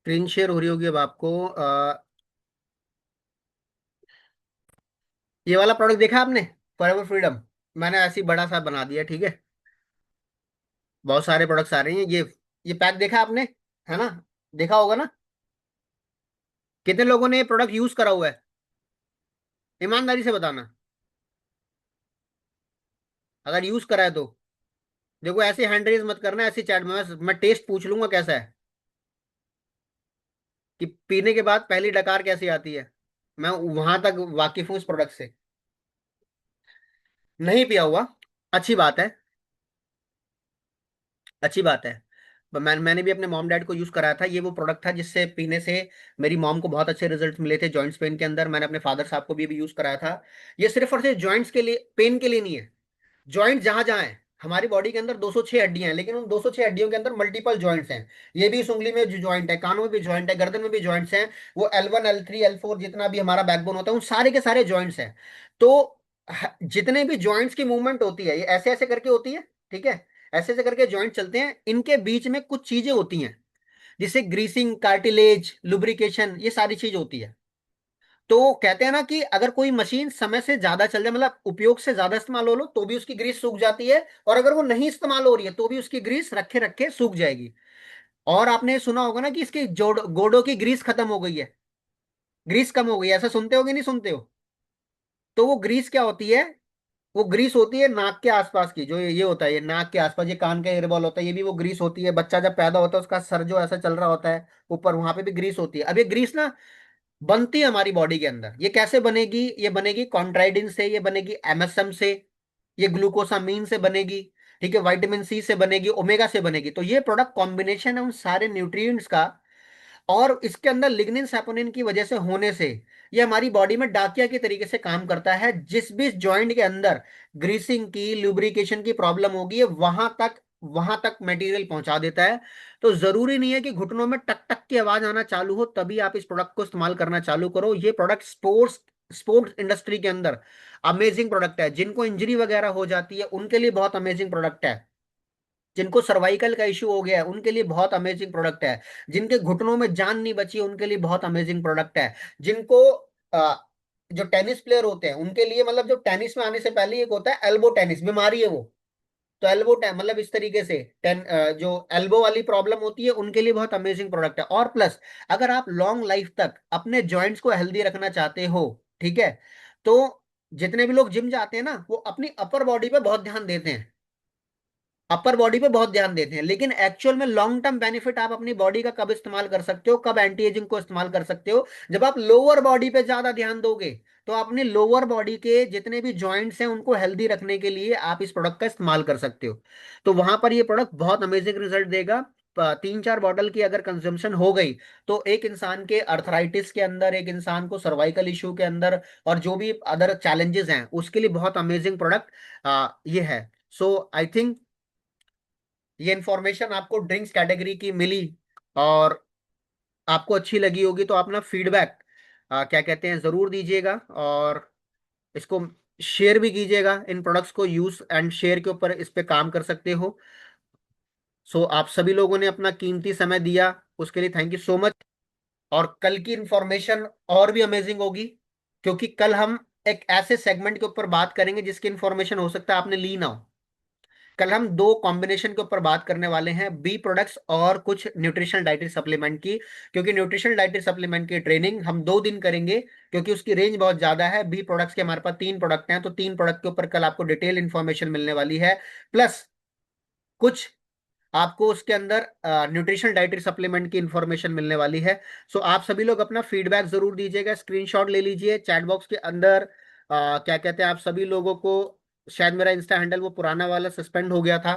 स्क्रीन शेयर हो रही होगी अब आपको। ये वाला प्रोडक्ट देखा आपने, फॉरएवर फ्रीडम, मैंने ऐसे ही बड़ा सा बना दिया, ठीक है। बहुत सारे प्रोडक्ट्स आ रहे हैं ये पैक देखा आपने, है ना, देखा होगा ना। कितने लोगों ने ये प्रोडक्ट यूज करा हुआ है, ईमानदारी से बताना, अगर यूज करा है तो। देखो ऐसे हैंड रेज मत करना, ऐसे चैट में मैं टेस्ट पूछ लूंगा कैसा है, कि पीने के बाद पहली डकार कैसी आती है। मैं वहां तक वाकिफ हूँ इस प्रोडक्ट से। नहीं पिया हुआ, अच्छी बात है, अच्छी बात है। मैंने भी अपने मॉम डैड को यूज कराया था, ये वो प्रोडक्ट था जिससे पीने से मेरी मॉम को बहुत अच्छे रिजल्ट मिले थे जॉइंट्स पेन के अंदर। मैंने अपने फादर साहब को भी यूज कराया था। ये सिर्फ और सिर्फ जॉइंट्स के लिए, पेन के लिए नहीं है। जॉइंट जहां जहां है, हमारी बॉडी के अंदर 206 हड्डियां हैं, लेकिन उन 206 हड्डियों के अंदर मल्टीपल जॉइंट्स हैं। ये भी इस उंगली में जो जॉइंट है, कानों में भी जॉइंट है, गर्दन में भी जॉइंट्स हैं। वो L1 L3 L4 जितना भी हमारा बैकबोन होता है, उन सारे के सारे जॉइंट्स हैं। तो जितने भी जॉइंट्स की मूवमेंट होती है, ये ऐसे ऐसे करके होती है, ठीक है। ऐसे ऐसे करके जॉइंट चलते हैं, इनके बीच में कुछ चीजें होती हैं, जिसे ग्रीसिंग, कार्टिलेज, लुब्रिकेशन, ये सारी चीज होती है। तो कहते हैं ना कि अगर कोई मशीन समय से ज्यादा चल जाए, मतलब उपयोग से ज्यादा इस्तेमाल हो लो, तो भी उसकी ग्रीस सूख जाती है, और अगर वो नहीं इस्तेमाल हो रही है तो भी उसकी ग्रीस रखे रखे सूख जाएगी। और आपने सुना होगा ना कि इसकी जोड़ गोडों की ग्रीस खत्म हो गई है, ग्रीस कम हो गई है, ऐसा सुनते हो कि नहीं सुनते हो। तो वो ग्रीस क्या होती है, वो ग्रीस होती है नाक के आसपास की, जो ये होता है, ये नाक के आसपास, ये कान का एयर बॉल होता है, ये भी वो ग्रीस होती है। बच्चा जब पैदा होता है उसका सर जो ऐसा चल रहा होता है ऊपर, वहां पे भी ग्रीस होती है। अब ये ग्रीस ना बनती है हमारी बॉडी के अंदर। ये कैसे बनेगी, ये बनेगी कॉन्ट्राइडिन से, ये बनेगी MSM से, ये ग्लूकोसामीन से बनेगी, ठीक है, विटामिन C से बनेगी, ओमेगा से बनेगी। तो ये प्रोडक्ट कॉम्बिनेशन है उन सारे न्यूट्रिएंट्स का। और इसके अंदर लिग्निन सैपोनिन की वजह से होने से ये हमारी बॉडी में डाकिया के तरीके से काम करता है। जिस भी जॉइंट के अंदर ग्रीसिंग की, लुब्रिकेशन की प्रॉब्लम होगी, ये वहां तक मटेरियल पहुंचा देता है। तो जरूरी नहीं है कि घुटनों में टक टक की आवाज आना चालू हो तभी आप इस प्रोडक्ट को इस्तेमाल करना चालू करो। ये प्रोडक्ट स्पोर्ट्स स्पोर्ट्स इंडस्ट्री के अंदर अमेजिंग प्रोडक्ट है। जिनको इंजरी वगैरह हो जाती है उनके लिए बहुत अमेजिंग प्रोडक्ट है। जिनको सर्वाइकल का इश्यू हो गया है उनके लिए बहुत अमेजिंग प्रोडक्ट है। जिनके घुटनों में जान नहीं बची उनके लिए बहुत अमेजिंग प्रोडक्ट है। जिनको जो टेनिस प्लेयर होते हैं उनके लिए, मतलब जो टेनिस में आने से पहले एक होता है एल्बो टेनिस, बीमारी है वो। तो एल्बो मतलब इस तरीके से जो एल्बो वाली प्रॉब्लम होती है उनके लिए बहुत अमेजिंग प्रोडक्ट है। और प्लस अगर आप लॉन्ग लाइफ तक अपने जॉइंट्स को हेल्दी रखना चाहते हो, ठीक है, तो जितने भी लोग जिम जाते हैं ना, वो अपनी अपर बॉडी पे बहुत ध्यान देते हैं, अपर बॉडी पे बहुत ध्यान देते हैं। लेकिन एक्चुअल में लॉन्ग टर्म बेनिफिट आप अपनी बॉडी का कब इस्तेमाल कर सकते हो, कब एंटी एजिंग को इस्तेमाल कर सकते हो, जब आप लोअर बॉडी पे ज्यादा ध्यान दोगे। तो अपने लोअर बॉडी के जितने भी जॉइंट्स हैं उनको हेल्दी रखने के लिए आप इस प्रोडक्ट का इस्तेमाल कर सकते हो। तो वहां पर ये प्रोडक्ट बहुत अमेजिंग रिजल्ट देगा। 3-4 बॉटल की अगर कंजम्पशन हो गई, तो एक इंसान के अर्थराइटिस के अंदर, एक इंसान को सर्वाइकल इश्यू के अंदर, और जो भी अदर चैलेंजेस हैं उसके लिए बहुत अमेजिंग प्रोडक्ट ये है। सो आई थिंक ये इंफॉर्मेशन आपको ड्रिंक्स कैटेगरी की मिली, और आपको अच्छी लगी होगी, तो अपना फीडबैक क्या कहते हैं जरूर दीजिएगा। और इसको शेयर भी कीजिएगा, इन प्रोडक्ट्स को यूज एंड शेयर के ऊपर इस पे काम कर सकते हो। सो आप सभी लोगों ने अपना कीमती समय दिया, उसके लिए थैंक यू सो मच। और कल की इंफॉर्मेशन और भी अमेजिंग होगी, क्योंकि कल हम एक ऐसे सेगमेंट के ऊपर बात करेंगे जिसकी इंफॉर्मेशन हो सकता है आपने ली ना हो। कल हम दो कॉम्बिनेशन के ऊपर बात करने वाले हैं, बी प्रोडक्ट्स और कुछ न्यूट्रिशनल डाइटरी सप्लीमेंट की। क्योंकि न्यूट्रिशनल डाइटरी सप्लीमेंट की ट्रेनिंग हम 2 दिन करेंगे, क्योंकि उसकी रेंज बहुत ज्यादा है। बी प्रोडक्ट्स के हमारे पास 3 प्रोडक्ट हैं, तो 3 प्रोडक्ट के ऊपर कल आपको डिटेल इंफॉर्मेशन मिलने वाली है। प्लस कुछ आपको उसके अंदर न्यूट्रिशनल डाइटरी सप्लीमेंट की इंफॉर्मेशन मिलने वाली है। सो आप सभी लोग अपना फीडबैक जरूर दीजिएगा, स्क्रीनशॉट ले लीजिए चैट बॉक्स के अंदर। क्या कहते हैं, आप सभी लोगों को, शायद मेरा इंस्टा हैंडल वो पुराना वाला सस्पेंड हो गया था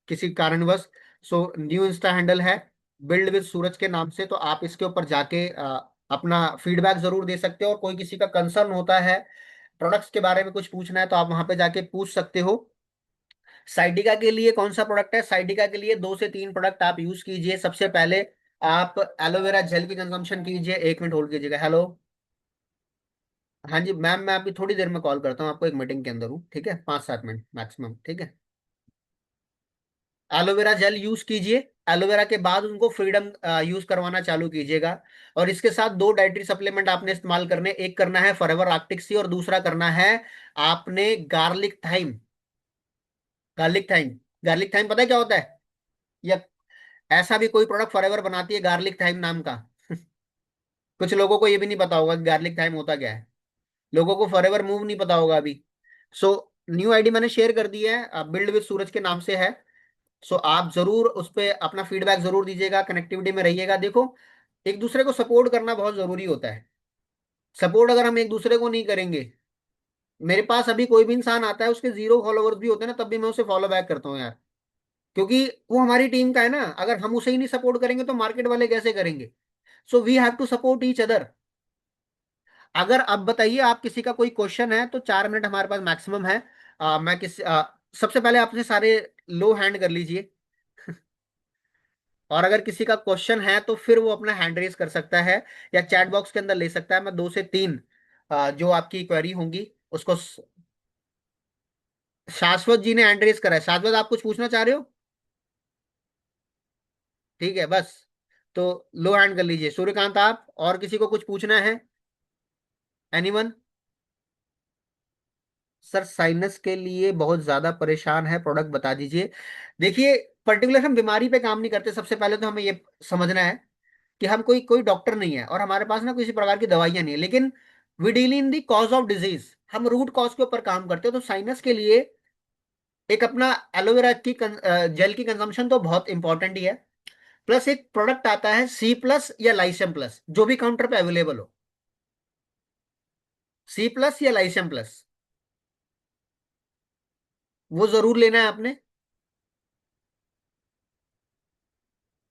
किसी कारणवश। सो न्यू इंस्टा हैंडल है बिल्ड विद सूरज के नाम से, तो आप इसके ऊपर जाके अपना फीडबैक जरूर दे सकते हो। और कोई किसी का कंसर्न होता है, प्रोडक्ट्स के बारे में कुछ पूछना है, तो आप वहां पे जाके पूछ सकते हो। साइटिका के लिए कौन सा प्रोडक्ट है, साइटिका के लिए 2 से 3 प्रोडक्ट आप यूज कीजिए। सबसे पहले आप एलोवेरा जेल की कंजम्पशन कीजिए। 1 मिनट होल्ड कीजिएगा। हेलो, हाँ जी मैम, मैं आपकी थोड़ी देर में कॉल करता हूँ, आपको एक मीटिंग के अंदर हूँ, ठीक है, 5-7 मिनट मैक्सिमम, ठीक है। एलोवेरा जेल यूज कीजिए। एलोवेरा के बाद उनको फ्रीडम यूज करवाना चालू कीजिएगा। और इसके साथ दो डाइटरी सप्लीमेंट आपने इस्तेमाल करने, एक करना है फॉरएवर आर्टिक सी और दूसरा करना है आपने garlic thyme. Garlic thyme, garlic thyme पता है क्या होता है? या ऐसा भी कोई प्रोडक्ट फॉरएवर बनाती है गार्लिक थाइम नाम का? कुछ लोगों को ये भी नहीं पता होगा कि गार्लिक थाइम होता क्या है। लोगों को फॉरएवर मूव नहीं पता होगा अभी। सो न्यू आईडी मैंने शेयर कर दी है, बिल्ड विद सूरज के नाम से है। सो आप जरूर उस पर अपना फीडबैक जरूर दीजिएगा, कनेक्टिविटी में रहिएगा। देखो, एक दूसरे को सपोर्ट करना बहुत जरूरी होता है। सपोर्ट अगर हम एक दूसरे को नहीं करेंगे, मेरे पास अभी कोई भी इंसान आता है उसके 0 फॉलोवर्स भी होते हैं ना, तब भी मैं उसे फॉलो बैक करता हूँ यार। क्योंकि वो हमारी टीम का है ना, अगर हम उसे ही नहीं सपोर्ट करेंगे तो मार्केट वाले कैसे करेंगे? So we have to support each other. अगर अब बताइए, आप किसी का कोई क्वेश्चन है तो 4 मिनट हमारे पास मैक्सिमम है। मैं सबसे पहले आपने सारे लो हैंड कर लीजिए। और अगर किसी का क्वेश्चन है तो फिर वो अपना हैंड रेज कर सकता है या चैट बॉक्स के अंदर ले सकता है। मैं 2 से 3 जो आपकी क्वेरी होंगी उसको शाश्वत जी ने हैंड रेज करा है। शाश्वत, आप कुछ पूछना चाह रहे हो? ठीक है, बस। तो लो हैंड कर लीजिए। सूर्यकांत, आप और किसी को कुछ पूछना है? एनीवन? सर साइनस के लिए बहुत ज्यादा परेशान है, प्रोडक्ट बता दीजिए। देखिए, पर्टिकुलर हम बीमारी पे काम नहीं करते। सबसे पहले तो हमें ये समझना है कि हम कोई कोई डॉक्टर नहीं है और हमारे पास ना किसी प्रकार की दवाइयां नहीं है, लेकिन we deal in the cause of disease. हम रूट कॉज के ऊपर काम करते हैं। तो साइनस के लिए एक अपना एलोवेरा की जेल की कंजम्पशन तो बहुत इंपॉर्टेंट ही है। प्लस एक प्रोडक्ट आता है सी प्लस या लाइसम प्लस, जो भी काउंटर पे अवेलेबल हो। सी प्लस या लाइसम प्लस, वो जरूर लेना है आपने।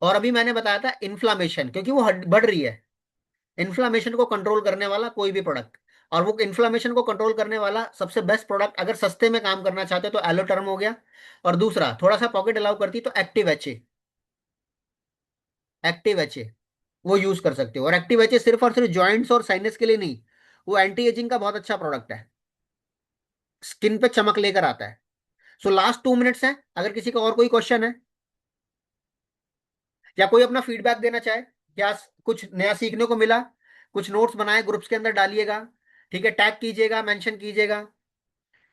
और अभी मैंने बताया था इन्फ्लामेशन, क्योंकि वो बढ़ रही है। इन्फ्लामेशन को कंट्रोल करने वाला कोई भी प्रोडक्ट, और वो इन्फ्लामेशन को कंट्रोल करने वाला सबसे बेस्ट प्रोडक्ट अगर सस्ते में काम करना चाहते हो तो एलोटर्म हो गया। और दूसरा थोड़ा सा पॉकेट अलाउ करती तो एक्टिव एचए। एक्टिव एचए वो यूज कर सकते हो। और एक्टिव एचए सिर्फ और सिर्फ जॉइंट्स और साइनस के लिए नहीं, वो एंटी एजिंग का बहुत अच्छा प्रोडक्ट है। स्किन पे चमक लेकर आता है। सो लास्ट 2 मिनट्स हैं, अगर किसी का और कोई क्वेश्चन है या कोई अपना फीडबैक देना चाहे, क्या कुछ नया सीखने को मिला, कुछ नोट्स बनाए ग्रुप्स के अंदर डालिएगा। ठीक है, टैग कीजिएगा, मेंशन कीजिएगा।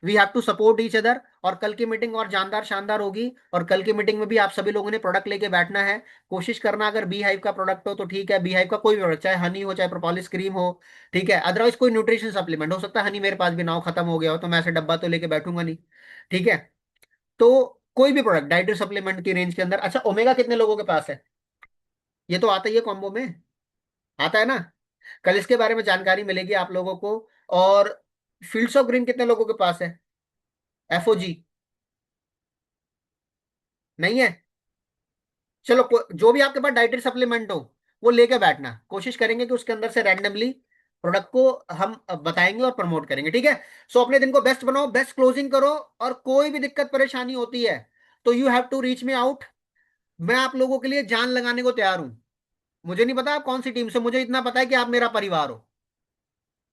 We have to support each other. और कल की मीटिंग और जानदार शानदार होगी। और कल की मीटिंग में भी आप सभी लोगों ने प्रोडक्ट लेके बैठना है। कोशिश करना, अगर बी हाइव का प्रोडक्ट हो तो ठीक है, बी हाइव का कोई भी प्रोडक्ट, चाहे हनी हो चाहे प्रोपोलिस क्रीम हो। ठीक है, अदरवाइज कोई न्यूट्रिशन सप्लीमेंट हो सकता है। हनी मेरे पास भी ना हो, खत्म हो गया हो, तो मैं ऐसे डब्बा तो लेके बैठूंगा नहीं। ठीक है, तो कोई भी प्रोडक्ट डाइटरी सप्लीमेंट की रेंज के अंदर। अच्छा, ओमेगा कितने लोगों के पास है? ये तो आता ही है कॉम्बो में, आता है ना। कल इसके बारे में जानकारी मिलेगी आप लोगों को। और फील्ड्स ऑफ ग्रीन कितने लोगों के पास है? एफओजी नहीं है? चलो, जो भी आपके पास डाइटरी सप्लीमेंट हो वो लेके बैठना। कोशिश करेंगे कि उसके अंदर से रैंडमली प्रोडक्ट को हम बताएंगे और प्रमोट करेंगे। ठीक है। सो अपने दिन को बेस्ट बनाओ, बेस्ट क्लोजिंग करो। और कोई भी दिक्कत परेशानी होती है तो you have to reach me out. मैं आप लोगों के लिए जान लगाने को तैयार हूं। मुझे नहीं पता आप कौन सी टीम से, मुझे इतना पता है कि आप मेरा परिवार हो।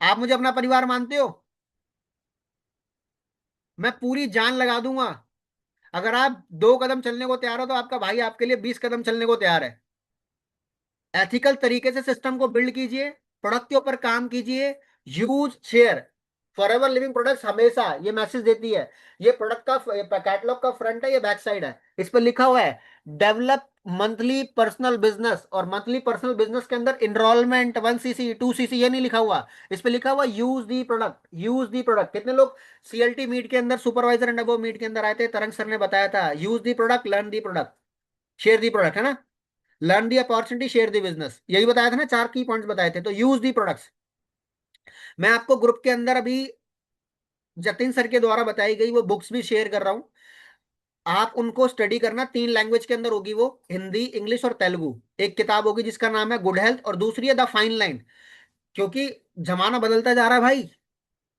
आप मुझे अपना परिवार मानते हो? मैं पूरी जान लगा दूंगा। अगर आप 2 कदम चलने को तैयार हो तो आपका भाई आपके लिए 20 कदम चलने को तैयार है। एथिकल तरीके से सिस्टम को बिल्ड कीजिए, प्रोडक्ट के ऊपर काम कीजिए। Use share. Forever living products हमेशा ये मैसेज देती है। ये प्रोडक्ट का कैटलॉग का फ्रंट है, ये बैक साइड है। इस पर लिखा हुआ है डेवलप मंथली पर्सनल बिजनेस। और मंथली पर्सनल बिजनेस के अंदर इनरोलमेंट 1 सीसी 2 सीसी ये नहीं लिखा हुआ। इस पे लिखा हुआ use the product, use the product. कितने लोग सीएलटी मीट के अंदर, सुपरवाइजर एंड अबव मीट के अंदर आए थे? तरंग सर ने बताया था use the product, learn the product, share the product, है ना। Learn the opportunity, share the business, यही बताया था ना, 4 की पॉइंट्स बताए थे। तो यूज दी प्रोडक्ट्स। मैं आपको ग्रुप के अंदर अभी जतिन सर के द्वारा बताई गई वो बुक्स भी शेयर कर रहा हूं। आप उनको स्टडी करना। 3 लैंग्वेज के अंदर होगी वो, हिंदी, इंग्लिश और तेलुगु। एक किताब होगी जिसका नाम है गुड हेल्थ, और दूसरी है द फाइन लाइन। क्योंकि जमाना बदलता जा रहा है भाई,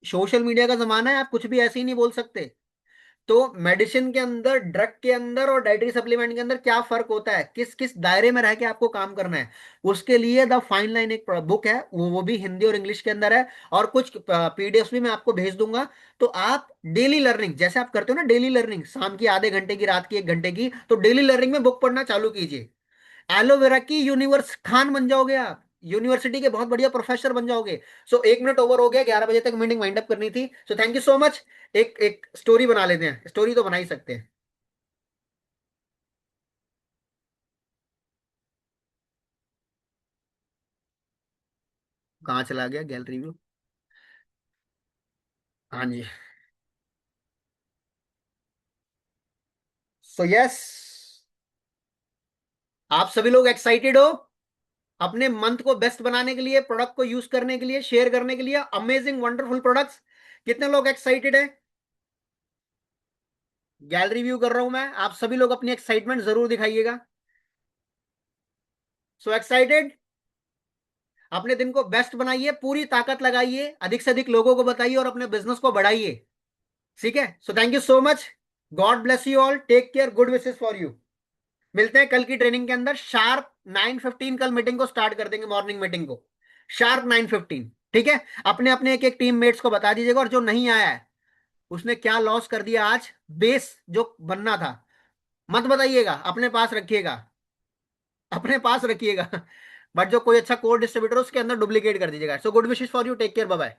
सोशल मीडिया का जमाना है, आप कुछ भी ऐसे ही नहीं बोल सकते। तो मेडिसिन के अंदर, ड्रग के अंदर और डाइटरी सप्लीमेंट के अंदर क्या फर्क होता है, किस किस दायरे में रह के आपको काम करना है, उसके लिए द फाइन लाइन एक बुक है, वो भी हिंदी और इंग्लिश के अंदर है, और कुछ पीडीएफ भी मैं आपको भेज दूंगा। तो आप डेली लर्निंग जैसे आप करते हो ना, डेली लर्निंग शाम की आधे घंटे की, रात की 1 घंटे की, तो डेली लर्निंग में बुक पढ़ना चालू कीजिए। एलोवेरा की यूनिवर्स खान बन जाओगे आप, यूनिवर्सिटी के बहुत बढ़िया प्रोफेसर बन जाओगे। सो 1 मिनट ओवर हो गया, 11 बजे तक मीटिंग वाइंड अप करनी थी। सो थैंक यू सो मच। एक एक स्टोरी बना लेते हैं, स्टोरी तो बना ही सकते हैं। कहाँ चला गया गैलरी व्यू? हाँ जी। सो यस, आप सभी लोग एक्साइटेड हो अपने मंथ को बेस्ट बनाने के लिए, प्रोडक्ट को यूज करने के लिए, शेयर करने के लिए, अमेजिंग वंडरफुल प्रोडक्ट्स? कितने लोग एक्साइटेड है? गैलरी व्यू कर रहा हूं मैं, आप सभी लोग अपनी एक्साइटमेंट जरूर दिखाइएगा। So excited? अपने दिन को बेस्ट बनाइए, पूरी ताकत लगाइए, अधिक से अधिक लोगों को बताइए और अपने बिजनेस को बढ़ाइए। ठीक है, so thank you so much. God bless you all, take care, good wishes for you. मिलते हैं कल की ट्रेनिंग के अंदर शार्प 9:15। कल मीटिंग को स्टार्ट कर देंगे, मॉर्निंग मीटिंग को शार्प 9:15। ठीक है, अपने अपने एक एक टीम मेट्स को बता दीजिएगा, और जो नहीं आया है उसने क्या लॉस कर दिया आज, बेस जो बनना था, मत बताइएगा, अपने पास रखिएगा, अपने पास रखिएगा। बट जो कोई अच्छा कोड डिस्ट्रीब्यूटर उसके अंदर डुप्लीकेट कर दीजिएगा। So good wishes for you, take care, bye bye.